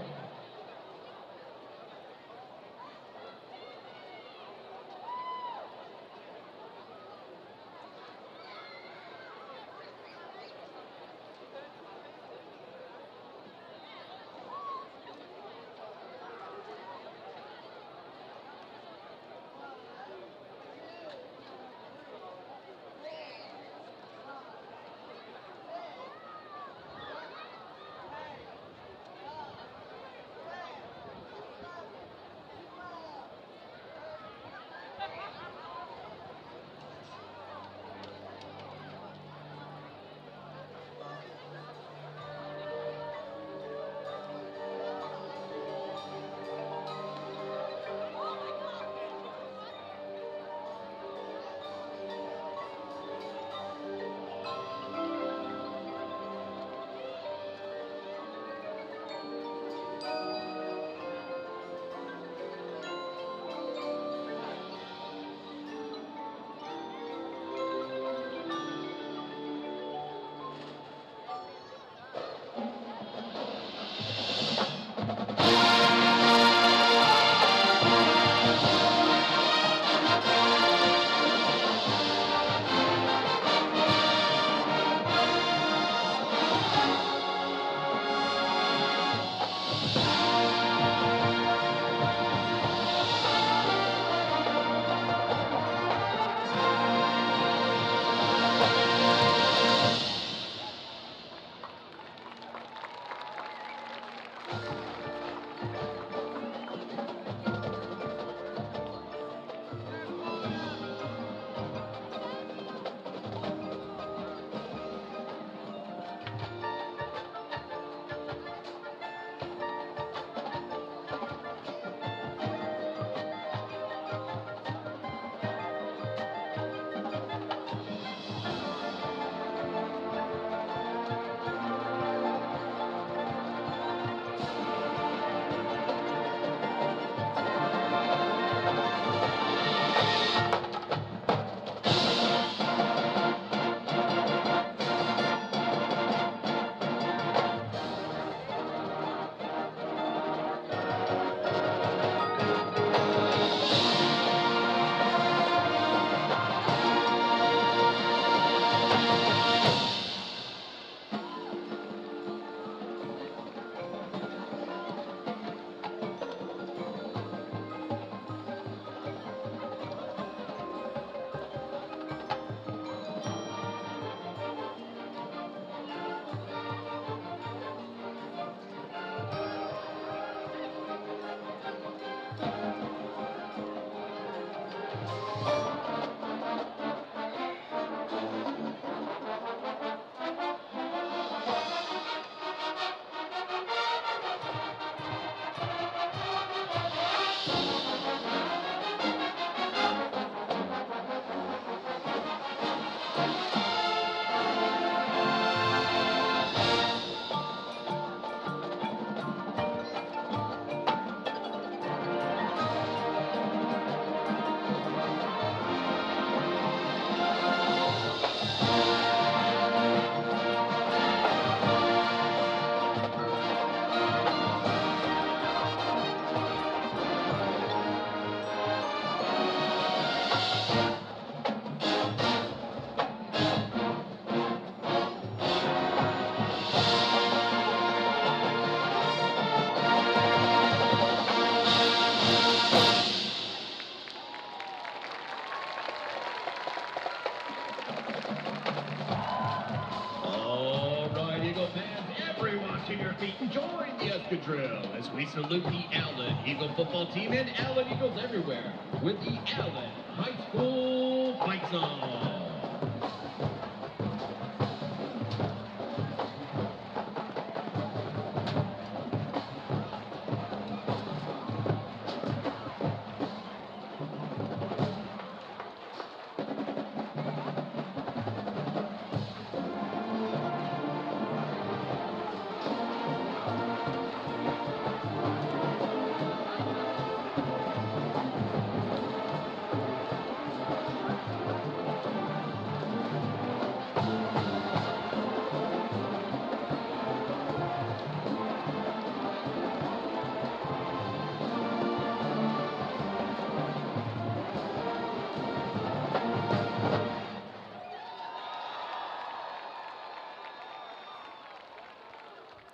[SPEAKER 15] Escadrille as we salute the Allen Eagle football team and Allen Eagles everywhere with the Allen High School Fight Song.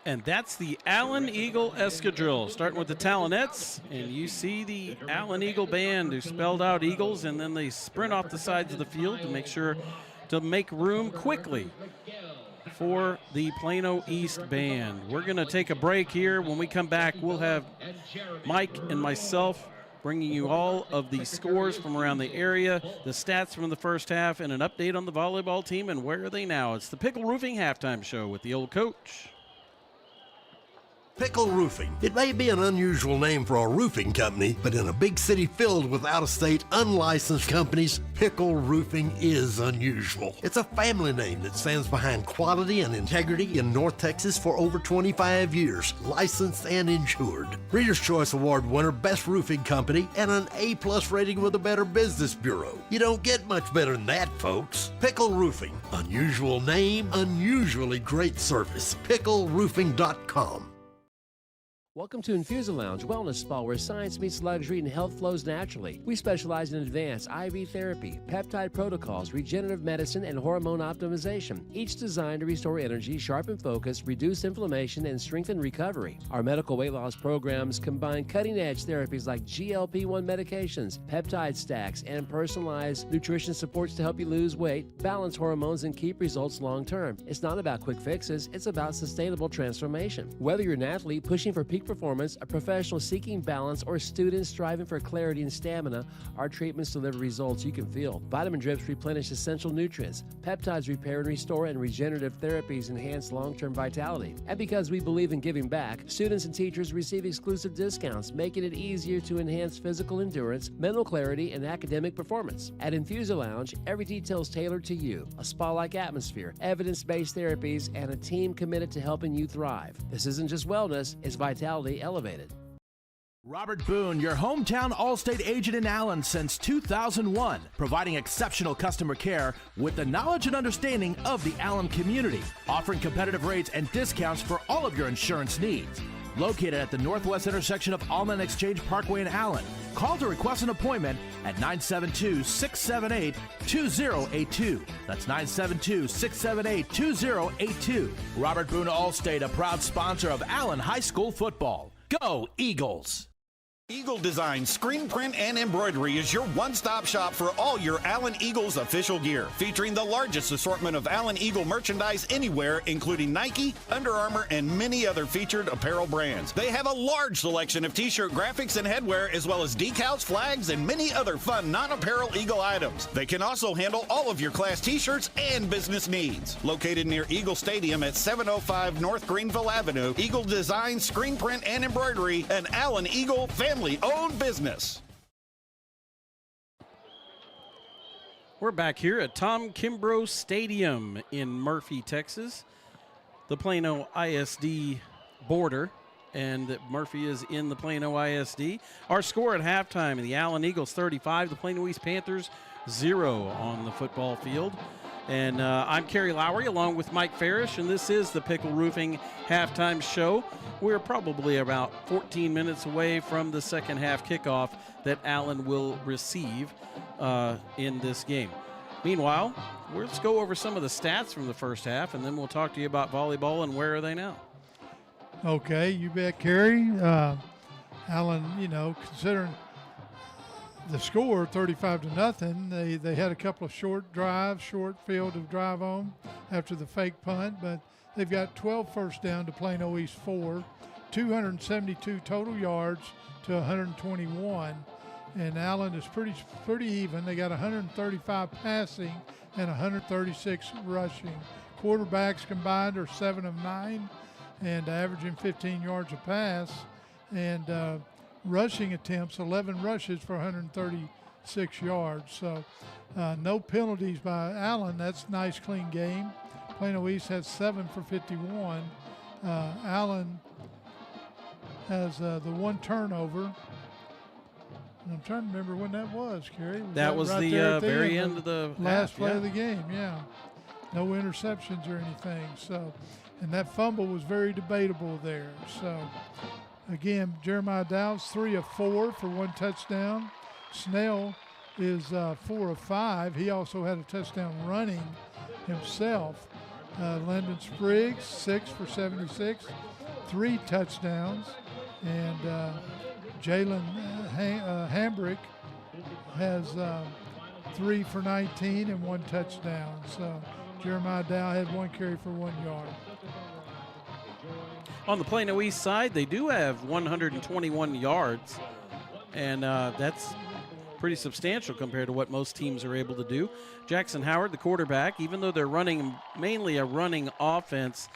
[SPEAKER 4] And that's the Allen Eagle Escadrille, starting with the Talonets, and you see the Allen Eagle band who spelled out Eagles, and then they sprint off the sides of the field to make sure to make room quickly for the Plano East band. We're going to take a break here. When we come back, we'll have Mike and myself bringing you all of the scores from around the area, the stats from the first half, and an update on the volleyball team and where are they now. It's the Pickle Roofing Halftime Show with the old coach.
[SPEAKER 10] Pickle Roofing. It may be an unusual name for a roofing company, but in a big city filled with out-of-state, unlicensed companies, Pickle Roofing is unusual. It's a family name that stands behind quality and integrity in North Texas for over 25 years, licensed and insured. Reader's Choice Award winner, Best Roofing Company, and an A+ rating with the Better Business Bureau. You don't get much better than that, folks. Pickle Roofing. Unusual name, unusually great service. PickleRoofing.com.
[SPEAKER 1] Welcome to Infusal Lounge Wellness Spa, where science meets luxury and health flows naturally. We specialize in advanced IV therapy, peptide protocols, regenerative medicine, and hormone optimization, each designed to restore energy, sharpen focus, reduce inflammation, and strengthen recovery. Our medical weight loss programs combine cutting-edge therapies like GLP-1 medications, peptide stacks, and personalized nutrition supports to help you lose weight, balance hormones, and keep results long-term. It's not about quick fixes, it's about sustainable transformation. Whether you're an athlete pushing for peak performance, a professional seeking balance, or students striving for clarity and stamina, our treatments deliver results you can feel. Vitamin drips replenish essential nutrients. Peptides repair and restore, and regenerative therapies enhance long-term vitality. And because we believe in giving back, students and teachers receive exclusive discounts, making it easier to enhance physical endurance, mental clarity, and academic performance. At Infusal Lounge, every detail is tailored to you. A spa-like atmosphere, evidence-based therapies, and a team committed to helping you thrive. This isn't just wellness, it's vitality elevated.
[SPEAKER 7] Robert Boone, your hometown Allstate agent in Allen since 2001, providing exceptional customer care with the knowledge and understanding of the Allen community, offering competitive rates and discounts for all of your insurance needs. Located at the northwest intersection of Allen Exchange Parkway in Allen. Call to request an appointment at 972-678-2082. That's 972-678-2082. Robert Boone Allstate, a proud sponsor of Allen High School football. Go Eagles!
[SPEAKER 9] Eagle Design Screen Print and Embroidery is your one-stop shop for all your Allen Eagles official gear, featuring the largest assortment of Allen Eagle merchandise anywhere, including Nike, Under Armour, and many other featured apparel brands. They have a large selection of t-shirt graphics and headwear, as well as decals, flags, and many other fun non-apparel Eagle items. They can also handle all of your class t-shirts and business needs. Located near Eagle Stadium at 705 North Greenville Avenue, Eagle Design Screen Print and Embroidery, an Allen Eagle family-owned business.
[SPEAKER 4] We're back here at Tom Kimbrough Stadium in Murphy, Texas, the Plano ISD border, and Murphy is in the Plano ISD. Our score at halftime, the Allen Eagles 35, the Plano East Panthers 0 on the football field. And I'm Kerry Lowry along with Mike Farish, and this is the Pickle Roofing Halftime Show. We're probably about 14 minutes away from the second half kickoff that Allen will receive in this game. Meanwhile, let's go over some of the stats from the first half, and then we'll talk to you about volleyball and where are they now.
[SPEAKER 3] Okay, you bet, Kerry. Allen, considering the score 35-0, they had a couple of short field of drive on after the fake punt, but they've got 12 first down to Plano East 4. 272 total yards to 121. And Allen is pretty even. They got 135 passing and 136 rushing. Quarterbacks combined are 7 of 9 and averaging 15 yards a pass. And rushing attempts, 11 rushes for 136 yards. So no penalties by Allen. That's a nice, clean game. Plano East has 7 for 51. Allen has the one turnover. And I'm trying to remember when that was, Kerry.
[SPEAKER 4] That was
[SPEAKER 3] right
[SPEAKER 4] the very end of the
[SPEAKER 3] last
[SPEAKER 4] half,
[SPEAKER 3] play of the game, yeah. No interceptions or anything. So, and that fumble was very debatable there. So, again, Jeremiah Dowds 3 of 4 for 1 touchdown. Snell is 4 of 5. He also had a touchdown running himself. Lyndon Spriggs 6 for 76, 3 touchdowns, and Jalen Hambrick has 3 for 19 and 1 touchdown. So Jeremiah Dow had 1 carry for 1 yard.
[SPEAKER 4] On the Plano East side, they do have 121 yards, and that's pretty substantial compared to what most teams are able to do. Jackson Howard, the quarterback, even though they're running mainly a running offense,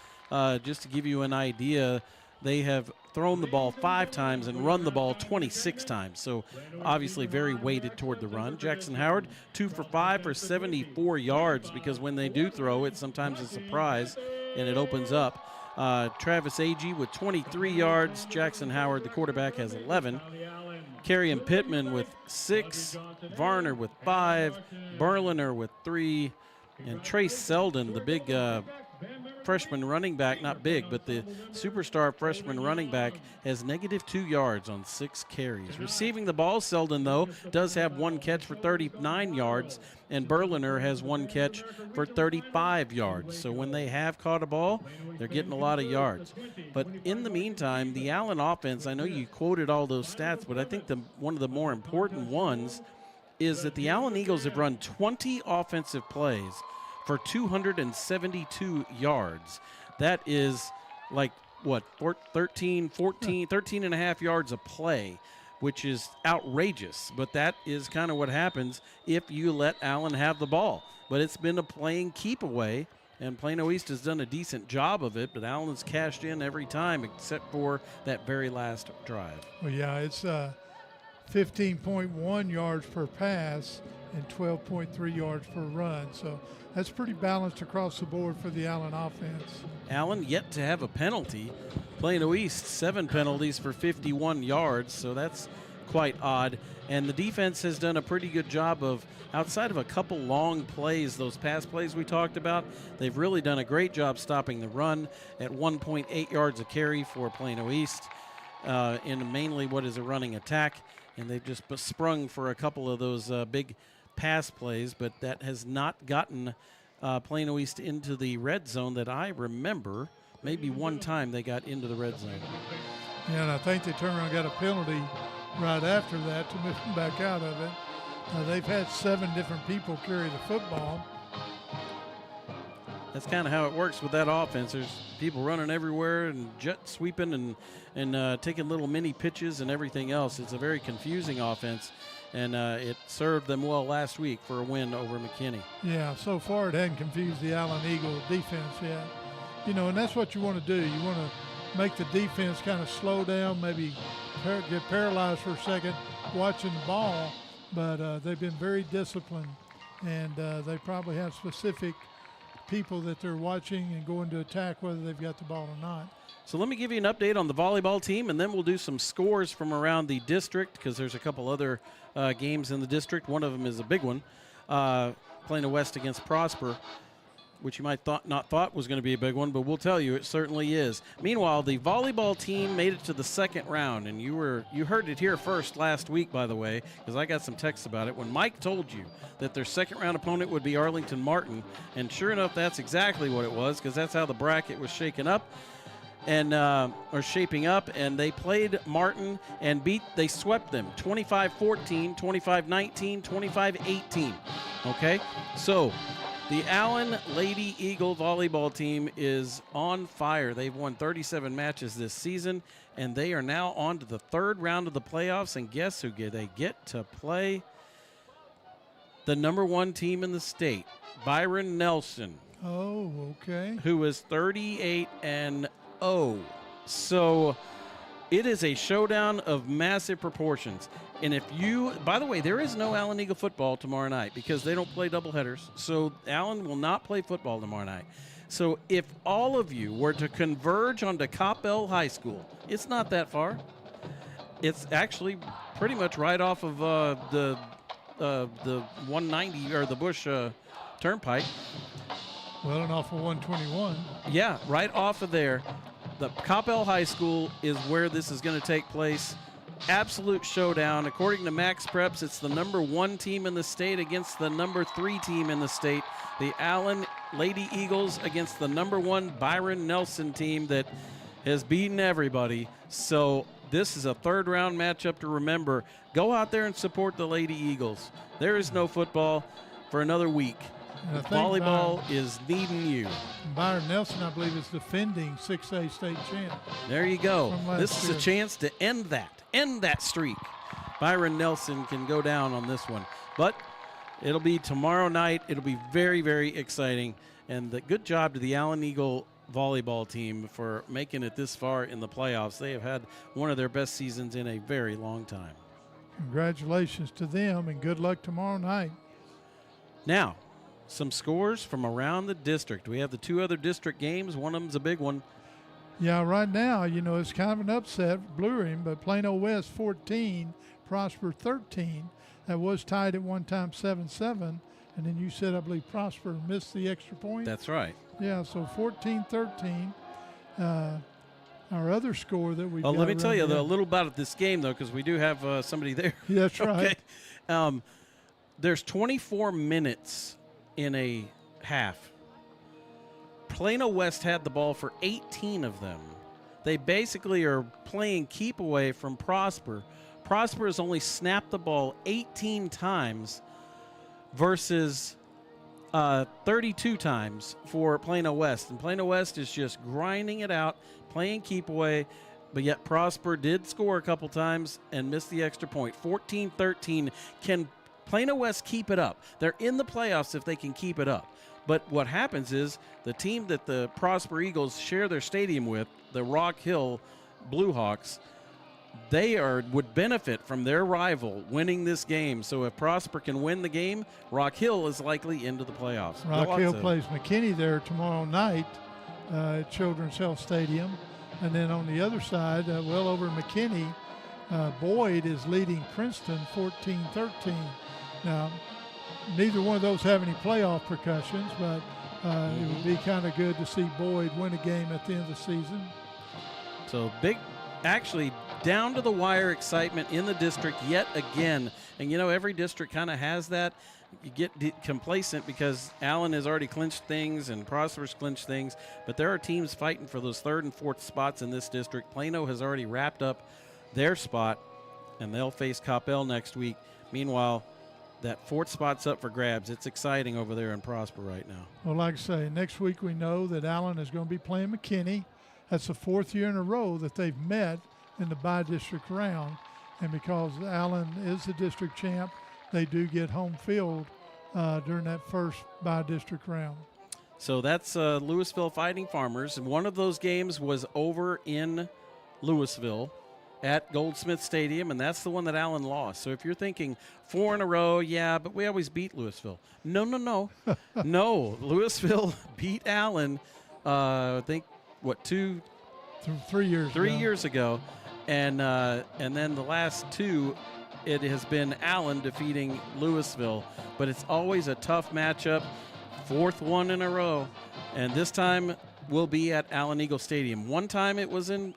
[SPEAKER 4] just to give you an idea, they have thrown the ball 5 times and run the ball 26 times. So obviously very weighted toward the run. Jackson Howard, 2 for 5 for 74 yards, because when they do throw, it's sometimes a surprise and it opens up. Travis Agee with 23 yards. Jackson Howard, the quarterback, has 11. Kerrion Pittman with 6. Varner with 5. Berliner with 3. And Trace Selden, the big freshman running back, not big, but the superstar freshman running back, has -2 yards on 6 carries. Receiving the ball, Selden, though, does have 1 catch for 39 yards, and Berliner has 1 catch for 35 yards. So when they have caught a ball, they're getting a lot of yards. But in the meantime, the Allen offense, I know you quoted all those stats, but I think one of the more important ones is that the Allen Eagles have run 20 offensive plays for 272 yards. That is like, 13 and a half yards a play, which is outrageous. But that is kind of what happens if you let Allen have the ball. But it's been a playing keep away, and Plano East has done a decent job of it, but Allen's cashed in every time except for that very last drive.
[SPEAKER 3] Well, yeah, it's 15.1 yards per pass and 12.3 yards per run. So that's pretty balanced across the board for the Allen offense.
[SPEAKER 4] Allen yet to have a penalty. Plano East, 7 penalties for 51 yards, so that's quite odd. And the defense has done a pretty good job of, outside of a couple long plays, those pass plays we talked about, they've really done a great job stopping the run at 1.8 yards a carry for Plano East in mainly what is a running attack. And they've just sprung for a couple of those big pass plays, but that has not gotten Plano East into the red zone that I remember. Maybe one time they got into the red zone.
[SPEAKER 3] Yeah, and I think they turned around and got a penalty right after that to move them back out of it. They've had 7 different people carry the football.
[SPEAKER 4] That's kind of how it works with that offense. There's people running everywhere and jet sweeping and taking little mini pitches and everything else. It's a very confusing offense, and it served them well last week for a win over McKinney.
[SPEAKER 3] Yeah, so far it hadn't confused the Allen Eagle defense yet. You know, and that's what you want to do. You want to make the defense kind of slow down, maybe get paralyzed for a second watching the ball, but they've been very disciplined, and they probably have specific people that they're watching and going to attack whether they've got the ball or not.
[SPEAKER 4] So let me give you an update on the volleyball team, and then we'll do some scores from around the district, because there's a couple other games in the district. One of them is a big one, Plano West against Prosper, which you might not thought was going to be a big one, but we'll tell you it certainly is. Meanwhile, the volleyball team made it to the second round, and you heard it here first last week, by the way, because I got some texts about it. When Mike told you that their second round opponent would be Arlington Martin, and sure enough, that's exactly what it was, because that's how the bracket was shaken up. And or shaping up, and they played Martin and they swept them 25-14, 25-19, 25-18. Okay, so The Allen Lady Eagle volleyball team is on fire. They've won 37 matches this season, and they are now on to the third round of the playoffs. And guess who they get to play? The #1 team in the state, Byron Nelson.
[SPEAKER 3] Oh, okay.
[SPEAKER 4] Who is 38-0. So it is a showdown of massive proportions. And if you, by the way, there is no Allen Eagle football tomorrow night because they don't play doubleheaders. So Allen will not play football tomorrow night. So if all of you were to converge onto Coppell High School, it's not that far. It's actually pretty much right off of the 190 or the Bush Turnpike.
[SPEAKER 3] Well, and off of 121.
[SPEAKER 4] Yeah, right off of there. The Coppell High School is where this is going to take place. Absolute showdown. According to Max Preps, it's the #1 team in the state against the #3 team in the state. The Allen Lady Eagles against the #1 Byron Nelson team that has beaten everybody. So this is a third-round matchup to remember. Go out there and support the Lady Eagles. There is no football for another week. Volleyball is needing you.
[SPEAKER 3] Byron Nelson, I believe, is defending 6A state champ.
[SPEAKER 4] There you go. This is a chance to end that streak. Byron Nelson can go down on this one. But it'll be tomorrow night. It'll be very, very exciting. And good job to the Allen Eagle volleyball team for making it this far in the playoffs. They have had one of their best seasons in a very long time.
[SPEAKER 3] Congratulations to them, and good luck tomorrow night.
[SPEAKER 4] Now, some scores from around the district. We have the 2 other district games. One of them's a big one.
[SPEAKER 3] Yeah, right now, it's kind of an upset, Blue Rim, but Plano West 14, Prosper 13. That was tied at one time 7-7. And then you said, I believe, Prosper missed the extra point.
[SPEAKER 4] That's right.
[SPEAKER 3] Yeah, so 14-13. Our other score that we.
[SPEAKER 4] Well, let me tell you a little about this game, though, because we do have somebody there.
[SPEAKER 3] Yeah, that's right.
[SPEAKER 4] Okay. There's 24 minutes in a half. Plano West had the ball for 18 of them. They basically are playing keep away from Prosper. Prosper has only snapped the ball 18 times versus 32 times for Plano West. And Plano West is just grinding it out, playing keep away, but yet Prosper did score a couple times and missed the extra point. 14-13. Can Plano West keep it up? They're in the playoffs if they can keep it up. But what happens is the team that the Prosper Eagles share their stadium with, the Rock Hill Blue Hawks, they would benefit from their rival winning this game. So if Prosper can win the game, Rock Hill is likely into the playoffs.
[SPEAKER 3] Rock Hill plays McKinney there tomorrow night at Children's Health Stadium. And then on the other side, well over McKinney, Boyd is leading Princeton 14-13. Now, neither one of those have any playoff percussions, but it would be kind of good to see Boyd win a game at the end of the season.
[SPEAKER 4] So big, actually down to the wire excitement in the district yet again. And every district kind of has that. You get complacent because Allen has already clinched things and Prosper's clinched things, but there are teams fighting for those 3rd and 4th spots in this district. Plano has already wrapped up their spot, and they'll face Coppell next week. Meanwhile, that 4th spot's up for grabs. It's exciting over there in Prosper right now.
[SPEAKER 3] Well, like I say, next week we know that Allen is going to be playing McKinney. That's the 4th year in a row that they've met in the bi-district round. And because Allen is the district champ, they do get home field during that first bi-district round.
[SPEAKER 4] So that's Louisville Fighting Farmers. And one of those games was over in Louisville at Goldsmith Stadium, and that's the one that Allen lost. So if you're thinking 4 in a row, yeah, but we always beat Louisville. No. No, Louisville beat Allen, I think,
[SPEAKER 3] 3 years
[SPEAKER 4] 3 years ago. And then the last 2, it has been Allen defeating Louisville. But it's always a tough matchup, 4th one in a row. And this time will be at Allen Eagle Stadium. One time it was in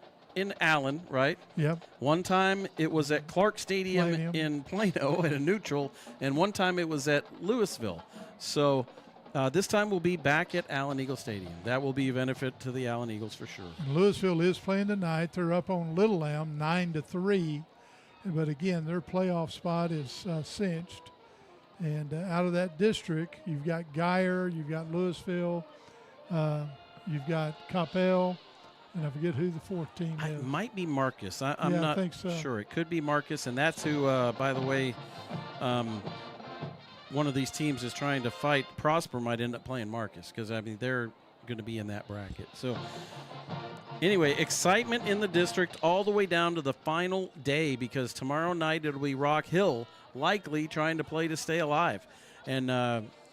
[SPEAKER 4] Allen, right?
[SPEAKER 3] Yep.
[SPEAKER 4] One time it was at Clark Stadium in Plano at a neutral, and one time it was at Louisville. So this time we'll be back at Allen Eagle Stadium. That will be a benefit to the Allen Eagles for sure.
[SPEAKER 3] And Louisville is playing tonight. They're up on Little Elm 9-3. But again, their playoff spot is cinched. And out of that district, you've got Geyer, you've got Louisville, you've got Coppell, and I forget who the fourth team is.
[SPEAKER 4] It might be Marcus. I'm
[SPEAKER 3] I
[SPEAKER 4] not
[SPEAKER 3] think so.
[SPEAKER 4] sure. It could be Marcus, and that's who, by the way, one of these teams is trying to fight. Prosper might end up playing Marcus because, I mean, they're going to be in that bracket. So, anyway, excitement in the district all the way down to the final day because tomorrow night it'll be Rock Hill likely trying to play to stay alive. And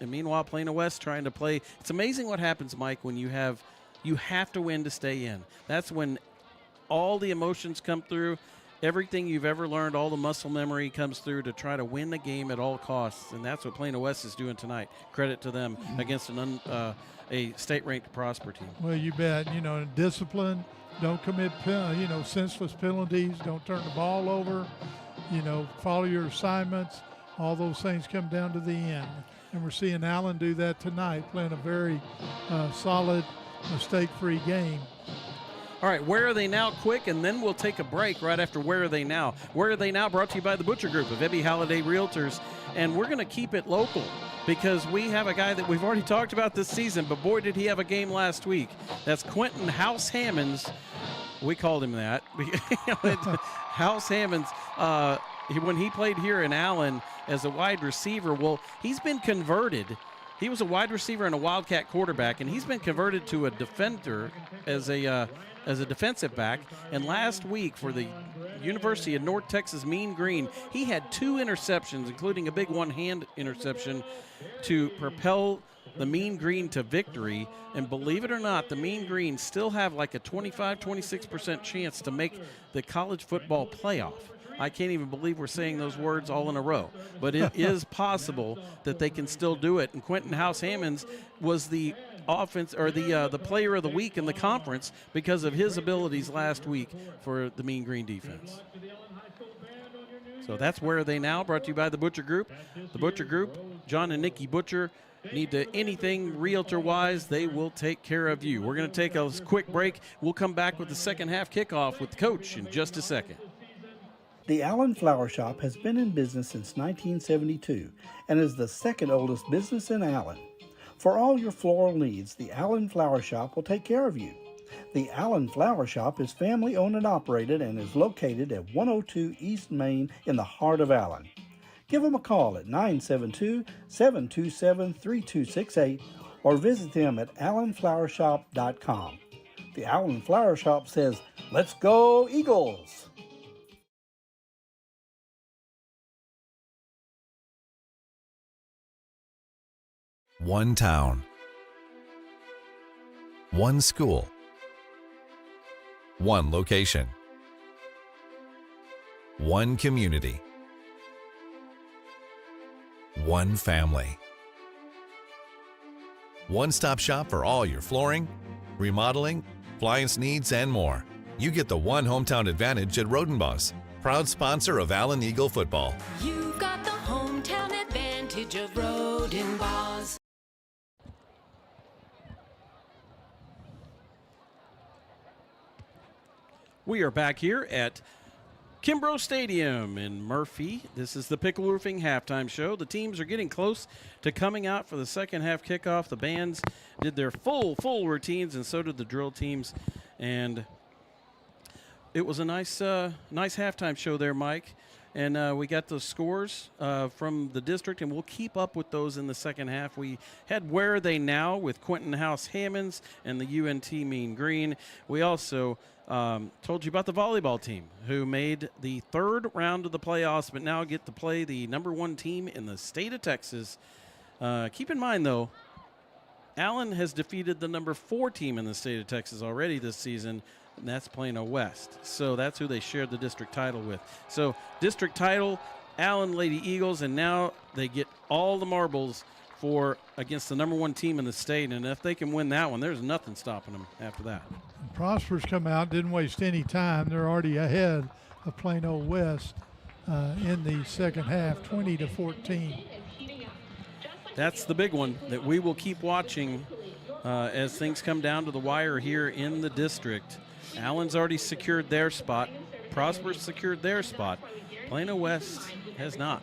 [SPEAKER 4] meanwhile, Plano West trying to play. It's amazing what happens, Mike, when you have to win to stay in. That's when all the emotions come through. Everything you've ever learned, all the muscle memory comes through to try to win the game at all costs, and that's what Plano West is doing tonight. Credit to them against a state-ranked Prosper team.
[SPEAKER 3] Well, you bet. Discipline, don't commit senseless penalties, don't turn the ball over, follow your assignments. All those things come down to the end. And we're seeing Allen do that tonight, playing a very solid, mistake-free game.
[SPEAKER 4] All right, Where Are They Now quick, and then we'll take a break right after Where Are They Now. Where Are They Now brought to you by the Butcher Group of Ebby Halliday Realtors, and we're going to keep it local because we have a guy that we've already talked about this season, but boy, did he have a game last week. That's Quentin House Hammonds. We called him that. House Hammonds, when he played here in Allen as a wide receiver, well, he's been converted. He was a wide receiver and a Wildcat quarterback, and he's been converted to a defender as a defensive back. And last week for the University of North Texas Mean Green, he had 2 interceptions, including a big one-hand interception to propel the Mean Green to victory. And believe it or not, the Mean Green still have like a 25-26% chance to make the college football playoff. I can't even believe we're saying those words all in a row, but it is possible that they can still do it. And Quentin House Hammonds was the offense or the player of the week in the conference because of his abilities last week for the Mean Green defense. So that's Where Are They Now, brought to you by the Butcher Group. The Butcher Group, John and Nikki Butcher. Need to anything realtor-wise, they will take care of you. We're going to take a quick break. We'll come back with the second half kickoff with the coach in just a second.
[SPEAKER 8] The Allen Flower Shop has been in business since 1972 and is the second oldest business in Allen. For all your floral needs, the Allen Flower Shop will take care of you. The Allen Flower Shop is family owned and operated and is located at 102 East Main in the heart of Allen. Give them a call at 972-727-3268 or visit them at allenflowershop.com. The Allen Flower Shop says, "Let's go Eagles!"
[SPEAKER 5] One town, one school, one location, one community, one family. One-stop shop for all your flooring, remodeling, appliance needs, and more. You get the one hometown advantage at Rodenbos, proud sponsor of Allen Eagle football.
[SPEAKER 6] You've got the hometown advantage of Rodenbos.
[SPEAKER 4] We are back here at Kimbrough Stadium in Murphy. This is the Pickle Roofing halftime show. The teams are getting close to coming out for the second half kickoff. The bands did their full routines, and so did the drill teams. And it was a nice halftime show there, Mike. And we got those scores from the district, and we'll keep up with those in the second half. We had Where Are They Now with Quentin House Hammonds and the UNT Mean Green. We also told you about the volleyball team who made the third round of the playoffs, but now get to play the number 1 team in the state of Texas. Keep in mind, though, Allen has defeated the number 4 team in the state of Texas already this season, and that's Plano West. So that's who they shared the district title with. So district title, Allen Lady Eagles, and now they get all the marbles for against the number 1 team in the state. And if they can win that one, there's nothing stopping them after that.
[SPEAKER 3] Prosper's come out, didn't waste any time. They're already ahead of Plano West in the second half, 20-14.
[SPEAKER 4] That's the big one that we will keep watching as things come down to the wire here in the district. Allen's already secured their spot. Prosper's secured their spot. Plano West has not.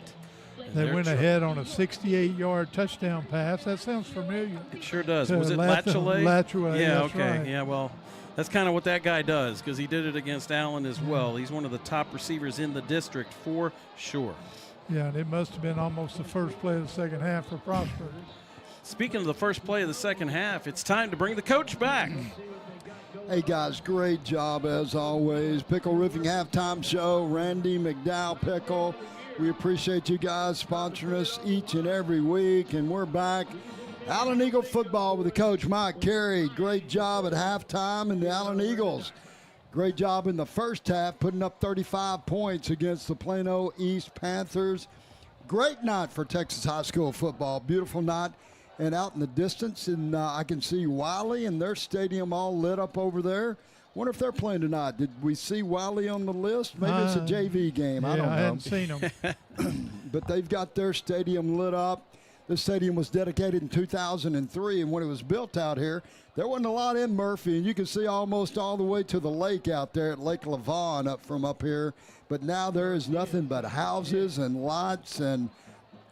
[SPEAKER 3] They went ahead on a 68-yard touchdown pass. That sounds familiar.
[SPEAKER 4] It sure does. Was it Latchley?
[SPEAKER 3] Latchley,
[SPEAKER 4] yeah,
[SPEAKER 3] that's
[SPEAKER 4] okay.
[SPEAKER 3] right.
[SPEAKER 4] Yeah, well, that's kind of what that guy does because he did it against Allen as well. He's one of the top receivers in the district for sure.
[SPEAKER 3] Yeah, and it must have been almost the first play of the second half for Prosper.
[SPEAKER 4] Speaking of the first play of the second half, it's time to bring the coach back.
[SPEAKER 2] Hey, guys, great job as always. Pickle Roofing Halftime Show, Randy McDowell Pickle. We appreciate you guys sponsoring us each and every week, and we're back. Allen Eagle football with the coach, Mike Carey. Great job at halftime, and the Allen Eagles. Great job in the first half, putting up 35 points against the Plano East Panthers. Great night for Texas high school football. Beautiful night. And out in the distance, and I can see Wiley and their stadium all lit up over there. Wonder if they're playing tonight. Did we see Wiley on the list? Maybe it's a JV game. I don't know.
[SPEAKER 3] I hadn't seen them.
[SPEAKER 2] But they've got their stadium lit up. This stadium was dedicated in 2003, and when it was built out here, there wasn't a lot in Murphy, and you can see almost all the way to the lake out there at Lake Lavon up here. But now there is nothing but houses and lots and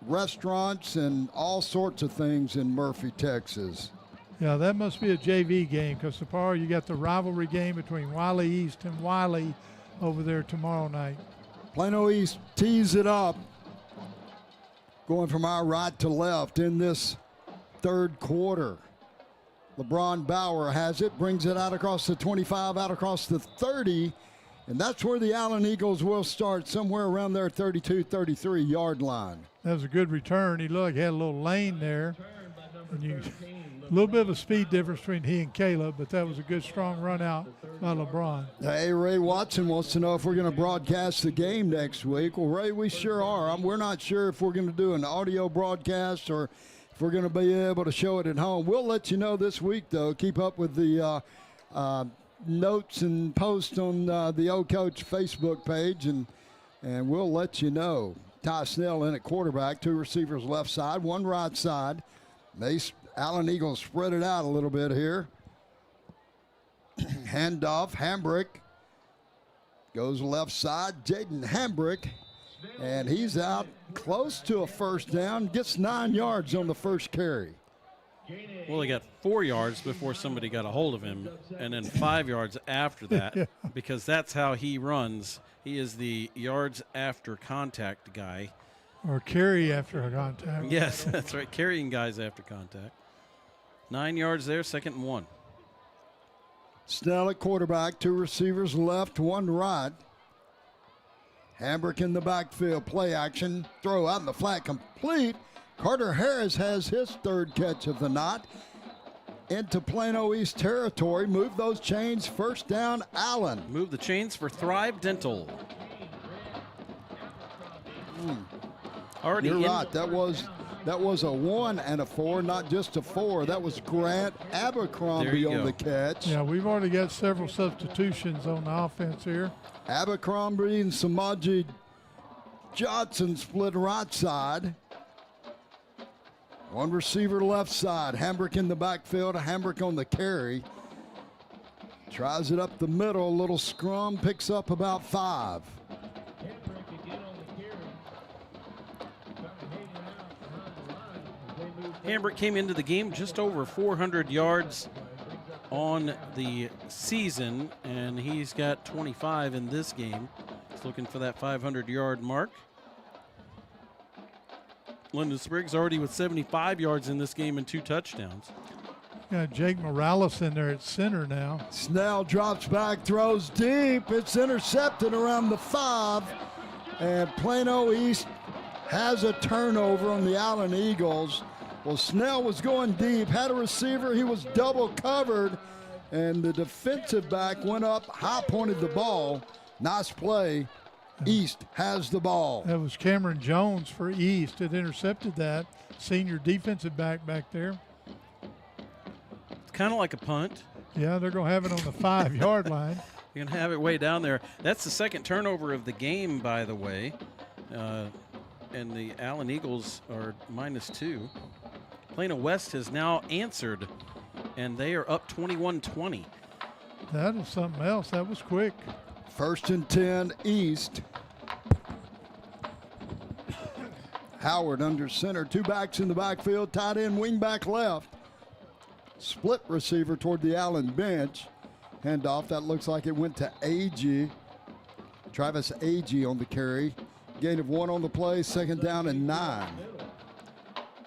[SPEAKER 2] restaurants and all sorts of things in Murphy, Texas.
[SPEAKER 3] Yeah, that must be a JV game because tomorrow you got the rivalry game between Wiley East and Wiley over there tomorrow night.
[SPEAKER 2] Plano East tees it up, going from our right to left in this third quarter. LeBron Bauer has it, brings it out across the 25, out across the 30, and that's where the Allen Eagles will start, somewhere around their 32, 33-yard line.
[SPEAKER 3] That was a good return. He looked like he had a little lane there. And a little bit of a speed difference between he and Caleb, but that was a good, strong run out by LeBron.
[SPEAKER 2] Hey, Ray Watson wants to know if we're going to broadcast the game next week. Well, Ray, we sure are. We're not sure if we're going to do an audio broadcast or if we're going to be able to show it at home. We'll let you know this week, though. Keep up with the notes and posts on the Old Coach Facebook page, and we'll let you know. Ty Snell in at quarterback, 2 receivers left side, 1 right side. Allen Eagles spread it out a little bit here. Handoff, Hambrick goes left side. Jaden Hambrick, and he's out close to a first down, gets 9 yards on the first carry.
[SPEAKER 4] Well, he got 4 yards before somebody got a hold of him, and then 5 yards after that, because that's how he runs. He is the yards after contact guy.
[SPEAKER 3] Or carry after a contact.
[SPEAKER 4] Yes, that's right, carrying guys after contact. 9 yards there, 2nd and 1.
[SPEAKER 2] Snell at quarterback, 2 receivers left, 1 right. Hambrick in the backfield, play action, throw out in the flat, complete. Carter Harris has his 3rd catch of the night into Plano East territory. Move those chains, first down, Allen.
[SPEAKER 4] Move the chains for Thrive Dental. Already
[SPEAKER 2] You're right, that was a 1 and a 4, not just a 4. That was Grant Abercrombie on the catch.
[SPEAKER 3] Yeah, we've already got several substitutions on the offense here.
[SPEAKER 2] Abercrombie and Samaji Johnson split right side. 1 receiver left side. Hambrick in the backfield. Hambrick on the carry. Tries it up the middle. A little scrum. Picks up about 5.
[SPEAKER 4] Hambrick came into the game just over 400 yards on the season, and he's got 25 in this game. He's looking for that 500-yard mark. Lyndon Spriggs already with 75 yards in this game and 2 touchdowns.
[SPEAKER 3] Got Jake Morales in there at center now.
[SPEAKER 2] Snell drops back, throws deep. It's intercepted around the 5. And Plano East has a turnover on the Allen Eagles. Well, Snell was going deep, had a receiver. He was double covered. And the defensive back went up, high-pointed the ball. Nice play. East has the ball.
[SPEAKER 3] That was Cameron Jones for East that intercepted that. Senior defensive back there.
[SPEAKER 4] It's kind of like a punt.
[SPEAKER 3] Yeah, they're going to have it on the 5-yard line.
[SPEAKER 4] You're going to have it way down there. That's the 2nd turnover of the game, by the way. And the Allen Eagles are -2. Plano West has now answered, and they are up 21-20.
[SPEAKER 3] That is something else. That was quick.
[SPEAKER 2] 1st and 10 East. Howard under center, 2 backs in the backfield, tight end, wing back left. Split receiver toward the Allen bench. Handoff, that looks like it went to Agee. Travis Agee on the carry. Gain of 1 on the play, 2nd down and 9.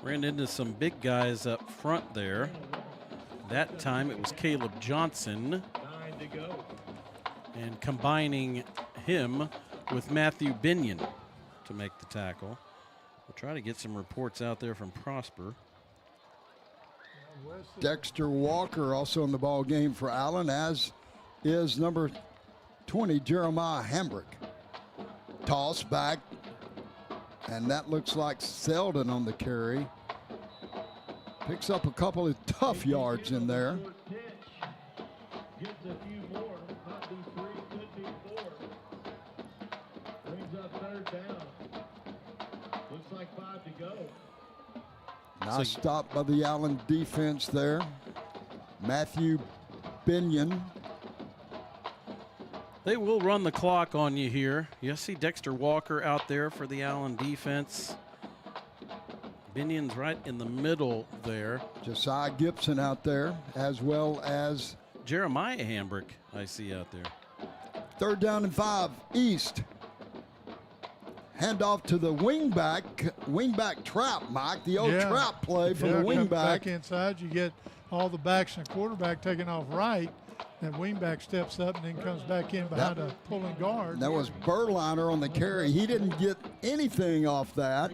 [SPEAKER 4] Ran into some big guys up front there. That time it was Caleb Johnson. And combining him with Matthew Binion to make the tackle. We'll try to get some reports out there from Prosper.
[SPEAKER 2] Dexter Walker also in the ball game for Allen, as is number 20, Jeremiah Hambrick. Toss back, and that looks like Selden on the carry. Picks up a couple of tough yards in there.
[SPEAKER 12] Gets a few more, might be 3, could be 4. Brings up 3rd down. Looks like 5 to go.
[SPEAKER 2] Nice stop by the Allen defense there. Matthew Binion.
[SPEAKER 4] They will run the clock on you here. You see Dexter Walker out there for the Allen defense. Binion's right in the middle there.
[SPEAKER 2] Josiah Gibson out there, as well as
[SPEAKER 4] Jeremiah Hambrick I see out there.
[SPEAKER 2] 3rd down and 5, East. Handoff to the wingback trap, Mike. The old trap play for the wingback.
[SPEAKER 3] Back inside, you get all the backs and quarterback taking off right. That wingback steps up and then comes back in behind a pulling guard.
[SPEAKER 2] That was Berliner on the carry. He didn't get anything off that.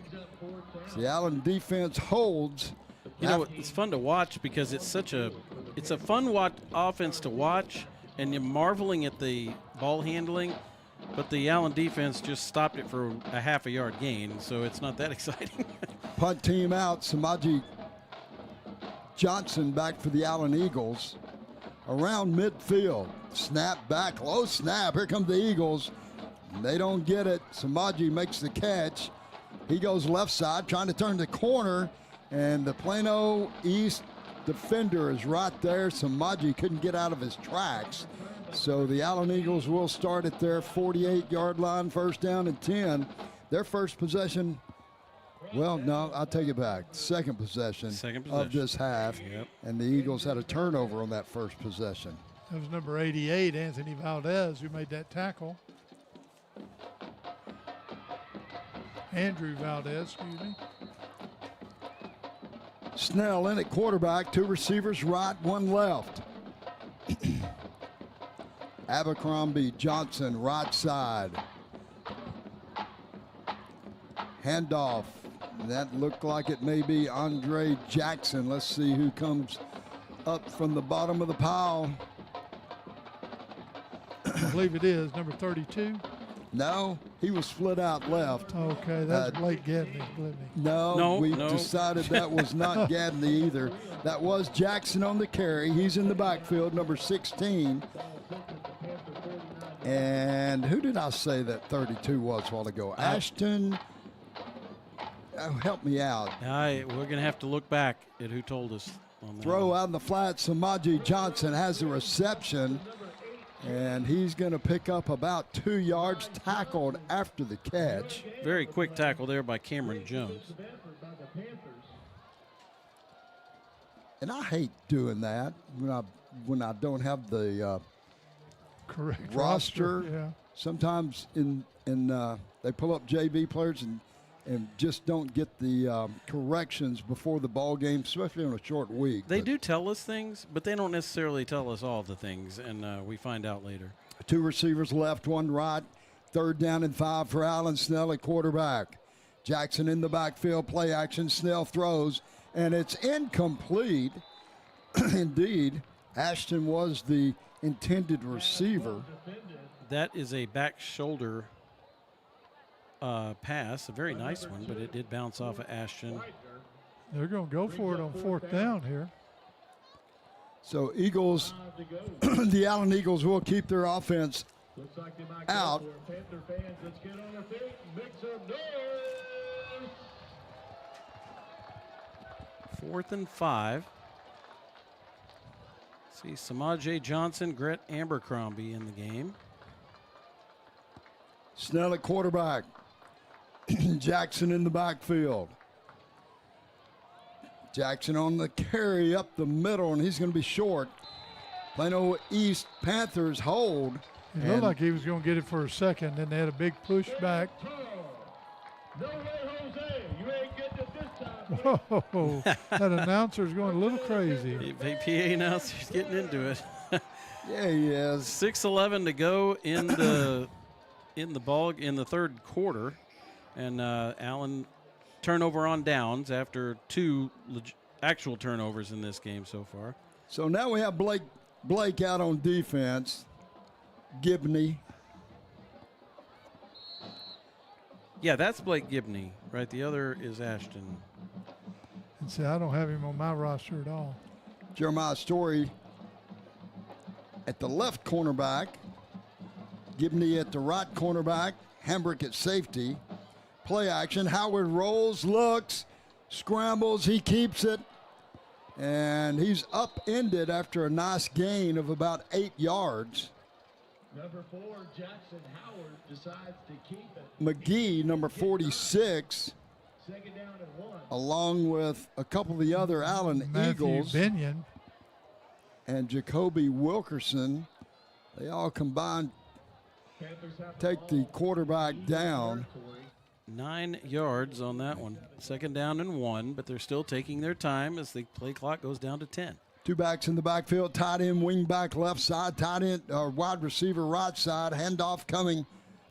[SPEAKER 2] The Allen defense holds.
[SPEAKER 4] You know, it's fun to watch because it's a fun offense to watch, and you're marveling at the ball handling. But the Allen defense just stopped it for a half a yard gain, so it's not that exciting.
[SPEAKER 2] Punt team out. Samaji Johnson back for the Allen Eagles. Around midfield. Snap back, low snap. Here come the Eagles. They don't get it. Samaji makes the catch. He goes left side, trying to turn the corner, and the Plano East defender is right there. Samaji couldn't get out of his tracks. So the Allen Eagles will start at their 48-yard line, 1st down and 10. Their first possession, well, no, I'll take it back. Second possession of this half.
[SPEAKER 4] Yep.
[SPEAKER 2] And the Eagles had a turnover on that first possession.
[SPEAKER 3] That was number 88, Anthony Valdez, who made that tackle. Andrew Valdez, excuse me.
[SPEAKER 2] Snell in at quarterback, 2 receivers right, 1 left. Abercrombie Johnson, right side. Handoff. That looked like it may be Andre Jackson. Let's see who comes up from the bottom of the pile.
[SPEAKER 3] I believe it is number 32.
[SPEAKER 2] No, he was split out left.
[SPEAKER 3] Okay, that's Blake Gedney, believe me.
[SPEAKER 2] No, we decided that was not Gadney either. That was Jackson on the carry. He's in the backfield, number 16. And who did I say that 32 was a while ago? Ashton. Oh, help me out.
[SPEAKER 4] We're going to have to look back at who told us on that.
[SPEAKER 2] Throw out in the flat. Samaji Johnson has the reception, and he's going to pick up about 2 yards, tackled after the catch.
[SPEAKER 4] Very quick tackle there by Cameron Jones.
[SPEAKER 2] And I hate doing that when I don't have the
[SPEAKER 3] correct
[SPEAKER 2] roster.
[SPEAKER 3] Yeah.
[SPEAKER 2] Sometimes they pull up JV players and just don't get the corrections before the ball game, especially on a short week.
[SPEAKER 4] They do tell us things, but they don't necessarily tell us all the things, and we find out later.
[SPEAKER 2] 2 receivers left, 1 right. 3rd down and 5 for Allen. Snell at quarterback. Jackson in the backfield, play action. Snell throws, and it's incomplete. Indeed, Ashton was the intended receiver.
[SPEAKER 4] That is a back shoulder pass, a very nice one, but it did bounce off of Ashton.
[SPEAKER 3] They're going to go for it on 4th down here.
[SPEAKER 2] So Eagles, the Allen Eagles will keep their offense out.
[SPEAKER 12] Panther fans, let's get on our feet. Make some noise.
[SPEAKER 4] 4th and 5. See Samaje Johnson, Gret Abercrombie in the game.
[SPEAKER 2] Snell at quarterback. Jackson in the backfield. Jackson on the carry up the middle, and he's going to be short. Plano East Panthers hold.
[SPEAKER 3] It looked like he was going to get it for a second, then they had a big push back.
[SPEAKER 12] No way, Jose. You ain't getting it this time.
[SPEAKER 3] Whoa, that announcer's going a little crazy.
[SPEAKER 4] The PA announcer's getting into it.
[SPEAKER 2] Yeah, he is.
[SPEAKER 4] 6:11 to go in the in the third quarter, and Allen turnover on downs after 2 actual turnovers in this game so far.
[SPEAKER 2] So now we have Blake out on defense. Gibney.
[SPEAKER 4] Yeah, that's Blake Gibney, right? The other is Ashton.
[SPEAKER 3] And see, I don't have him on my roster at all.
[SPEAKER 2] Jeremiah Story at the left cornerback. Gibney at the right cornerback. Hambrick at safety. Play action. Howard rolls, looks, scrambles. He keeps it. And he's upended after a nice gain of about 8 yards.
[SPEAKER 12] Number 4, Jackson Howard decides to keep it.
[SPEAKER 2] McGee, number 46,
[SPEAKER 12] Second down and 1.
[SPEAKER 2] along with a couple of the other Allen Eagles.
[SPEAKER 3] Binion.
[SPEAKER 2] And Jacoby Wilkerson. They all combined take the quarterback down.
[SPEAKER 4] 9 yards on that one. Second down and 1, but they're still taking their time as the play clock goes down to 10.
[SPEAKER 2] 2 backs in the backfield, tight end, wing back left side, tight end, wide receiver right side, handoff coming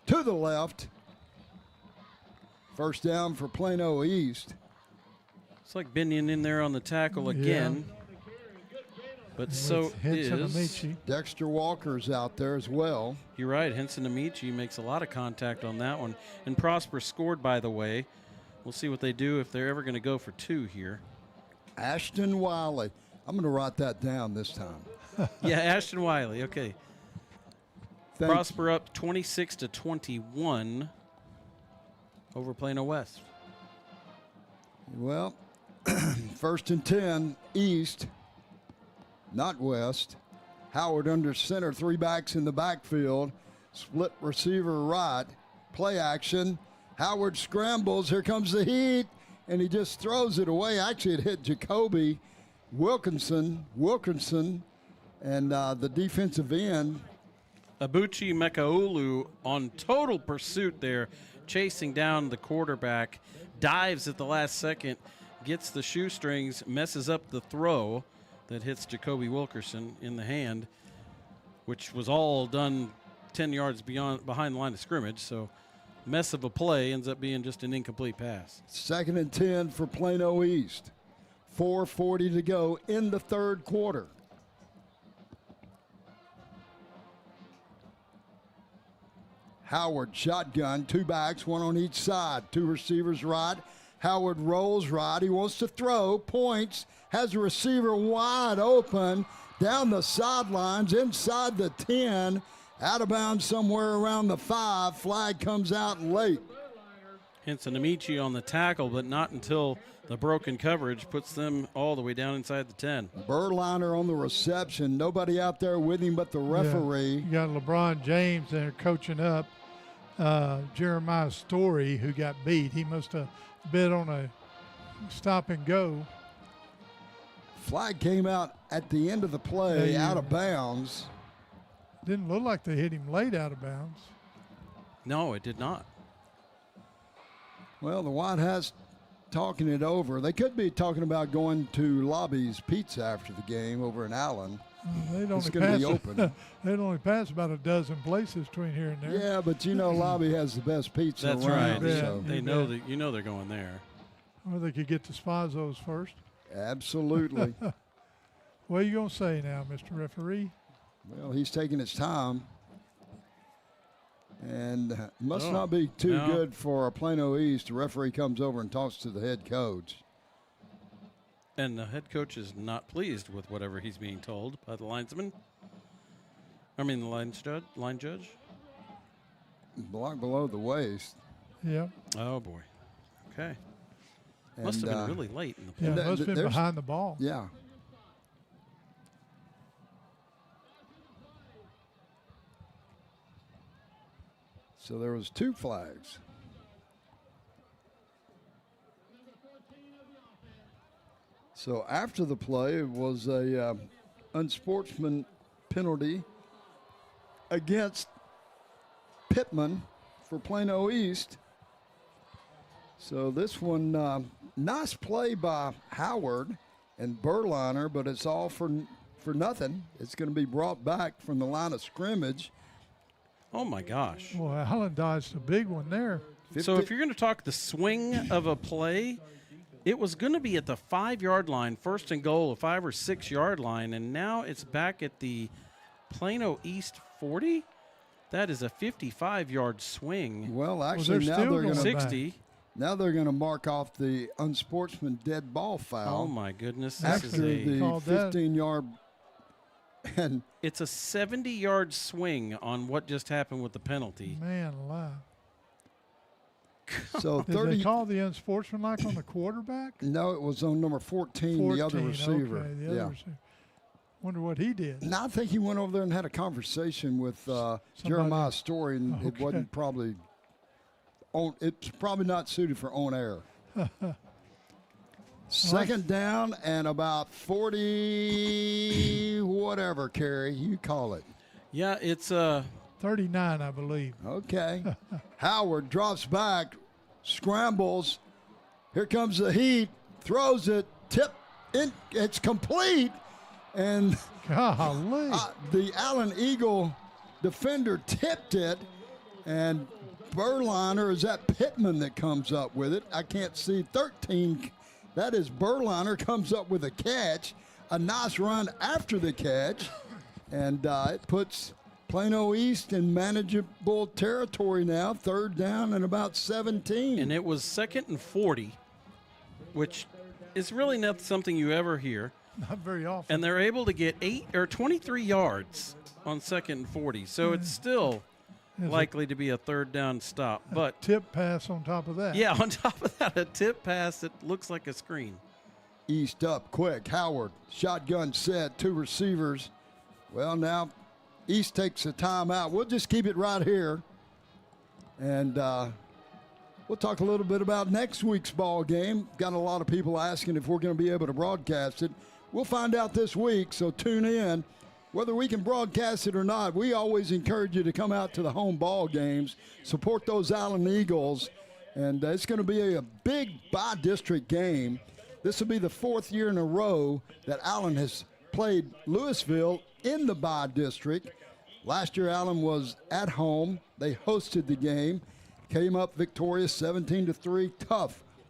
[SPEAKER 2] to the left. First down for Plano East.
[SPEAKER 4] It's like Binion in there on the tackle again. But so is
[SPEAKER 2] Dexter Walker's out there as well.
[SPEAKER 4] You're right. Henson Amici makes a lot of contact on that one. And Prosper scored, by the way. We'll see what they do if they're ever going to go for 2 here.
[SPEAKER 2] Ashton Wiley. I'm going to write that down this time.
[SPEAKER 4] Yeah, Ashton Wiley. Okay. Prosper up 26-21 over Plano West.
[SPEAKER 2] Well, first and 10, East. Not West. Howard under center, 3 backs in the backfield. Split receiver right. Play action. Howard scrambles. Here comes the heat. And he just throws it away. Actually, it hit Jacoby Wilkinson, and the defensive end.
[SPEAKER 4] Abuchi Mekaulu on total pursuit there, chasing down the quarterback. Dives at the last second. Gets the shoestrings. Messes up the throw that hits Jacoby Wilkerson in the hand, which was all done 10 yards behind the line of scrimmage. So mess of a play ends up being just an incomplete pass.
[SPEAKER 2] Second and 10 for Plano East. 4:40 to go in the third quarter. Howard shotgun, 2 backs, 1 on each side, 2 receivers right. Howard rolls right. He wants to throw, points, has a receiver wide open down the sidelines, inside the 10, out of bounds somewhere around the 5. Flag comes out late.
[SPEAKER 4] Henson Amici on the tackle, but not until the broken coverage puts them all the way down inside the 10.
[SPEAKER 2] Berliner on the reception. Nobody out there with him but the referee.
[SPEAKER 3] You got LeBron James there coaching up Jeremiah Story, who got beat. He must have been on a stop and go.
[SPEAKER 2] Flag came out at the end of the play, out of bounds.
[SPEAKER 3] Didn't look like they hit him late out of bounds.
[SPEAKER 4] No, it did not.
[SPEAKER 2] Well, the White Hats talking it over. They could be talking about going to Lobby's Pizza after the game over in Allen. It's going to be open.
[SPEAKER 3] They'd only pass about a dozen places between here and there.
[SPEAKER 2] Yeah, but you know Lobby has the best pizza
[SPEAKER 4] That's
[SPEAKER 2] around.
[SPEAKER 4] right.
[SPEAKER 2] So.
[SPEAKER 4] They know that they're going there.
[SPEAKER 3] Or they could get to Spazzo's first.
[SPEAKER 2] Absolutely.
[SPEAKER 3] What are you going to say now, Mr. Referee?
[SPEAKER 2] Well, he's taking his time. And must not be too good for Plano East. The referee comes over and talks to the head coach.
[SPEAKER 4] And the head coach is not pleased with whatever he's being told by the linesman. I mean, the line judge.
[SPEAKER 2] Block below the waist.
[SPEAKER 3] Yeah.
[SPEAKER 4] Oh, boy. Okay. Must have been really late in the play.
[SPEAKER 3] Yeah, must have been behind the ball.
[SPEAKER 2] Yeah. So there was 2 flags. So after the play, it was a unsportsman penalty against Pittman for Plano East. So this one, nice play by Howard and Berliner, but it's all for nothing. It's going to be brought back from the line of scrimmage.
[SPEAKER 4] Oh, my gosh.
[SPEAKER 3] Well, Allen dodged a big one there.
[SPEAKER 4] So if you're going to talk the swing of a play, it was going to be at the 5-yard line, first and goal, a 5 or 6 yard line, and now it's back at the Plano East 40. That is a 55-yard swing.
[SPEAKER 2] Well, actually, now they're going to
[SPEAKER 4] 60.
[SPEAKER 2] Now they're going to mark off the unsportsman dead ball foul.
[SPEAKER 4] Oh my goodness!
[SPEAKER 2] After the 15-yard, and
[SPEAKER 4] it's a 70-yard swing on what just happened with the penalty.
[SPEAKER 3] Man alive.
[SPEAKER 2] So
[SPEAKER 3] Did they call the unsportsmanlike on the quarterback?
[SPEAKER 2] No, it was on number 14, the other receiver.
[SPEAKER 3] Okay, the other receiver. Wonder what he did.
[SPEAKER 2] No, I think he went over there and had a conversation with Jeremiah Story, and it wasn't probably on. It's probably not suited for on air. Second down and about 40, whatever, Kerry, you call it.
[SPEAKER 4] Yeah, it's
[SPEAKER 3] 39, I believe.
[SPEAKER 2] Okay. Howard drops back, scrambles. Here comes the heat, throws it, tip, it's complete. And
[SPEAKER 3] golly.
[SPEAKER 2] The Allen Eagle defender tipped it, and Berliner, is that Pittman that comes up with it? I can't see. 13, that is Berliner, comes up with a catch. A nice run after the catch, and it puts Plano East in manageable territory now, third down and about 17.
[SPEAKER 4] And it was 2nd and 40, which is really not something you ever hear.
[SPEAKER 3] Not very often.
[SPEAKER 4] And they're able to get 23 yards on 2nd and 40. So it's still likely to be a third down stop. But
[SPEAKER 3] tip pass on top of that.
[SPEAKER 4] Yeah, on top of that, a tip pass that looks like a screen.
[SPEAKER 2] East up quick. Howard, shotgun set, 2 receivers. Well, now East takes a timeout. We'll just keep it right here. And we'll talk a little bit about next week's ball game. Got a lot of people asking if we're going to be able to broadcast it. We'll find out this week, so tune in. Whether we can broadcast it or not, we always encourage you to come out to the home ball games, support those Allen Eagles, and it's going to be a big by-district game. This will be the 4th year in a row that Allen has played Louisville in the by-district. Last year, Allen was at home. They hosted the game, came up victorious 17-3.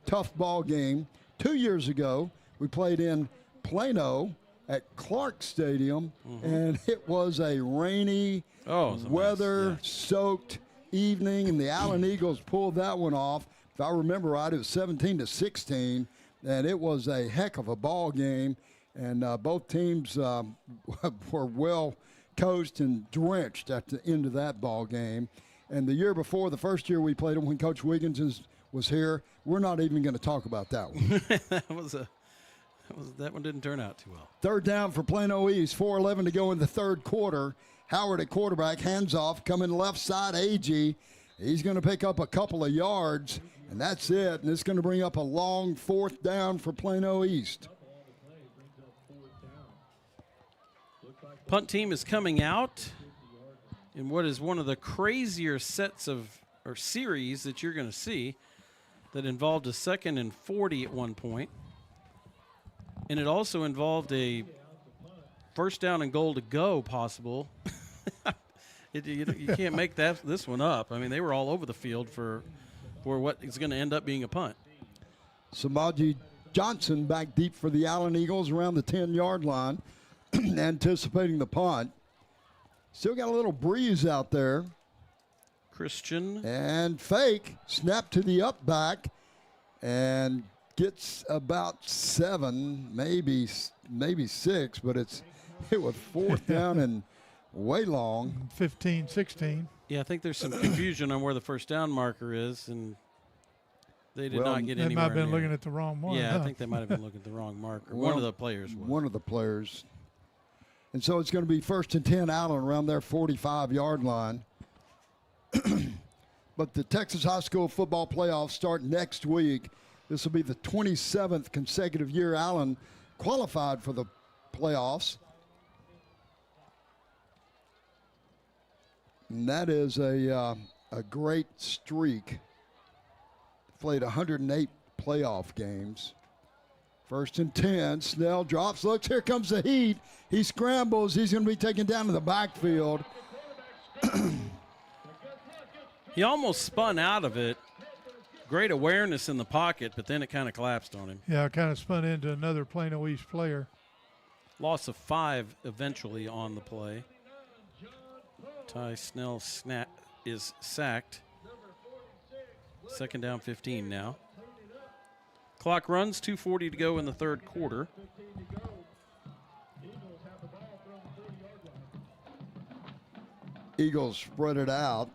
[SPEAKER 2] Tough ball game. 2 years ago, we played in Plano at Clark Stadium, and it was a rainy, weather-soaked evening, and the Allen Eagles pulled that one off. If I remember right, it was 17-16, and it was a heck of a ball game, and both teams were well coached and drenched at the end of that ball game. And the year before, the first year we played them when Coach Wiggins was here, we're not even going to talk about that one.
[SPEAKER 4] That one didn't turn out too well.
[SPEAKER 2] Third down for Plano East, 4:11 to go in the third quarter. Howard at quarterback, hands off, coming left side, AG. He's going to pick up a couple of yards, and that's it. And it's going to bring up a long 4th down for Plano East.
[SPEAKER 4] Punt team is coming out in what is one of the crazier sets of or series that you're going to see that involved a 2nd and 40 at one point. And it also involved a first down and goal to go possible. You can't make this one up. I mean, they were all over the field for what is going to end up being a punt.
[SPEAKER 2] Samaji Johnson back deep for the Allen Eagles around the 10-yard line, anticipating the punt. Still got a little breeze out there.
[SPEAKER 4] Christian.
[SPEAKER 2] And fake, snap to the up back, and gets about 7, maybe 6, but it was 4th down and way long.
[SPEAKER 3] 15, 16.
[SPEAKER 4] Yeah, I think there's some confusion on where the first down marker is, and they did not get anywhere.
[SPEAKER 3] They might have been looking at the wrong one.
[SPEAKER 4] Yeah, I think they might have been looking at the wrong marker. One of the players was.
[SPEAKER 2] One of the players. And so it's going to be 1st and 10 Allen around their 45-yard line. But the Texas High School football playoffs start next week. This will be the 27th consecutive year Allen qualified for the playoffs. And that is a great streak. Played 108 playoff games. 1st and 10. Snell drops, looks, here comes the heat. He scrambles. He's going to be taken down to the backfield.
[SPEAKER 4] He almost spun out of it. Great awareness in the pocket, but then it kind of collapsed on him.
[SPEAKER 3] Yeah, kind of spun into another Plano East player.
[SPEAKER 4] Loss of 5 eventually on the play. Ty Snell is sacked. 2nd down, 15 now. Clock runs, 2:40 to go in the 3rd quarter.
[SPEAKER 2] Eagles spread it out.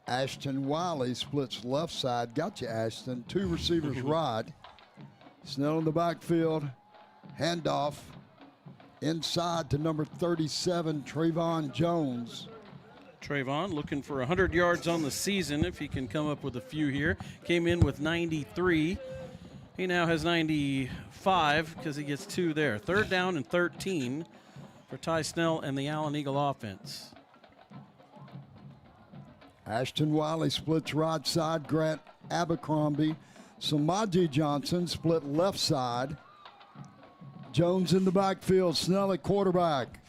[SPEAKER 2] Ashton Wiley splits left side. Got you, Ashton. 2 receivers right. Snell in the backfield. Handoff inside to number 37, Trayvon Jones.
[SPEAKER 4] Trayvon looking for 100 yards on the season if he can come up with a few here. Came in with 93. He now has 95 because he gets 2 there. 3rd down and 13 for Ty Snell and the Allen Eagle offense.
[SPEAKER 2] Ashton Wiley splits right side. Grant Abercrombie. Samaji Johnson split left side. Jones in the backfield. Snell at quarterback.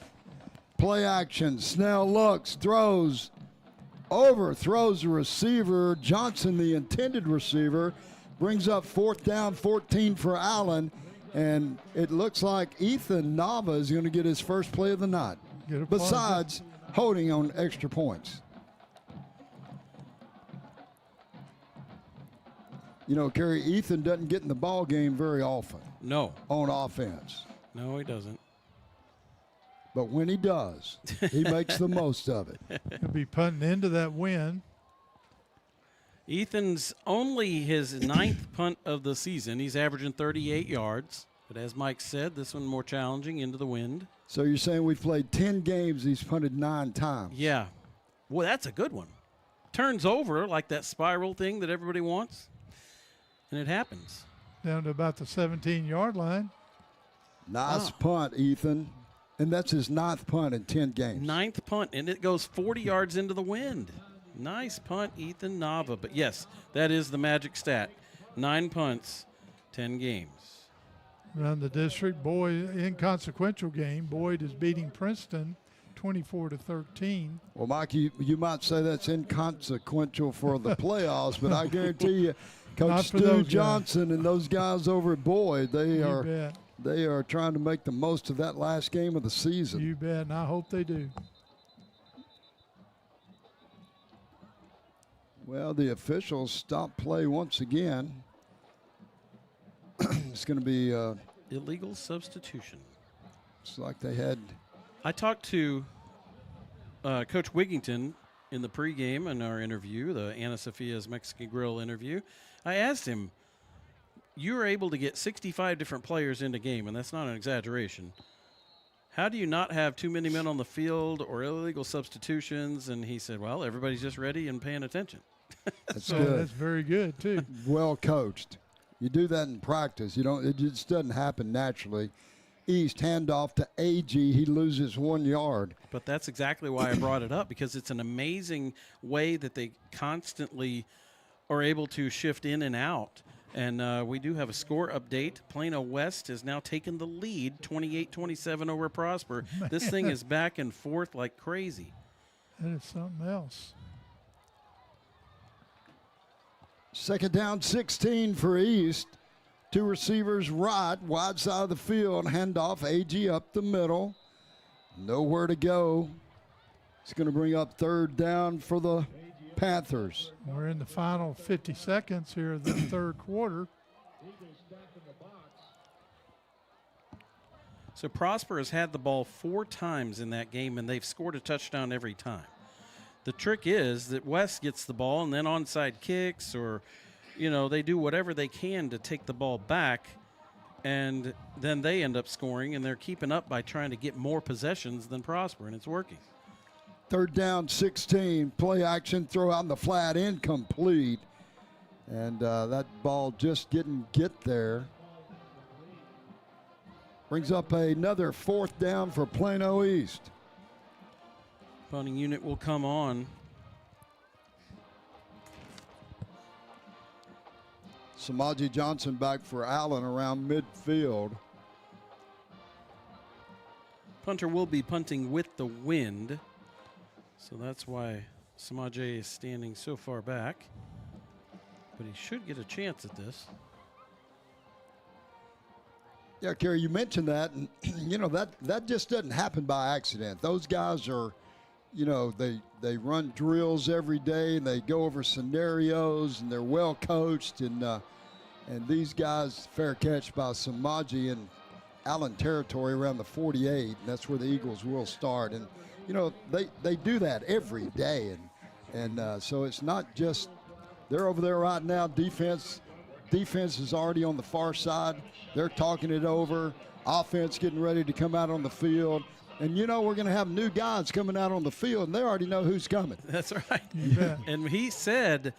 [SPEAKER 2] Play action. Snell looks, throws, overthrows the receiver. Johnson, the intended receiver, brings up 4th down, 14 for Allen. And it looks like Ethan Nava is going to get his first play of the night, besides holding on extra points. You know, Kerry, Ethan doesn't get in the ball game very often.
[SPEAKER 4] No.
[SPEAKER 2] On offense.
[SPEAKER 4] No, he doesn't.
[SPEAKER 2] But when he does, he makes the most of it.
[SPEAKER 3] He'll be punting into that win.
[SPEAKER 4] Ethan's only his 9th punt of the season. He's averaging 38 yards. But as Mike said, this one more challenging, into the wind.
[SPEAKER 2] So you're saying we've played 10 games, he's punted 9 times.
[SPEAKER 4] Yeah. Well, that's a good one. Turns over like that spiral thing that everybody wants. And it happens.
[SPEAKER 3] Down to about the 17-yard line.
[SPEAKER 2] Nice punt, Ethan. And that's his 9th punt in 10 games.
[SPEAKER 4] 9th punt, and it goes 40 yards into the wind. Nice punt, Ethan Nava. But, yes, that is the magic stat. 9 punts, 10 games.
[SPEAKER 3] Around the district, Boyd, inconsequential game. Boyd is beating Princeton 24-13.
[SPEAKER 2] Well, Mike, you might say that's inconsequential for the playoffs, but I guarantee you, Coach Stu Johnson and those guys over at Boyd, they are trying to make the most of that last game of the season.
[SPEAKER 3] You bet, and I hope they do.
[SPEAKER 2] Well, the officials stopped play once again. It's going to be
[SPEAKER 4] illegal substitution.
[SPEAKER 2] It's like they had.
[SPEAKER 4] I talked to Coach Wigington in the pregame in our interview, the Ana Sophia's Mexican Grill interview. I asked him, you were able to get 65 different players in a game, and that's not an exaggeration. How do you not have too many men on the field or illegal substitutions? And he said, well, everybody's just ready and paying attention.
[SPEAKER 2] That's good.
[SPEAKER 3] That's very good, too.
[SPEAKER 2] Well coached. You do that in practice. It just doesn't happen naturally. East handoff to AG. He loses 1 yard.
[SPEAKER 4] But that's exactly why I brought it up, because it's an amazing way that they constantly are able to shift in and out. And we do have a score update. Plano West has now taken the lead, 28-27 over Prosper.
[SPEAKER 3] Man.
[SPEAKER 4] This thing is back and forth like crazy.
[SPEAKER 3] That is something else.
[SPEAKER 2] 2nd down, 16 for East. 2 receivers right, wide side of the field. Handoff, AG up the middle. Nowhere to go. It's going to bring up 3rd down for the Panthers.
[SPEAKER 3] We're in the final 50 seconds here of the 3rd quarter.
[SPEAKER 4] So Prosper has had the ball 4 times in that game, and they've scored a touchdown every time. The trick is that West gets the ball, and then onside kicks, or, they do whatever they can to take the ball back, and then they end up scoring, and they're keeping up by trying to get more possessions than Prosper, and it's working.
[SPEAKER 2] 3rd down, 16. Play action, throw out in the flat, incomplete. And that ball just didn't get there. Brings up another 4th down for Plano East.
[SPEAKER 4] Punting unit will come on.
[SPEAKER 2] Samaji Johnson back for Allen around midfield.
[SPEAKER 4] Punter will be punting with the wind, so that's why Samaje is standing so far back. But he should get a chance at this.
[SPEAKER 2] Yeah, Kerry, you mentioned that, and that just doesn't happen by accident. Those guys are, they run drills every day, and they go over scenarios, and they're well coached, and these guys, fair catch by Samaji in Allen territory around the 48, and that's where the Eagles will start. And they do that every day, and so it's not just they're over there right now. Defense is already on the far side. They're talking it over. Offense getting ready to come out on the field. And, we're going to have new guys coming out on the field, and they already know who's coming.
[SPEAKER 4] That's right. Yeah. And he said,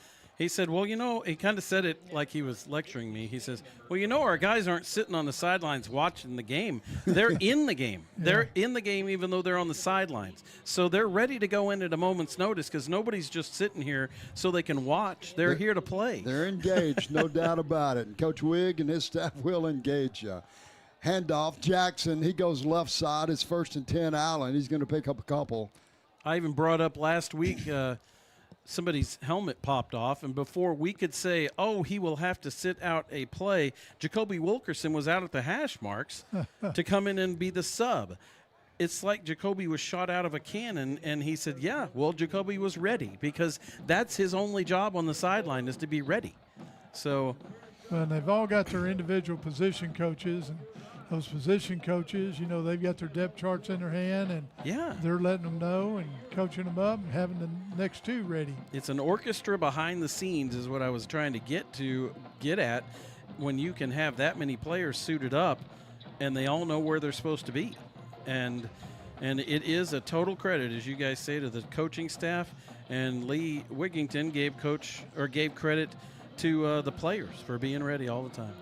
[SPEAKER 4] well, he kind of said it like he was lecturing me. He says, well, our guys aren't sitting on the sidelines watching the game. They're in the game. Yeah. They're in the game even though they're on the sidelines. So they're ready to go in at a moment's notice because nobody's just sitting here so they can watch. They're here to play.
[SPEAKER 2] They're engaged, no doubt about it. And Coach Wigg and his staff will engage you. Handoff, Jackson, he goes left side. It's 1st and 10, Allen. He's going to pick up a couple.
[SPEAKER 4] I even brought up last week somebody's helmet popped off, and before we could say, he will have to sit out a play, Jacoby Wilkerson was out at the hash marks to come in and be the sub. It's like Jacoby was shot out of a cannon, and he said, Jacoby was ready because that's his only job on the sideline is to be ready. So,
[SPEAKER 3] and they've all got their individual position coaches, and those position coaches, they've got their depth charts in their hand, and they're letting them know and coaching them up and having the next two ready.
[SPEAKER 4] It's an orchestra behind the scenes is what I was trying to get at when you can have that many players suited up and they all know where they're supposed to be. And it is a total credit, as you guys say, to the coaching staff, and Lee Wigington gave credit to the players for being ready all the time.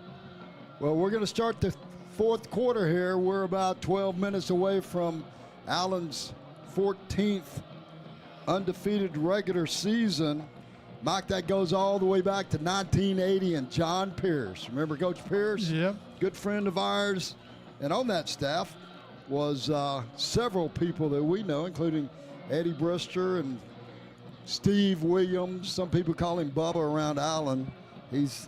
[SPEAKER 2] Well, we're going to start the 4th quarter here. We're about 12 minutes away from Allen's 14th undefeated regular season. Mike, that goes all the way back to 1980 and John Pierce. Remember Coach Pierce?
[SPEAKER 3] Yep.
[SPEAKER 2] Good friend of ours. And on that staff was several people that we know, including Eddie Brister and Steve Williams. Some people call him Bubba around Allen. He's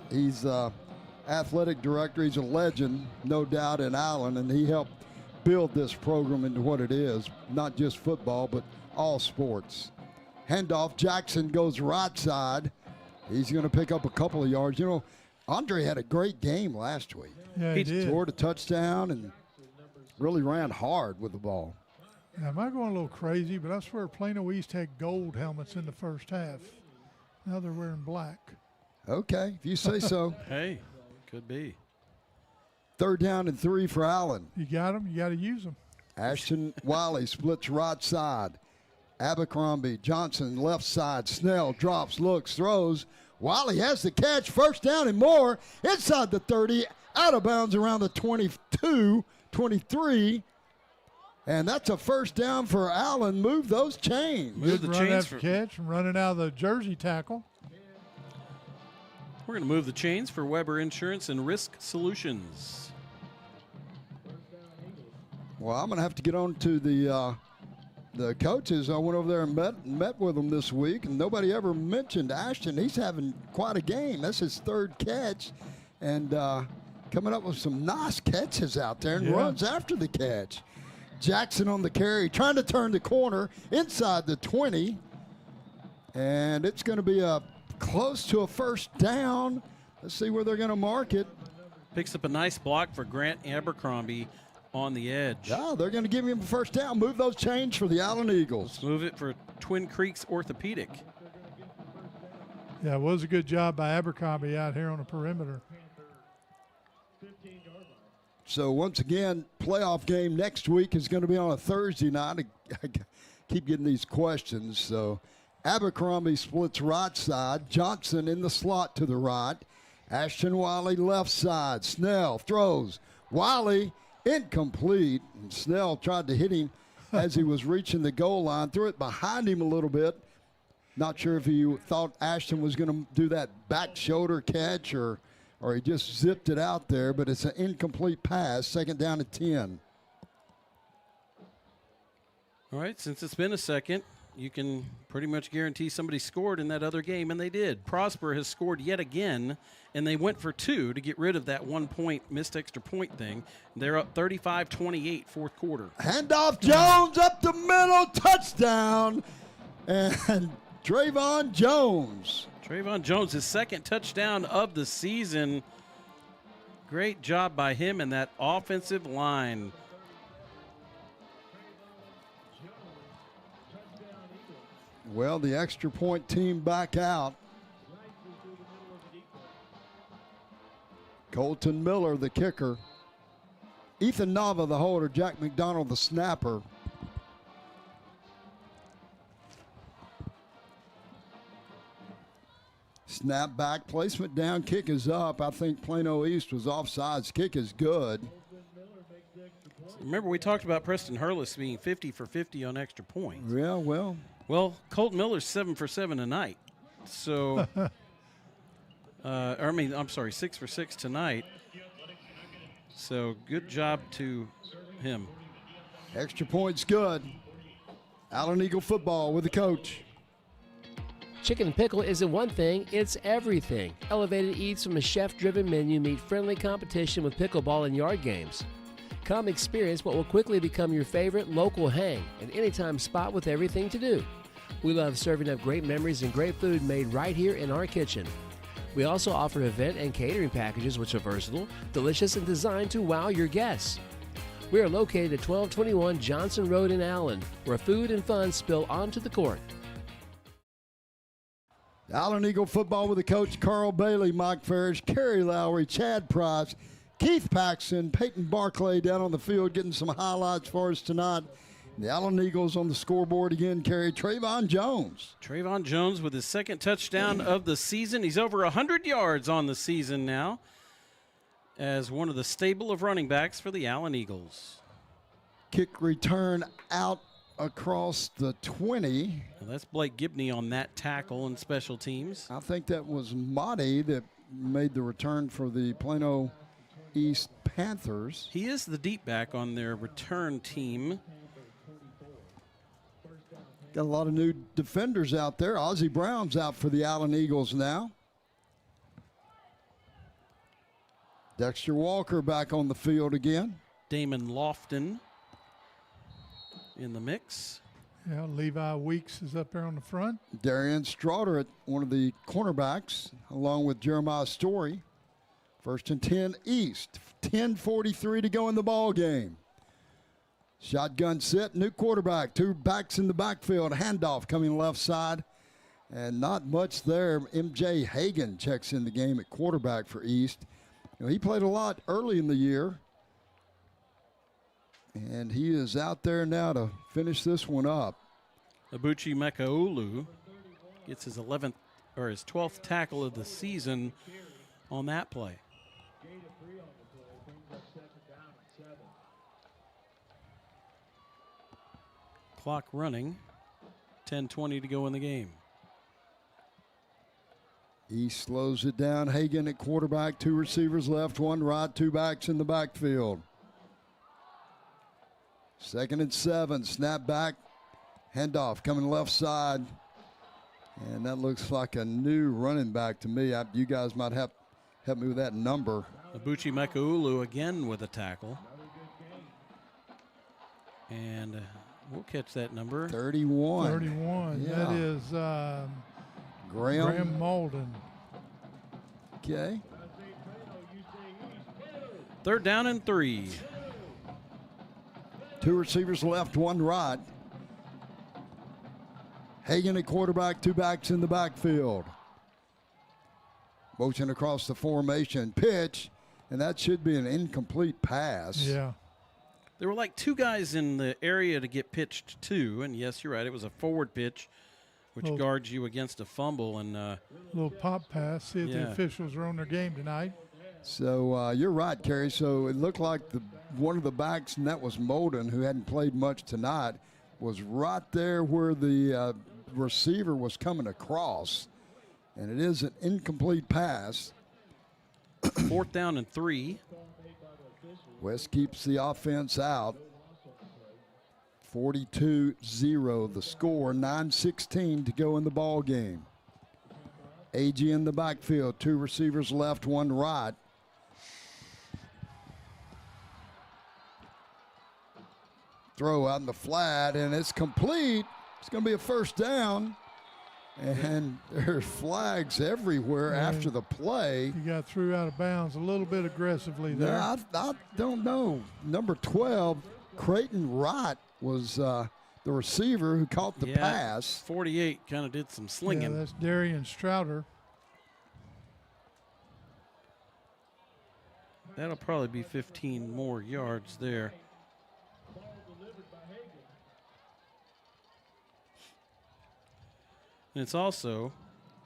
[SPEAKER 2] athletic director. He's a legend, no doubt, in Allen, and he helped build this program into what it is, not just football, but all sports. Handoff, Jackson goes right side. He's going to pick up a couple of yards. Andre had a great game last week.
[SPEAKER 3] Yeah, he did.
[SPEAKER 2] Scored a touchdown and really ran hard with the ball.
[SPEAKER 3] Now, am I going a little crazy, but I swear Plano East had gold helmets in the first half. Now they're wearing black.
[SPEAKER 2] Okay, if you say so.
[SPEAKER 4] Hey. Could be.
[SPEAKER 2] 3rd down and 3 for Allen.
[SPEAKER 3] You got them. You got to use them.
[SPEAKER 2] Ashton Wiley splits right side. Abercrombie, Johnson left side. Snell drops, looks, throws. Wiley has the catch. 1st down and more. Inside the 30. Out of bounds around the 22, 23. And that's a 1st down for Allen. Move those chains.
[SPEAKER 3] Move the chains for catch. Running out of the jersey tackle.
[SPEAKER 4] We're going to move the chains for Weber Insurance and Risk Solutions.
[SPEAKER 2] Well, I'm going to have to get on to the coaches. I went over there and met with them this week, and nobody ever mentioned Ashton. He's having quite a game. That's his 3rd catch, and coming up with some nice catches out there and runs after the catch. Jackson on the carry, trying to turn the corner inside the 20, and it's going to be close to a 1st down. Let's see where they're going to mark it.
[SPEAKER 4] Picks up a nice block for Grant Abercrombie on the edge.
[SPEAKER 2] Yeah, they're going to give him a 1st down. Move those chains for the Allen Eagles.
[SPEAKER 4] Let's move it for Twin Creeks Orthopedic.
[SPEAKER 3] Yeah, it was a good job by Abercrombie out here on the perimeter.
[SPEAKER 2] So once again, playoff game next week is going to be on a Thursday night. I keep getting these questions. So Abercrombie splits right side. Johnson in the slot to the right. Ashton Wiley left side. Snell throws. Wiley Incomplete. And Snell tried to hit him as he was reaching the goal line. Threw it behind him a little bit. Not sure if he thought Ashton was going to do that back shoulder catch or he just zipped it out there, but it's an incomplete pass. Second down and 10.
[SPEAKER 4] All right, since it's been a second, you can pretty much guarantee somebody scored in that other game, and they did. Prosper has scored yet again, and they went for 2 to get rid of that 1 point missed extra point thing. They're up 35-28 fourth quarter.
[SPEAKER 2] Handoff Jones up the middle, touchdown, and Trayvon Jones.
[SPEAKER 4] Trayvon Jones, his second touchdown of the season. Great job by him and that offensive line.
[SPEAKER 2] Well, the extra point team back out. Colton Miller, the kicker. Ethan Nava, the holder. Jack McDonald, the snapper. Snap back, placement down, kick is up. I think Plano East was offsides. Kick is good.
[SPEAKER 4] Remember, we talked about Preston Hurlis being 50 for 50 on extra points.
[SPEAKER 2] Yeah, well.
[SPEAKER 4] Well, Colton Miller's 7 for 7 tonight. So, I'm sorry, 6 for 6 tonight. So, good job to him.
[SPEAKER 2] Extra points good. Allen Eagle football with the coach.
[SPEAKER 1] Chicken and pickle isn't one thing, it's everything. Elevated eats from a chef-driven menu meet friendly competition with pickleball and yard games. Come experience what will quickly become your favorite local hang, an anytime spot with everything to do. We love serving up great memories and great food made right here in our kitchen. We also offer event and catering packages which are versatile, delicious, and designed to wow your guests. We are located at 1221 Johnson Road in Allen, where food and fun spill onto the court.
[SPEAKER 2] Allen Eagle football with the coach Carl Bailey, Mike Ferris, Kerry Lowry, Chad Price, Keith Paxson, Peyton Barclay down on the field getting some highlights for us tonight. The Allen Eagles on the scoreboard again carry Trayvon Jones.
[SPEAKER 4] Trayvon Jones with his second touchdown of the season. He's over 100 yards on the season now as one of the stable of running backs for the Allen Eagles.
[SPEAKER 2] Kick return out across the 20.
[SPEAKER 4] Well, that's Blake Gibney on that tackle and special teams.
[SPEAKER 2] I think that was Motti that made the return for the Plano East Panthers.
[SPEAKER 4] He is the deep back on their return team.
[SPEAKER 2] Got a lot of new defenders out there. Ozzie Brown's out for the Allen Eagles now. Dexter Walker back on the field again.
[SPEAKER 4] Damon Lofton in the mix.
[SPEAKER 3] Yeah, Levi Weeks is up there on the front.
[SPEAKER 2] Darian Straughter at one of the cornerbacks, along with Jeremiah Story. First and 10 East. 10:43 to go in the ball game. Shotgun set, new quarterback, 2 backs in the backfield. Handoff coming left side, and not much there. MJ Hagan checks in the game at quarterback for East. You know, he played a lot early in the year, and he is out there now to finish this one up.
[SPEAKER 4] Abuchi Mekaulu gets his 12th tackle of the season on that play. Clock running, 10:20 to go in the game.
[SPEAKER 2] He slows it down. Hagan at quarterback, 2 receivers left, 1 right, 2 backs in the backfield. Second and 7, snap back, handoff coming left side. And that looks like a new running back to me. You guys might help me with that number.
[SPEAKER 4] Abuchi Mekaulu again with a tackle. And we'll catch that number.
[SPEAKER 2] 31.
[SPEAKER 3] 31.
[SPEAKER 2] Yeah.
[SPEAKER 3] That is Graham Malden.
[SPEAKER 2] Okay.
[SPEAKER 4] 3rd down and 3.
[SPEAKER 2] 2 receivers left, 1 right. Hagan at quarterback, 2 backs in the backfield. Motion across the formation, pitch, and that should be an incomplete pass.
[SPEAKER 3] Yeah.
[SPEAKER 4] There were like 2 guys in the area to get pitched to, and yes, you're right, it was a forward pitch, which guards you against a fumble. And
[SPEAKER 3] little pop pass, see if the officials are on their game tonight.
[SPEAKER 2] So you're right, Kerry. So it looked like one of the backs, and that was Molden, who hadn't played much tonight, was right there where the receiver was coming across. And it is an incomplete pass.
[SPEAKER 4] 4th down and 3.
[SPEAKER 2] West keeps the offense out. 42-0 the score, 9:16 to go in the ball game. AG in the backfield, 2 receivers left, 1 right. Throw out in the flat, and it's complete. It's going to be a first down. And there's flags everywhere after the play.
[SPEAKER 3] He got threw out of bounds a little bit aggressively there.
[SPEAKER 2] No, I don't know. Number 12, Creighton Wright, was the receiver who caught the pass.
[SPEAKER 4] 48 kind of did some slinging.
[SPEAKER 3] Yeah, that's Darian Strouder.
[SPEAKER 4] That'll probably be 15 more yards there. And it's also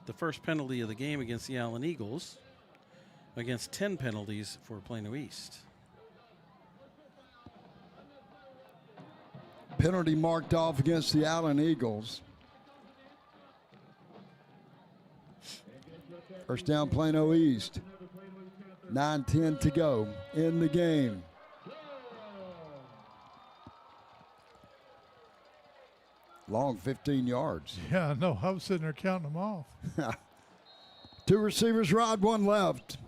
[SPEAKER 4] the first penalty of the game against the Allen Eagles, against 10 penalties for Plano East.
[SPEAKER 2] Penalty marked off against the Allen Eagles. First down, Plano East. 9:10 to go in the game. Long 15 yards.
[SPEAKER 3] Yeah, I know. I was sitting there counting them off.
[SPEAKER 2] 2 receivers right, 1 left.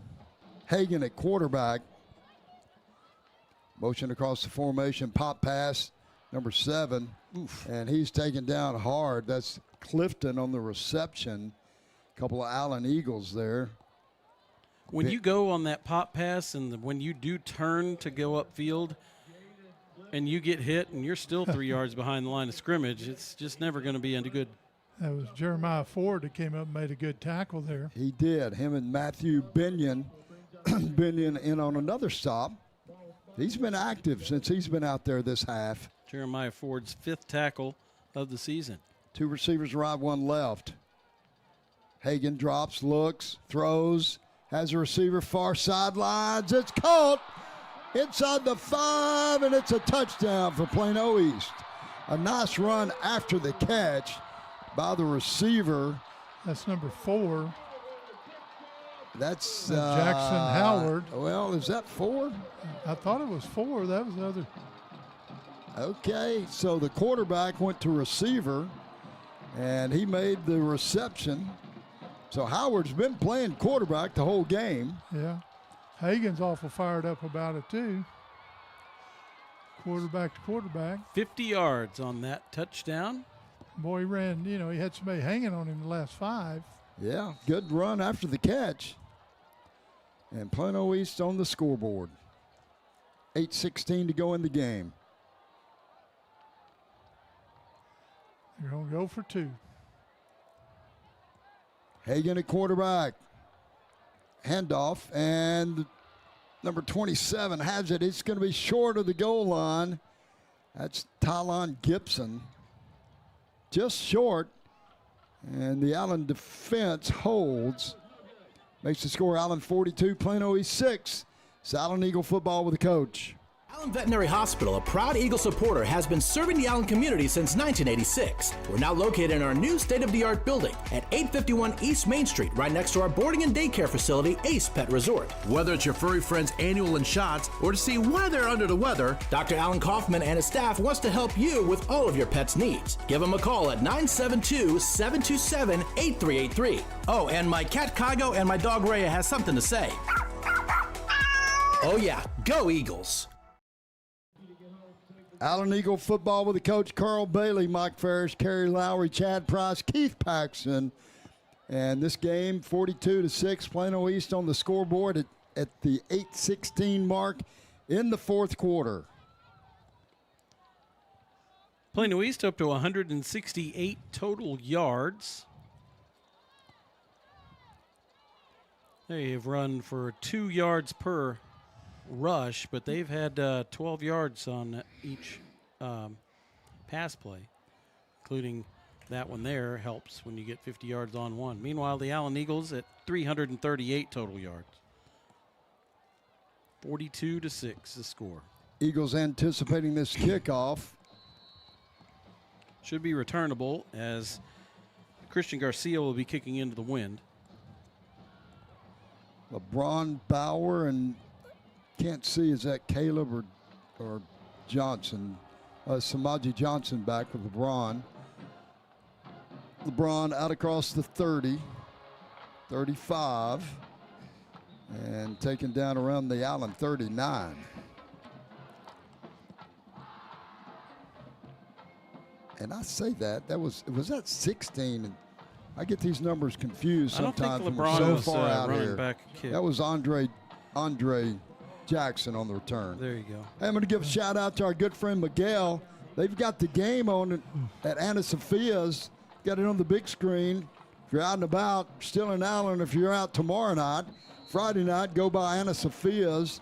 [SPEAKER 2] Hagan at quarterback. Motion across the formation, pop pass, number 7. Oof. And he's taken down hard. That's Clifton on the reception. A couple of Allen Eagles there.
[SPEAKER 4] When you go on that pop pass and when you do turn to go upfield and you get hit and you're still 3 yards behind the line of scrimmage, it's just never going to be any good.
[SPEAKER 3] That was Jeremiah Ford that came up and made a good tackle there.
[SPEAKER 2] He did. Him and Matthew Binion. Binion in on another stop. He's been active since he's been out there this half.
[SPEAKER 4] Jeremiah Ford's 5th tackle of the season.
[SPEAKER 2] 2 receivers right, 1 left. Hagan drops, looks, throws, has a receiver far sidelines. It's caught inside the 5, and it's a touchdown for Plano East. A nice run after the catch by the receiver.
[SPEAKER 3] That's number 4.
[SPEAKER 2] That's
[SPEAKER 3] Jackson Howard.
[SPEAKER 2] Well, is that 4?
[SPEAKER 3] I thought it was 4. That was the other.
[SPEAKER 2] Okay, so the quarterback went to receiver, and he made the reception. So Howard's been playing quarterback the whole game.
[SPEAKER 3] Yeah. Hagan's awful fired up about it, too. Quarterback to quarterback.
[SPEAKER 4] 50 yards on that touchdown.
[SPEAKER 3] Boy, he ran, he had somebody hanging on him the last 5.
[SPEAKER 2] Yeah, good run after the catch. And Plano East on the scoreboard. 8:16 to go in the game.
[SPEAKER 3] They're going to go for 2.
[SPEAKER 2] Hagan at quarterback. Handoff, and number 27 has it. It's going to be short of the goal line. That's Tylon Gibson. Just short. And the Allen defense holds. Makes the score Allen 42, Plano East 6. It's Allen Eagle football with the coach.
[SPEAKER 7] Allen Veterinary Hospital, a proud Eagle supporter, has been serving the Allen community since 1986. We're now located in our new state-of-the-art building at 851 East Main Street, right next to our boarding and daycare facility, Ace Pet Resort. Whether it's your furry friend's annual and shots or to see why they're under the weather, Dr. Alan Kaufman and his staff wants to help you with all of your pet's needs. Give them a call at 972-727-8383. Oh, and my cat Kago and my dog Rhea has something to say. Oh yeah, go Eagles!
[SPEAKER 2] Allen Eagle football with the coach Carl Bailey, Mike Ferris, Kerry Lowry, Chad Price, Keith Paxson. And this game, 42-6, Plano East on the scoreboard at the 8:16 mark in the 4th quarter.
[SPEAKER 4] Plano East up to 168 total yards. They have run for 2 yards per rush, but they've had 12 yards on each pass play, including that one there helps when you get 50 yards on one. Meanwhile, the Allen Eagles at 338 total yards. 42-6 the score.
[SPEAKER 2] Eagles anticipating this kickoff.
[SPEAKER 4] Should be returnable as Christian Garcia will be kicking into the wind.
[SPEAKER 2] LeBron Bauer, and can't see, is that Caleb or Johnson? Samaji Johnson back with LeBron. LeBron out across the 30, 35, and taken down around the Allen 39. And I say that was that 16? I get these numbers confused sometimes.
[SPEAKER 4] I don't think
[SPEAKER 2] when we're
[SPEAKER 4] LeBron
[SPEAKER 2] so
[SPEAKER 4] was
[SPEAKER 2] far out
[SPEAKER 4] running
[SPEAKER 2] here.
[SPEAKER 4] back kick.
[SPEAKER 2] That was Andre Jackson on the return.
[SPEAKER 4] There you go.
[SPEAKER 2] Hey, I'm going to give a shout out to our good friend Miguel. They've got the game on at Anna Sophia's. Got it on the big screen. If you're out and about, still in Allen, if you're out tomorrow night, Friday night, go by Anna Sophia's.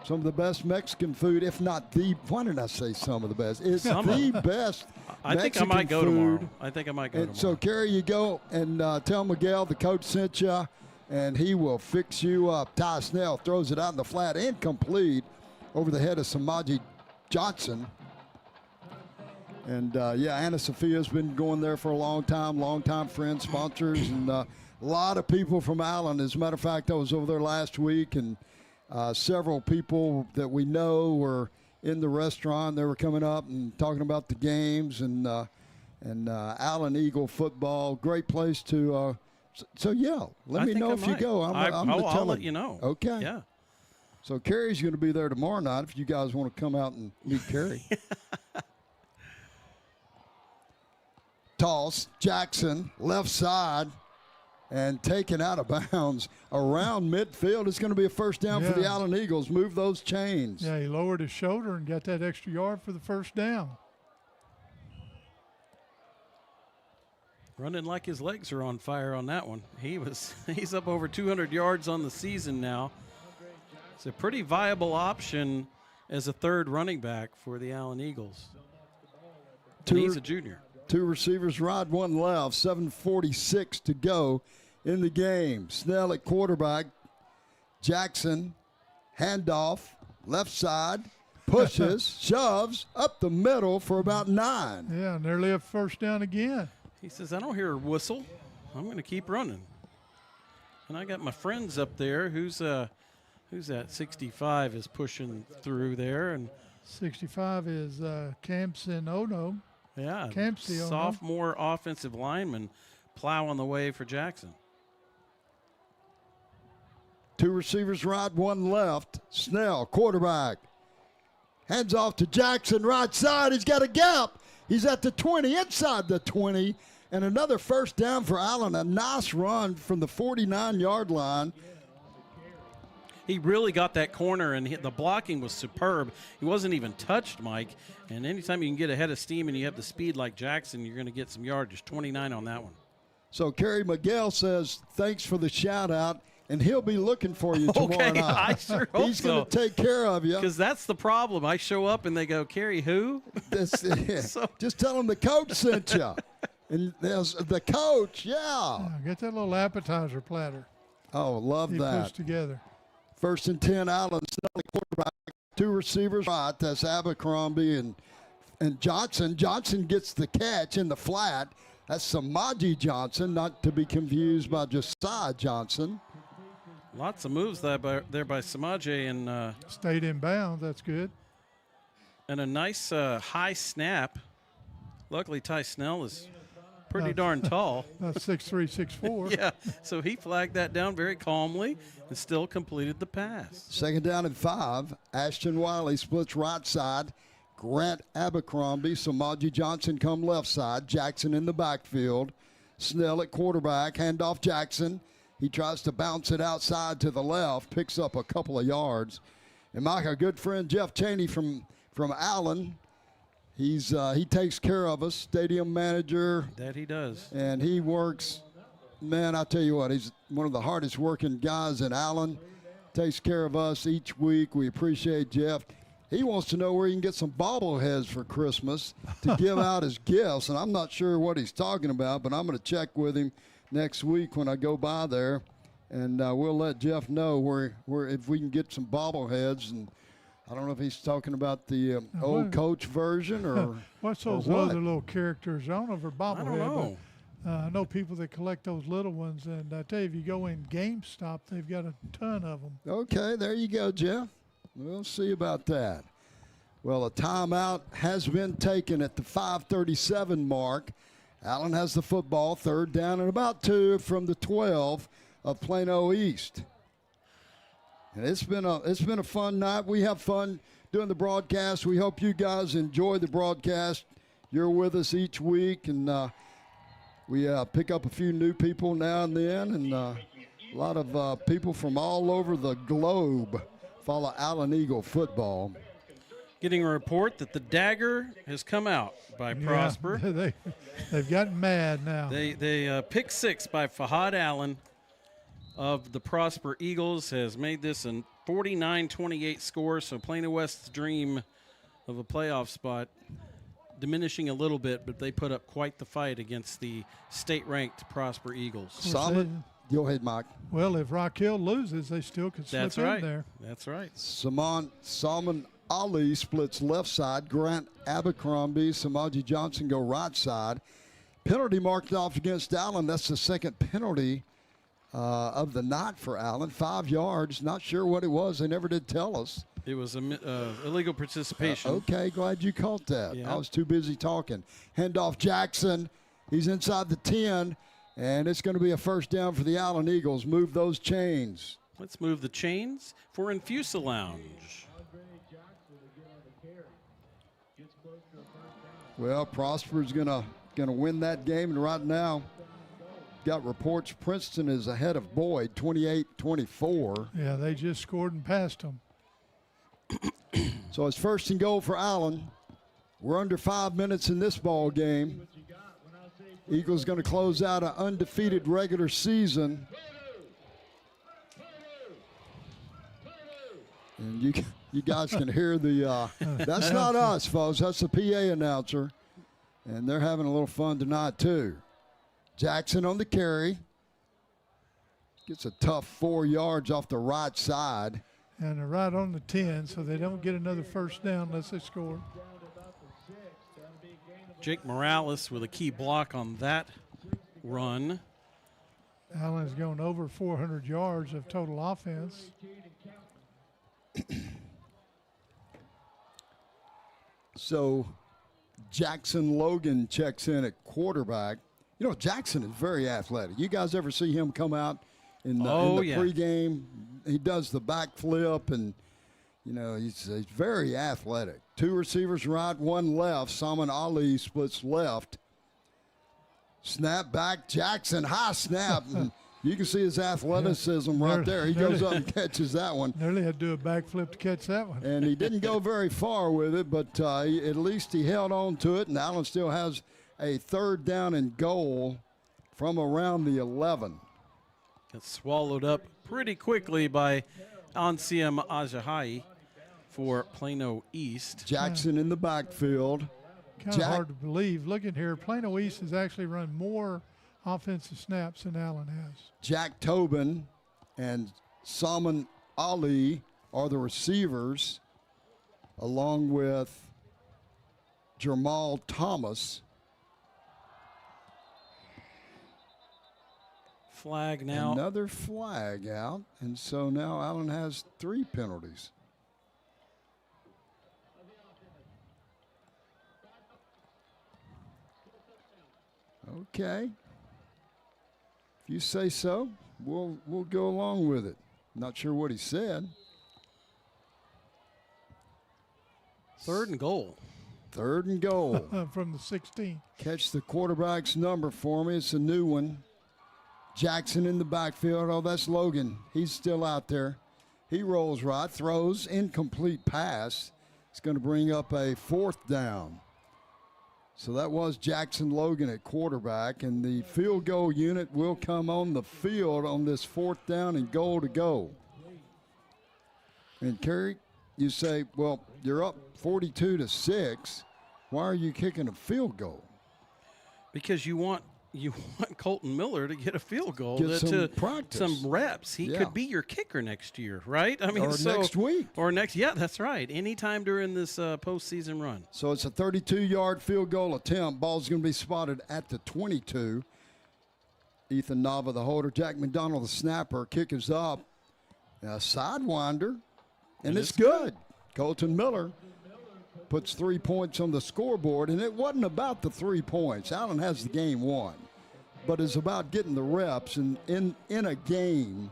[SPEAKER 2] Some of the best Mexican food, if not the, why did I say some of the best? It's the best
[SPEAKER 4] I think
[SPEAKER 2] Mexican
[SPEAKER 4] I might go
[SPEAKER 2] food.
[SPEAKER 4] tomorrow. I think I might go
[SPEAKER 2] And
[SPEAKER 4] tomorrow.
[SPEAKER 2] so, Kerry, you go and tell Miguel the coach sent you, and he will fix you up. Ty Snell throws it out in the flat, incomplete, over the head of Samaji Johnson. And, Anna Sophia's been going there for a long time friends, sponsors, and a lot of people from Allen. As a matter of fact, I was over there last week, and several people that we know were in the restaurant. They were coming up and talking about the games and Allen Eagle football. Great place to let me know if you go.
[SPEAKER 4] I'll let you know.
[SPEAKER 2] Okay.
[SPEAKER 4] Yeah.
[SPEAKER 2] So Kerry's going to be there tomorrow night if you guys want to come out and meet Kerry. Toss, Jackson, left side, and taken out of bounds around midfield. It's going to be a first down for the Allen Eagles. Move those chains.
[SPEAKER 3] Yeah, he lowered his shoulder and got that extra yard for the first down.
[SPEAKER 4] Running like his legs are on fire on that one. He's up over 200 yards on the season now. It's a pretty viable option as a third running back for the Allen Eagles. And he's a junior.
[SPEAKER 2] Two receivers right, one left. 7:46 to go in the game. Snell at quarterback. Jackson, handoff, left side, pushes, shoves, up the middle for about 9.
[SPEAKER 3] Yeah, nearly a first down again.
[SPEAKER 4] He says, I don't hear a whistle. I'm going to keep running. And I got my friends up there. Who's that? 65 is pushing through there. And
[SPEAKER 3] 65 is Campson Ono.
[SPEAKER 4] Yeah,
[SPEAKER 3] Campsey Ono.
[SPEAKER 4] Sophomore offensive lineman plowing the way for Jackson.
[SPEAKER 2] Two receivers right, one left. Snell, quarterback. Hands off to Jackson, right side. He's got a gap. He's at the 20, inside the 20. And another first down for Allen. A nice run from the 49-yard line.
[SPEAKER 4] He really got that corner, and the blocking was superb. He wasn't even touched, Mike. And anytime you can get ahead of steam and you have the speed like Jackson, you're going to get some yardage. 29 on that one.
[SPEAKER 2] So Kerry Miguel says, thanks for the shout-out, and he'll be looking for you tomorrow night.
[SPEAKER 4] I sure hope
[SPEAKER 2] He's going to take care of you.
[SPEAKER 4] Because that's the problem. I show up, and they go, Kerry, who?
[SPEAKER 2] Just tell him the coach sent you. And there's the coach,
[SPEAKER 3] Get that little appetizer platter.
[SPEAKER 2] Oh, love that.
[SPEAKER 3] He puts together.
[SPEAKER 2] First and 10, Allen, Snell, quarterback, two receivers right. That's Abercrombie and Johnson. Johnson gets the catch in the flat. That's Samaji Johnson, not to be confused by Josiah Johnson.
[SPEAKER 4] Lots of moves there by Samaje. And
[SPEAKER 3] stayed in bounds. That's good.
[SPEAKER 4] And a nice high snap. Luckily, Ty Snell is pretty darn tall.
[SPEAKER 3] That's 6'3", 6'4".
[SPEAKER 4] Yeah, so he flagged that down very calmly and still completed the pass.
[SPEAKER 2] Second down and 5. Ashton Wiley splits right side. Grant Abercrombie, Samaji Johnson come left side. Jackson in the backfield. Snell at quarterback. Handoff Jackson. He tries to bounce it outside to the left. Picks up a couple of yards. And Mike, our good friend Jeff Chaney from Allen, he takes care of us, stadium manager.
[SPEAKER 4] That he does.
[SPEAKER 2] And he works, man, I tell you what, he's one of the hardest working guys in Allen. Takes care of us each week. We appreciate Jeff. He wants to know where he can get some bobbleheads for Christmas to give out as gifts. And I'm not sure what he's talking about, but I'm going to check with him next week when I go by there. And we'll let Jeff know where if we can get some bobbleheads. And I don't know if he's talking about the old coach version or
[SPEAKER 3] what's those
[SPEAKER 2] or what?
[SPEAKER 3] other little characters? I don't know if they're bobblehead.
[SPEAKER 4] I don't know.
[SPEAKER 3] But, I know people that collect those little ones, and I tell you, if you go in GameStop, they've got a ton of them.
[SPEAKER 2] Okay, there you go, Jeff. We'll see about that. Well, a timeout has been taken at the 5:37 mark. Allen has the football, 3rd down and about 2 from the 12 of Plano East. And it's been a fun night. We have fun doing the broadcast. We hope you guys enjoy the broadcast. You're with us each week, and we pick up a few new people now and then, and a lot of people from all over the globe follow Allen Eagle football.
[SPEAKER 4] Getting a report that the dagger has come out by Prosper.
[SPEAKER 3] They've gotten mad now.
[SPEAKER 4] They pick 6 by Fahad Allen of the Prosper Eagles has made this a 49-28 score, so Plano West's dream of a playoff spot diminishing a little bit, but they put up quite the fight against the state-ranked Prosper Eagles.
[SPEAKER 2] Solid. Go ahead, Mike.
[SPEAKER 3] Well, if Rock Hill loses, they still could slip in there.
[SPEAKER 4] That's right.
[SPEAKER 2] Salman Ali splits left side. Grant Abercrombie, Samaji Johnson go right side. Penalty marked off against Allen. That's the second penalty of the night for Allen. 5 yards. Not sure what it was. They never did tell us.
[SPEAKER 4] It was illegal participation.
[SPEAKER 2] Okay, glad you caught that.
[SPEAKER 4] Yeah.
[SPEAKER 2] I was too busy talking. Handoff Jackson. He's inside the 10, and it's going to be a first down for the Allen Eagles. Move those chains.
[SPEAKER 4] Let's move the chains for Infusal Lounge.
[SPEAKER 2] Well, Prosper's gonna win that game, and right now, got reports Princeton is ahead of Boyd, 28-24.
[SPEAKER 3] Yeah, they just scored and passed them.
[SPEAKER 2] So it's 1st and goal for Allen. We're under 5 minutes in this ball game. Eagles going to close out an undefeated regular season. And you guys can hear the, that's not us, folks. That's the PA announcer. And they're having a little fun tonight, too. Jackson on the carry. Gets a tough 4 yards off the right side.
[SPEAKER 3] And they're right on the 10, so they don't get another first down unless they score.
[SPEAKER 4] Jake Morales with a key block on that run.
[SPEAKER 3] Allen's going over 400 yards of total offense.
[SPEAKER 2] So Jackson Logan checks in at quarterback. You know, Jackson is very athletic. You guys ever see him come out in the pregame? He does the backflip, and, you know, he's very athletic. 2 receivers right, 1 left. Salman Ali splits left. Snap back, Jackson, high snap. And you can see his athleticism right there. He goes up and catches that one.
[SPEAKER 3] Nearly had to do a backflip to catch that one.
[SPEAKER 2] And he didn't go very far with it, but at least he held on to it, and Allen still has a 3rd down and goal from around the 11.
[SPEAKER 4] It's swallowed up pretty quickly by Ansiem Ajahai for Plano East.
[SPEAKER 2] Jackson in the backfield.
[SPEAKER 3] Kind of hard to believe. Looking here, Plano East has actually run more offensive snaps than Allen has.
[SPEAKER 2] Jack Tobin and Salman Ali are the receivers, along with Jamal Thomas.
[SPEAKER 4] Flag now.
[SPEAKER 2] Another flag out, and so now Allen has 3 penalties. Okay. If you say so, we'll go along with it. Not sure what he said.
[SPEAKER 4] 3rd and goal.
[SPEAKER 2] 3rd and goal.
[SPEAKER 3] From the 16.
[SPEAKER 2] Catch the quarterback's number for me. It's a new one. Jackson in the backfield. Oh, that's Logan. He's still out there. He rolls right, throws, incomplete pass. It's going to bring up a 4th down. So that was Jackson Logan at quarterback, and the field goal unit will come on the field on this 4th down and goal to go. And Kerry, you say, well, you're up 42-6. Why are you kicking a field goal?
[SPEAKER 4] Because you want you want Colton Miller to get a field goal,
[SPEAKER 2] Get some practice.
[SPEAKER 4] some reps. He
[SPEAKER 2] Yeah.
[SPEAKER 4] could be your kicker next year, right? I mean,
[SPEAKER 2] Or next week.
[SPEAKER 4] Or next, yeah, that's right. Anytime during this postseason run.
[SPEAKER 2] So it's a 32-yard field goal attempt. Ball's going to be spotted at the 22. Ethan Nava, the holder. Jack McDonald, the snapper. Kick is up. Sidewinder. And it's good. Colton Miller puts 3 points on the scoreboard, and it wasn't about the 3 points. Allen has the game won, but it's about getting the reps. And in a game,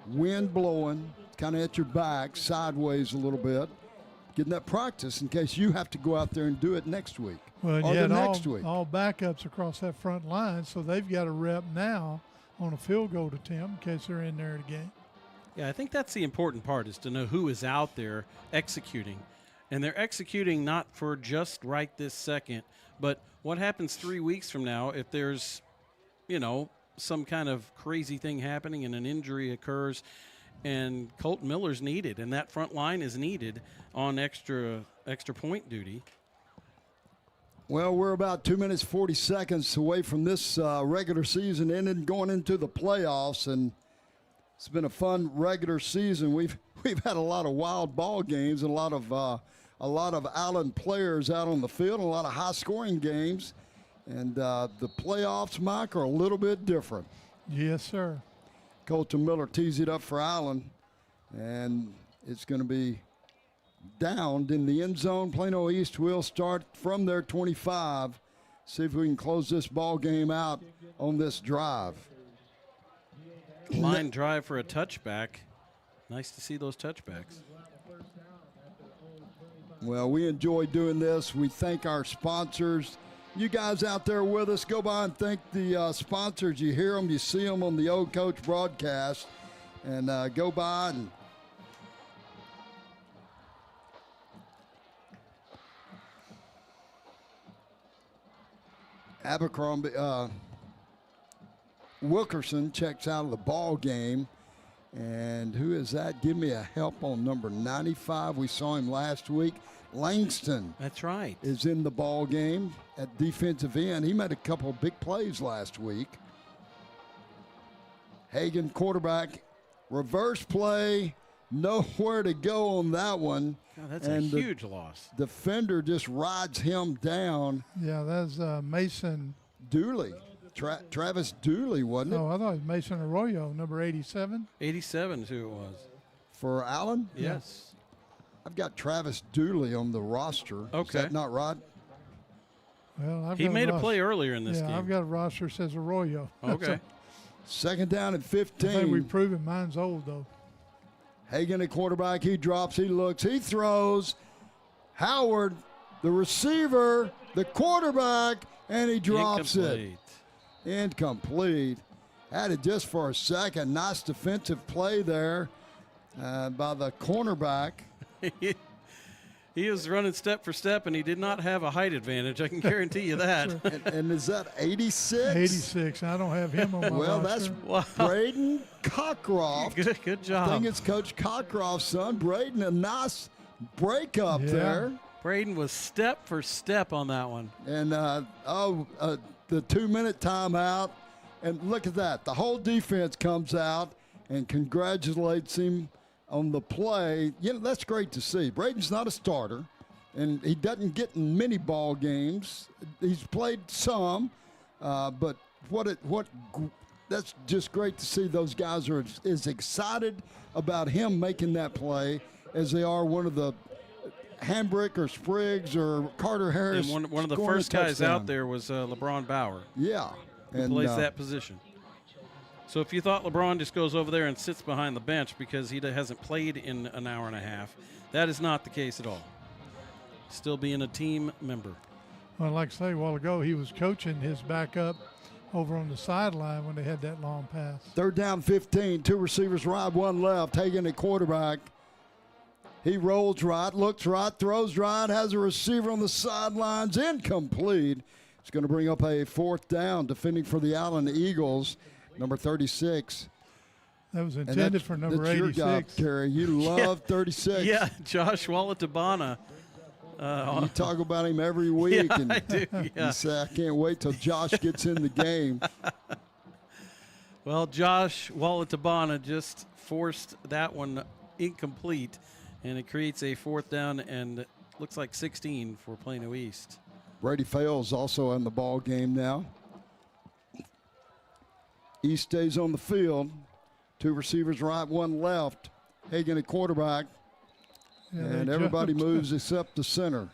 [SPEAKER 2] wind blowing, kind of at your back, sideways a little bit, getting that practice in case you have to go out there and do it next week
[SPEAKER 3] Well,
[SPEAKER 2] or
[SPEAKER 3] you
[SPEAKER 2] the
[SPEAKER 3] had
[SPEAKER 2] next week.
[SPEAKER 3] all backups across that front line, so they've got a rep now on a field goal attempt in case they're in there again.
[SPEAKER 4] Yeah, I think that's the important part, is to know who is out there executing. And they're executing not for just right this second, but what happens 3 weeks from now if there's, some kind of crazy thing happening and an injury occurs and Colton Miller's needed and that front line is needed on extra point duty.
[SPEAKER 2] Well, we're about 2 minutes, 40 seconds away from this regular season ending, going into the playoffs, and it's been a fun regular season. We've had a lot of wild ball games and a lot of Allen players out on the field, and a lot of high-scoring games. And the playoffs, Mike, are a little bit different.
[SPEAKER 3] Yes, sir.
[SPEAKER 2] Colton Miller tees it up for Allen, and it's going to be downed in the end zone. Plano East will start from their 25. See if we can close this ball game out on this drive.
[SPEAKER 4] Line drive for a touchback. Nice to see those touchbacks.
[SPEAKER 2] Well, we enjoy doing this. We thank our sponsors. You guys out there with us, go by and thank the sponsors. You hear them, you see them on the Old Coach broadcast. And go by and Abercrombie, Wilkerson checks out of the ball game. And who is that? Give me a help on number 95. We saw him last week. Langston.
[SPEAKER 4] That's right.
[SPEAKER 2] Is in the ball game at defensive end. He made a couple of big plays last week. Hagan, quarterback, reverse play, nowhere to go on that one.
[SPEAKER 4] God, that's a huge loss.
[SPEAKER 2] Defender just rides him down.
[SPEAKER 3] Yeah, that's Mason
[SPEAKER 2] Dooley. Travis Dooley, wasn't it?
[SPEAKER 3] No, I thought it was Mason Arroyo, number 87.
[SPEAKER 4] 87 is who it was.
[SPEAKER 2] For Allen?
[SPEAKER 4] Yes.
[SPEAKER 2] I've got Travis Dooley on the roster.
[SPEAKER 4] Okay.
[SPEAKER 2] Is that not right?
[SPEAKER 3] Well,
[SPEAKER 4] he made a play earlier in this game.
[SPEAKER 3] Yeah, I've got a roster that says Arroyo.
[SPEAKER 4] Okay.
[SPEAKER 2] Second down and 15.
[SPEAKER 3] I think we've proven mine's old, though.
[SPEAKER 2] Hagan, the quarterback, he drops, he looks, he throws. Howard, the receiver, the quarterback, and he drops it. Incomplete. Had it just for a second. Nice defensive play there by the cornerback.
[SPEAKER 4] He was running step for step, and he did not have a height advantage. I can guarantee you that.
[SPEAKER 2] and is that 86?
[SPEAKER 3] 86. I don't have him on my roster.
[SPEAKER 2] That's Braden Cockcroft.
[SPEAKER 4] Good job.
[SPEAKER 2] I think it's Coach Cockcroft's son. Braden, a nice break up there.
[SPEAKER 4] Braden was step for step on that one.
[SPEAKER 2] And, the 2-minute timeout. And look at that. The whole defense comes out and congratulates him on the play. That's great to see. Braden's not a starter, and he doesn't get in many ball games. He's played some, but that's just great to see. Those guys are as excited about him making that play as they are one of the Hambrick or Spriggs or Carter Harris.
[SPEAKER 4] And one of the first guys out there was LeBron Bauer.
[SPEAKER 2] Yeah.
[SPEAKER 4] Who plays that position. So if you thought LeBron just goes over there and sits behind the bench because he hasn't played in an hour and a half, that is not the case at all. Still being a team member.
[SPEAKER 3] Well, like I say a while ago, he was coaching his backup over on the sideline when they had that long pass.
[SPEAKER 2] Third down 15. Two receivers right, one left. Hagan at quarterback. He rolls right, looks right, throws right, has a receiver on the sidelines, incomplete. It's going to bring up a fourth down, defending for the Allen Eagles, number 36.
[SPEAKER 3] That was intended for number 86.
[SPEAKER 2] Your job, Terry. You love 36.
[SPEAKER 4] Yeah, Josh Wallatabana
[SPEAKER 2] You talk about him every week.
[SPEAKER 4] Yeah,
[SPEAKER 2] and
[SPEAKER 4] I do, yeah.
[SPEAKER 2] You say, I can't wait till Josh gets in the game.
[SPEAKER 4] Well, Josh Walla-Tabana just forced that one incomplete, and it creates a 4th down and looks like 16 for Plano East.
[SPEAKER 2] Brady Fales also in the ball game now. East stays on the field. 2 receivers right, 1 left. Hagan at quarterback.
[SPEAKER 3] Yeah,
[SPEAKER 2] and everybody moves except the center.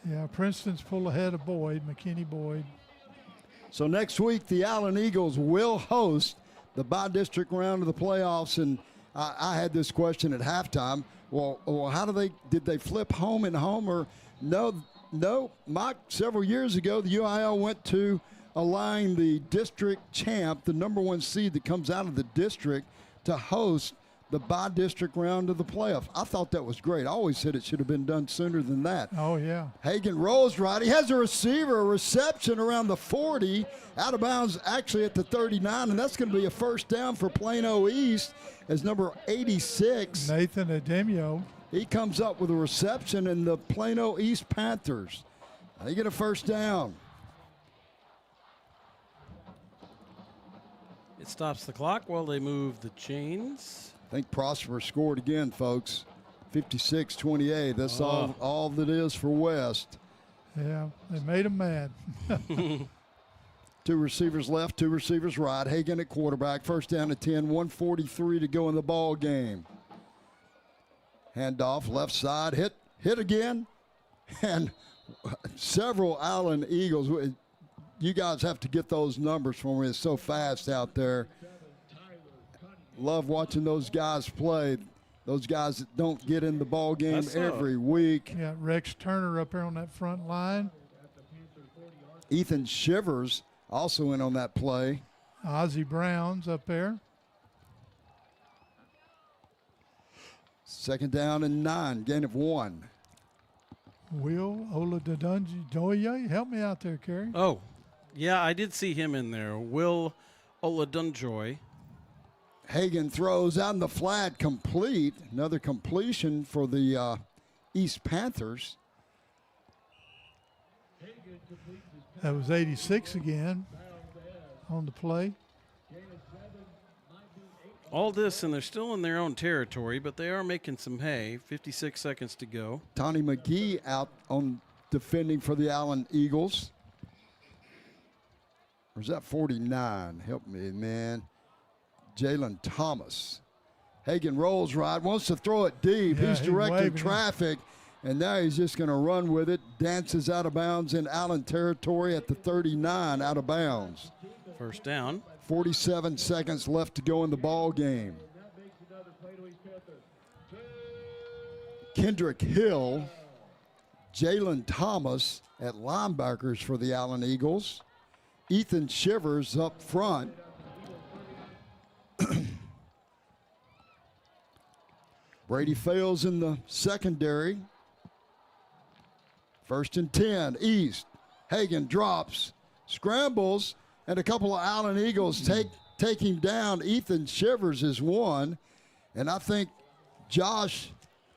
[SPEAKER 3] Yeah, Princeton's pulled ahead of Boyd, McKinney Boyd.
[SPEAKER 2] So next week, the Allen Eagles will host the by-district round of the playoffs. And I had this question at halftime. Well, how did they flip home and home? Or no, Mike, several years ago, the UIL went to allowing the district champ, the number 1 seed that comes out of the district, to host the by-district round of the playoffs. I thought that was great. I always said it should have been done sooner than that.
[SPEAKER 3] Oh, yeah.
[SPEAKER 2] Hagan rolls right. He has a reception around the 40, out of bounds actually at the 39, and that's going to be a 1st down for Plano East as number 86.
[SPEAKER 3] Nathan Ademio.
[SPEAKER 2] He comes up with a reception, and the Plano East Panthers, they get a 1st down.
[SPEAKER 4] It stops the clock while they move the chains.
[SPEAKER 2] I think Prosper scored again, folks. 56-28. That's all that is for West.
[SPEAKER 3] Yeah, they made him mad.
[SPEAKER 2] 2 receivers left, 2 receivers right. Hagan at quarterback. 1st down at 10, 1:43 to go in the ball game. Handoff, left side, hit again. And several Allen Eagles. You guys have to get those numbers for me. It's so fast out there. Love watching those guys play. Those guys that don't get in the ball game every week.
[SPEAKER 3] Yeah, Rex Turner up there on that front line.
[SPEAKER 2] Ethan Shivers also in on that play.
[SPEAKER 3] Ozzie Brown's up there.
[SPEAKER 2] 2nd down and 9, gain of 1.
[SPEAKER 3] Will Oladunjoy, help me out there, Kerry.
[SPEAKER 4] Oh, yeah, I did see him in there. Will Oladunjoy.
[SPEAKER 2] Hagan throws out in the flat, complete. Another completion for the East Panthers.
[SPEAKER 3] That was 86 again on the play.
[SPEAKER 4] All this, and they're still in their own territory, but they are making some hay. 56 seconds to go.
[SPEAKER 2] Tony McGee out on defending for the Allen Eagles. Or is that 49? Help me, man. Jalen Thomas. Hagan rolls right, wants to throw it deep.
[SPEAKER 3] Yeah,
[SPEAKER 2] he's directing
[SPEAKER 3] waving
[SPEAKER 2] traffic, and now he's just going to run with it. Dances out of bounds in Allen territory at the 39, out of bounds.
[SPEAKER 4] 1st down.
[SPEAKER 2] 47 seconds left to go in the ball game. Kendrick Hill, Jalen Thomas at linebackers for the Allen Eagles. Ethan Shivers up front. Brady Fales in the secondary. 1st and 10, East. Hagan drops, scrambles, and a couple of Allen Eagles take him down. Ethan Shivers is one, and I think Josh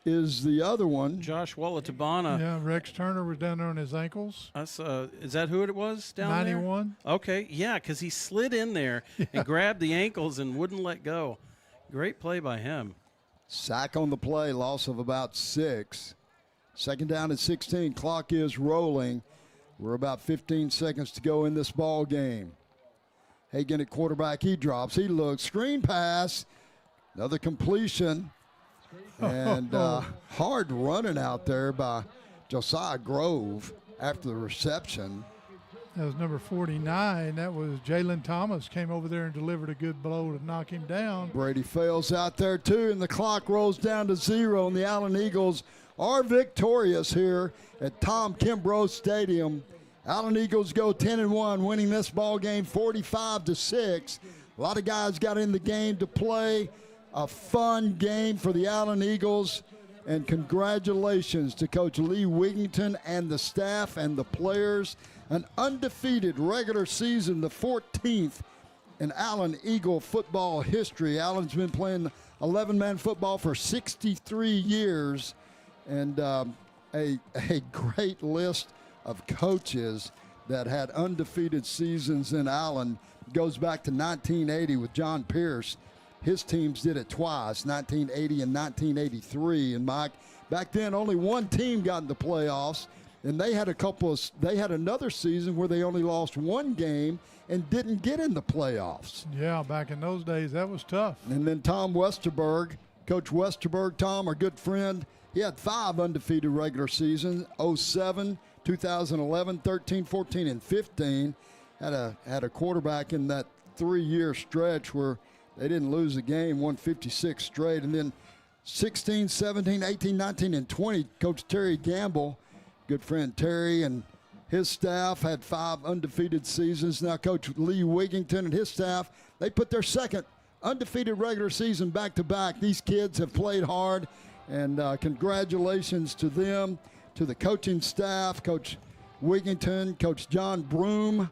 [SPEAKER 2] is the other one.
[SPEAKER 4] Josh Walla-Tabana.
[SPEAKER 3] Yeah, Rex Turner was down there on his ankles.
[SPEAKER 4] That's, is that who it was down
[SPEAKER 3] 91.
[SPEAKER 4] there? Okay, yeah, because he slid in there and grabbed the ankles and wouldn't let go. Great play by him.
[SPEAKER 2] Sack on the play, loss of about 6. 2nd down at 16. Clock is rolling. We're about 15 seconds to go in this ball game. Hagan at quarterback. He drops. He looks. Screen pass. Another completion. And hard running out there by Josiah Grove after the reception.
[SPEAKER 3] That was number 49. That was Jalen Thomas came over there and delivered a good blow to knock him down.
[SPEAKER 2] Brady Fales out there too, and the clock rolls down to 0, and the Allen Eagles are victorious here at Tom Kimbrough Stadium. Allen Eagles go 10-1, winning this ball game 45-6. A lot of guys got in the game to play. A fun game for the Allen Eagles, and congratulations to Coach Lee Wigington and the staff and the players. An undefeated regular season, the 14th in Allen Eagle football history. Allen's been playing 11-man football for 63 years, and a great list of coaches that had undefeated seasons in Allen. Goes back to 1980 with John Pierce. His teams did it twice, 1980 and 1983. And Mike, back then only one team got in the playoffs, and they had another season where they only lost one game and didn't get in the playoffs.
[SPEAKER 3] Yeah, back in those days, that was tough.
[SPEAKER 2] And then Tom Westerberg, Coach Westerberg, Tom, our good friend, he had 5 undefeated regular seasons, 07, 2011, 13, 14, and 15. Had a quarterback in that 3-year stretch where they didn't lose a game, won 56 straight. And then 16, 17, 18, 19, and 20, Coach Terry Gamble, good friend Terry, and his staff had 5 undefeated seasons. Now Coach Lee Wigington and his staff, they put their second undefeated regular season back-to-back. These kids have played hard, and congratulations to them, to the coaching staff, Coach Wigington, Coach John Broom,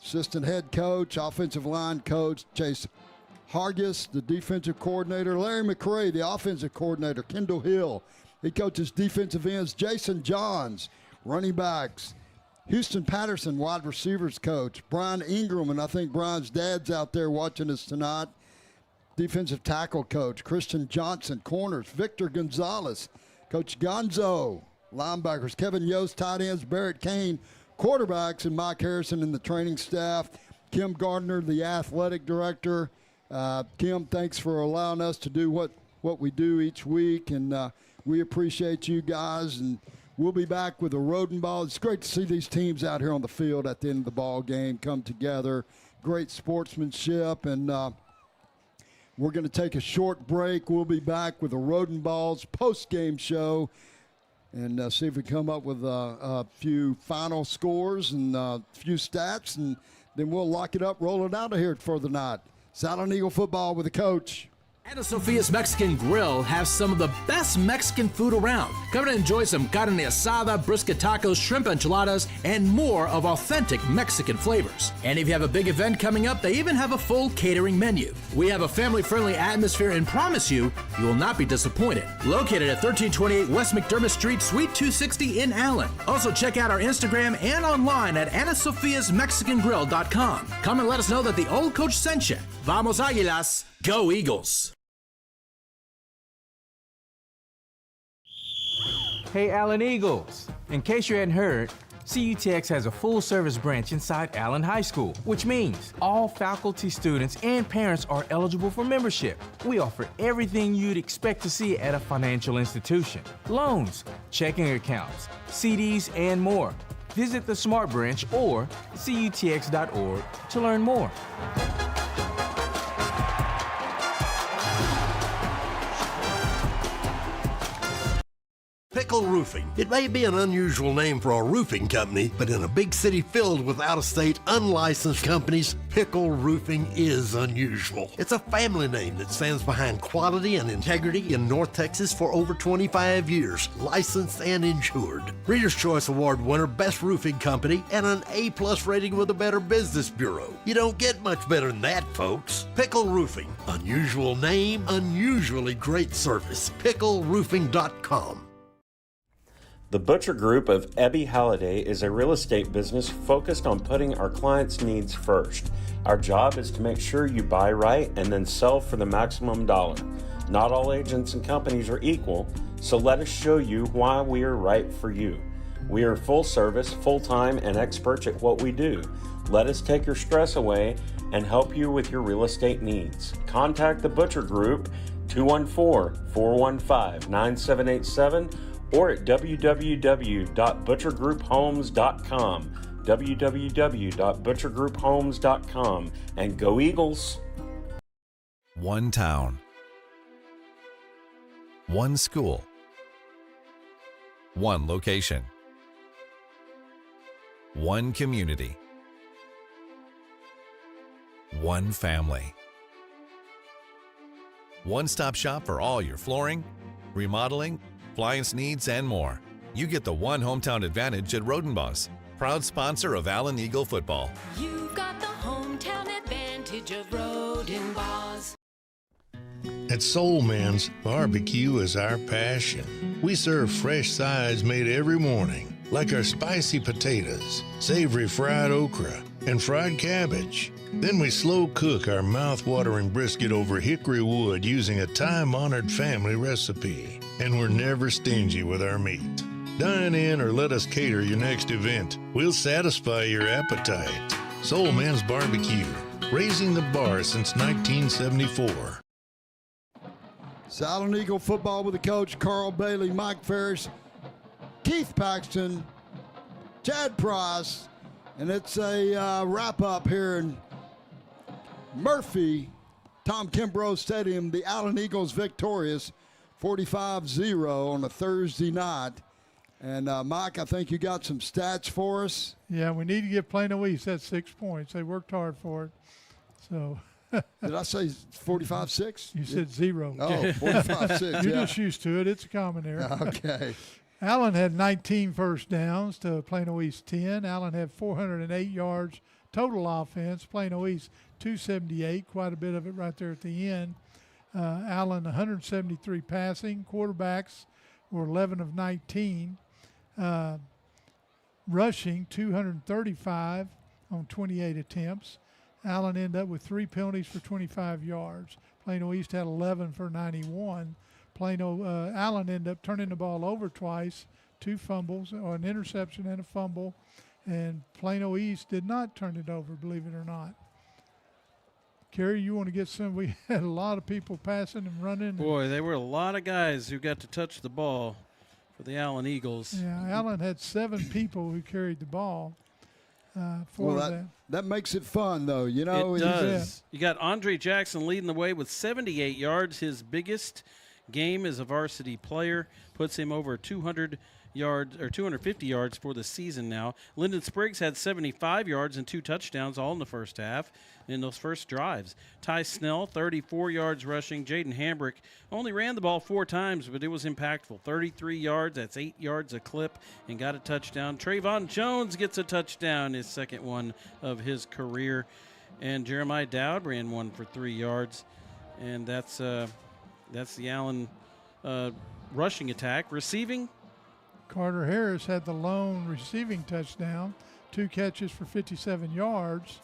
[SPEAKER 2] assistant head coach, offensive line coach, Chase Hargis, the defensive coordinator, Larry McRae, the offensive coordinator, Kendall Hill, he coaches defensive ends, Jason Johns, running backs, Houston Patterson, wide receivers coach, Brian Ingram, and I think Brian's dad's out there watching us tonight, defensive tackle coach, Christian Johnson, corners, Victor Gonzalez, Coach Gonzo, linebackers, Kevin Yost, tight ends, Barrett Kane, quarterbacks, and Mike Harrison and the training staff, Kim Gardner, the athletic director. Kim, thanks for allowing us to do what we do each week, and we appreciate you guys, and we'll be back with a Rodent Ball. It's great to see these teams out here on the field at the end of the ball game come together. Great sportsmanship, and we're going to take a short break. We'll be back with a Rodent Balls post-game show, and see if we come up with a few final scores and a few stats, and then we'll lock it up, roll it out of here for the night. Allen Eagle football with the coach.
[SPEAKER 7] Ana Sophia's Mexican Grill has some of the best Mexican food around. Come and enjoy some carne asada, brisket tacos, shrimp enchiladas, and more of authentic Mexican flavors. And if you have a big event coming up, they even have a full catering menu. We have a family-friendly atmosphere and promise you will not be disappointed. Located at 1328 West McDermott Street, Suite 260 in Allen. Also check out our Instagram and online at AnaSophiasMexicanGrill.com. Come and let us know that the old coach sent you. Vamos Águilas, go Eagles!
[SPEAKER 11] Hey Allen Eagles! In case you hadn't heard, CUTX has a full-service branch inside Allen High School, which means all faculty, students, and parents are eligible for membership. We offer everything you'd expect to see at a financial institution: loans, checking accounts, CDs, and more. Visit the Smart Branch or cutx.org to learn more.
[SPEAKER 10] Pickle Roofing. It may be an unusual name for a roofing company, but in a big city filled with out-of-state, unlicensed companies, Pickle Roofing is unusual. It's a family name that stands behind quality and integrity in North Texas for over 25 years, licensed and insured. Reader's Choice Award winner, Best Roofing Company, and an A+ rating with the Better Business Bureau. You don't get much better than that, folks. Pickle Roofing. Unusual name, unusually great service. PickleRoofing.com.
[SPEAKER 13] The Butcher Group of Ebby Halliday is a real estate business focused on putting our clients' needs first. Our job is to make sure you buy right and then sell for the maximum dollar. Not all agents and companies are equal, so let us show you why we are right for you. We are full service, full-time, and experts at what we do. Let us take your stress away and help you with your real estate needs. Contact the Butcher Group, 214-415-9787, or at www.butchergrouphomes.com, www.butchergrouphomes.com, and go Eagles!
[SPEAKER 5] One town. One school. One location. One community. One family. One-stop shop for all your flooring, remodeling, appliance needs, and more. You get the one hometown advantage at Rodenbos, proud sponsor of Allen Eagle football.
[SPEAKER 6] You've got the hometown advantage of Rodenbos.
[SPEAKER 14] At Soul Man's, barbecue is our passion. We serve fresh sides made every morning, like our spicy potatoes, savory fried okra, and fried cabbage. Then we slow cook our mouth-watering brisket over hickory wood using a time-honored family recipe. And we're never stingy with our meat. Dine in or let us cater your next event. We'll satisfy your appetite. Soul Man's Barbecue, raising the bar since 1974.
[SPEAKER 2] It's Allen Eagle football with the coach, Carl Bailey, Mike Ferris, Keith Paxton, Chad Price, and it's a wrap-up here in Murphy, Tom Kimbrough Stadium. The Allen Eagles victorious 45-0 on a Thursday night. And, Mike, I think you got some stats for us.
[SPEAKER 3] Yeah, we need to give Plano East that 6 points. They worked hard for it. So
[SPEAKER 2] did I say 45-6?
[SPEAKER 3] You said 0.
[SPEAKER 2] Oh, 45-6.
[SPEAKER 3] You're just used to it. It's a common error.
[SPEAKER 2] Okay.
[SPEAKER 3] Allen had 19 first downs to Plano East 10. Allen had 408 yards total offense. Plano East 278, quite a bit of it right there at the end. Allen 173 passing. Quarterbacks were 11 of 19. Rushing 235 on 28 attempts. Allen ended up with 3 penalties for 25 yards. Plano East had 11 for 91. Allen ended up turning the ball over twice, 2 fumbles, or an interception and a fumble. And Plano East did not turn it over, believe it or not. Kerry, you want to get some? We had a lot of people passing and running.
[SPEAKER 4] Boy, there were a lot of guys who got to touch the ball for the Allen Eagles.
[SPEAKER 3] Yeah, Allen had 7 people who carried the ball for that.
[SPEAKER 2] That makes it fun, though. You know,
[SPEAKER 4] it does. You got Andre Jackson leading the way with 78 yards. His biggest game as a varsity player puts him over 200 yards or 250 yards for the season now. Lyndon Spriggs had 75 yards and 2 touchdowns all in the first half in those first drives. Ty Snell, 34 yards rushing. Jaden Hambrick only ran the ball 4 times, but it was impactful. 33 yards, that's 8 yards a clip, and got a touchdown. Trayvon Jones gets a touchdown, his second one of his career. And Jeremiah Dowd ran 1 for 3 yards. And that's the Allen rushing attack. Receiving,
[SPEAKER 3] Carter Harris had the lone receiving touchdown, 2 catches for 57 yards.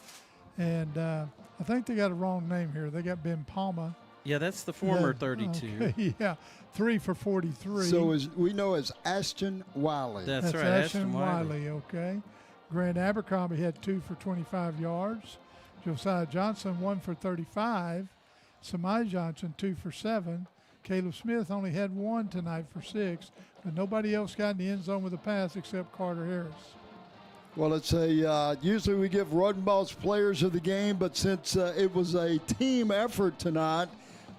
[SPEAKER 3] And I think they got a wrong name here. They got Ben Palma.
[SPEAKER 4] Yeah, that's the former 32.
[SPEAKER 3] Okay, yeah, 3 for 43.
[SPEAKER 2] So we know as Ashton Wiley.
[SPEAKER 3] That's right, Ashton Wiley, okay. Grant Abercrombie had 2 for 25 yards. Josiah Johnson, 1 for 35. Samai Johnson, 2 for 7. Caleb Smith only had 1 tonight for 6, but nobody else got in the end zone with a pass except Carter Harris.
[SPEAKER 2] Well, it's usually we give Rodenball's players of the game, but since it was a team effort tonight,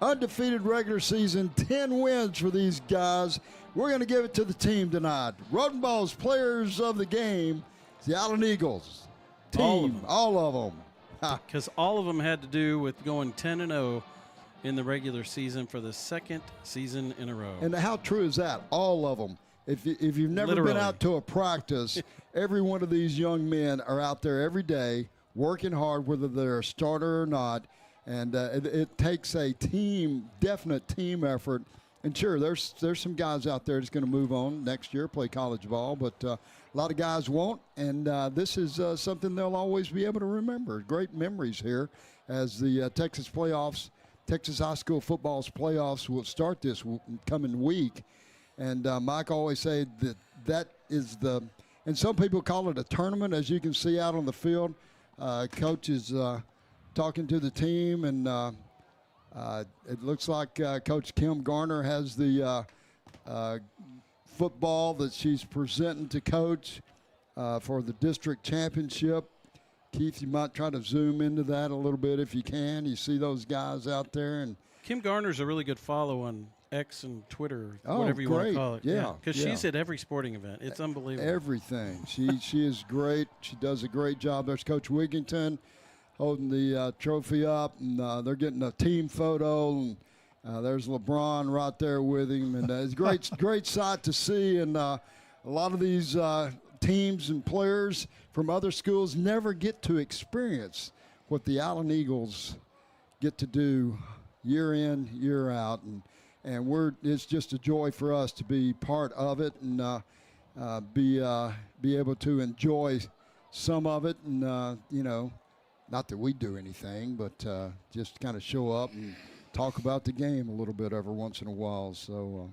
[SPEAKER 2] undefeated regular season, 10 wins for these guys, we're going to give it to the team tonight. Rodenball's players of the game, the Allen Eagles. Team, all of them.
[SPEAKER 4] Because all of them had to do with going 10-0 in the regular season for the 2nd season in a row.
[SPEAKER 2] And how true is that? All of them. If you've never been out to a practice, every one of these young men are out there every day working hard, whether they're a starter or not. And it takes a definite team effort. And sure, there's some guys out there that's going to move on next year, play college ball, but a lot of guys won't. And this is something they'll always be able to remember. Great memories here as the Texas High School football's playoffs will start this coming week. And Mike always said that is and some people call it a tournament, as you can see out on the field. Coach is talking to the team, and it looks like Coach Kim Garner has the football that she's presenting to Coach for the district championship. Keith, you might try to zoom into that a little bit if you can. You see those guys out there. And
[SPEAKER 4] Kim Garner's a really good follow on X and Twitter, whatever you want to call it.
[SPEAKER 2] Yeah,
[SPEAKER 4] because she's at every sporting event. It's unbelievable.
[SPEAKER 2] Everything. She is great. She does a great job. There's Coach Wigington holding the trophy up, and they're getting a team photo. And there's LeBron right there with him, and it's great sight to see. And a lot of these teams and players from other schools never get to experience what the Allen Eagles get to do year in, year out, and it's just a joy for us to be part of it and be able to enjoy some of it, and not that we do anything, but just kind of show up and talk about the game a little bit every once in a while. So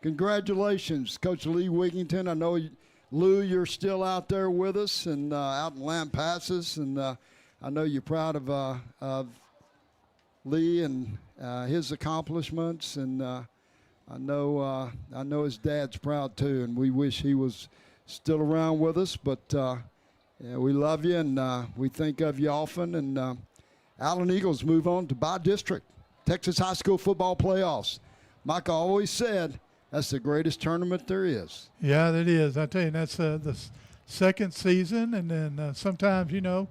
[SPEAKER 2] congratulations, Coach Lee Wigington. I know, Lou, you're still out there with us and out in Lampasas, and I know you're proud of Lee and his accomplishments, and I know his dad's proud too, and we wish he was still around with us, but yeah, we love you, and we think of you often. And Allen Eagles move on to by-district Texas high school football playoffs. Mike always said that's the greatest tournament there is.
[SPEAKER 3] Yeah, that is. I tell you, that's the second season, and then sometimes, the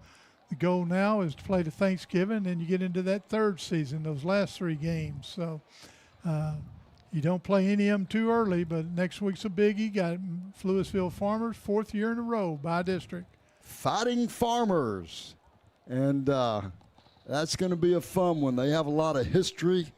[SPEAKER 3] goal now is to play to Thanksgiving, and you get into that third season, those last 3 games. So you don't play any of them too early, but next week's a biggie. Got Louisville Farmers, 4th year in a row by district.
[SPEAKER 2] Fighting Farmers, and that's going to be a fun one. They have a lot of history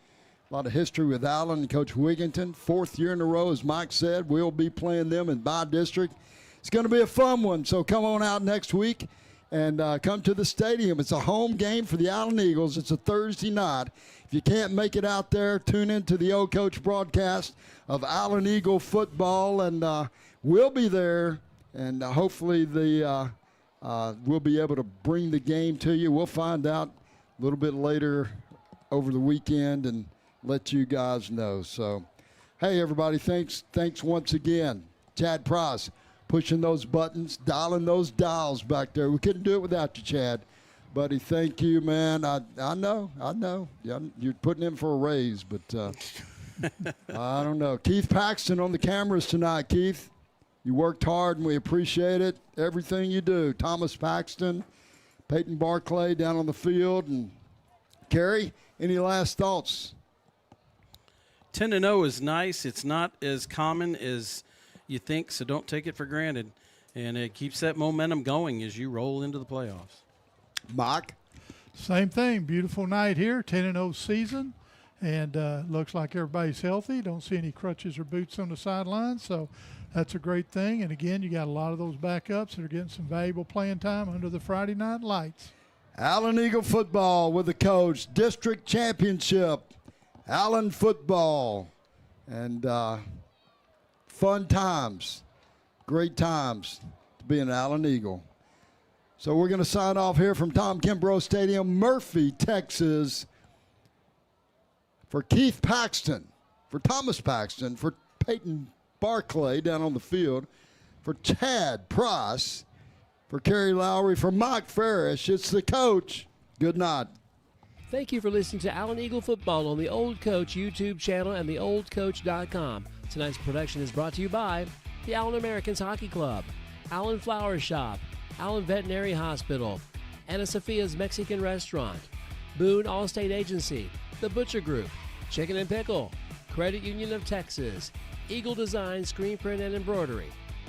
[SPEAKER 2] with Allen and Coach Wigington. 4th year in a row, as Mike said. We'll be playing them in by-district. It's going to be a fun one, so come on out next week and come to the stadium. It's a home game for the Allen Eagles. It's a Thursday night. If you can't make it out there, tune into the Old Coach broadcast of Allen Eagle football, and we'll be there, and hopefully we'll be able to bring the game to you. We'll find out a little bit later over the weekend and let you guys know. So, hey, everybody, thanks once again. Chad Price pushing those buttons, dialing those dials back there. We couldn't do it without you, Chad. Buddy, thank you, man. I know. Yeah, you're putting in for a raise, but I don't know. Keith Paxton on the cameras tonight, Keith. You worked hard, and we appreciate it, everything you do. Thomas Paxton, Peyton Barclay down on the field. And Kerry, any last thoughts?
[SPEAKER 4] 10-0 is nice. It's not as common as you think, so don't take it for granted. And it keeps that momentum going as you roll into the playoffs.
[SPEAKER 2] Mike?
[SPEAKER 3] Same thing. Beautiful night here, 10-0 season. And looks like everybody's healthy. Don't see any crutches or boots on the sideline, so that's a great thing. And, again, you got a lot of those backups that are getting some valuable playing time under the Friday night lights.
[SPEAKER 2] Allen Eagle football with the coach, district championship, Allen football, and fun times, great times to be an Allen Eagle. So we're going to sign off here from Tom Kimbrough Stadium, Murphy, Texas, for Keith Paxton, for Thomas Paxton, for Peyton Barclay down on the field, for Chad Price, for Kerry Lowry, for Mike Farish. It's the coach. Good night.
[SPEAKER 1] Thank you for listening to Allen Eagle Football on the Old Coach YouTube channel and theoldcoach.com. Tonight's production is brought to you by the Allen Americans Hockey Club, Allen Flower Shop, Allen Veterinary Hospital, Ana Sophia's Mexican Restaurant, Boone Allstate Agency, The Butcher Group, Chicken and Pickle, Credit Union of Texas, Eagle Design Screen Print and Embroidery,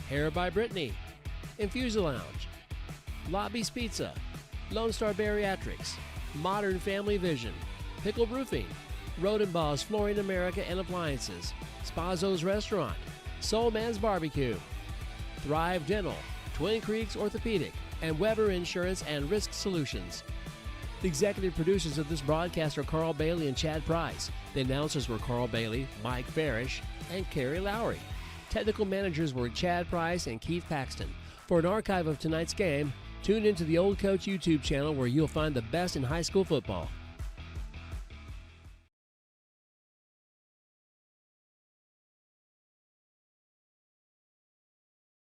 [SPEAKER 1] Hair by Brittany, Infusal Lounge, Lobby's Pizza, Lone Star Bariatrics, Modern Family Vision, Pickle Roofing, Rodenbaugh's Flooring America and Appliances, Spazzo's Restaurant, Soul Man's Barbecue, Thrive Dental, Twin Creeks Orthopedic, and Weber Insurance and Risk Solutions. The executive producers of this broadcast are Carl Bailey and Chad Price. The announcers were Carl Bailey, Mike Farish, and Kerry Lowry. Technical managers were Chad Price and Keith Paxton. For an archive of tonight's game, tune into the Old Coach YouTube channel where you'll find the best in high school football.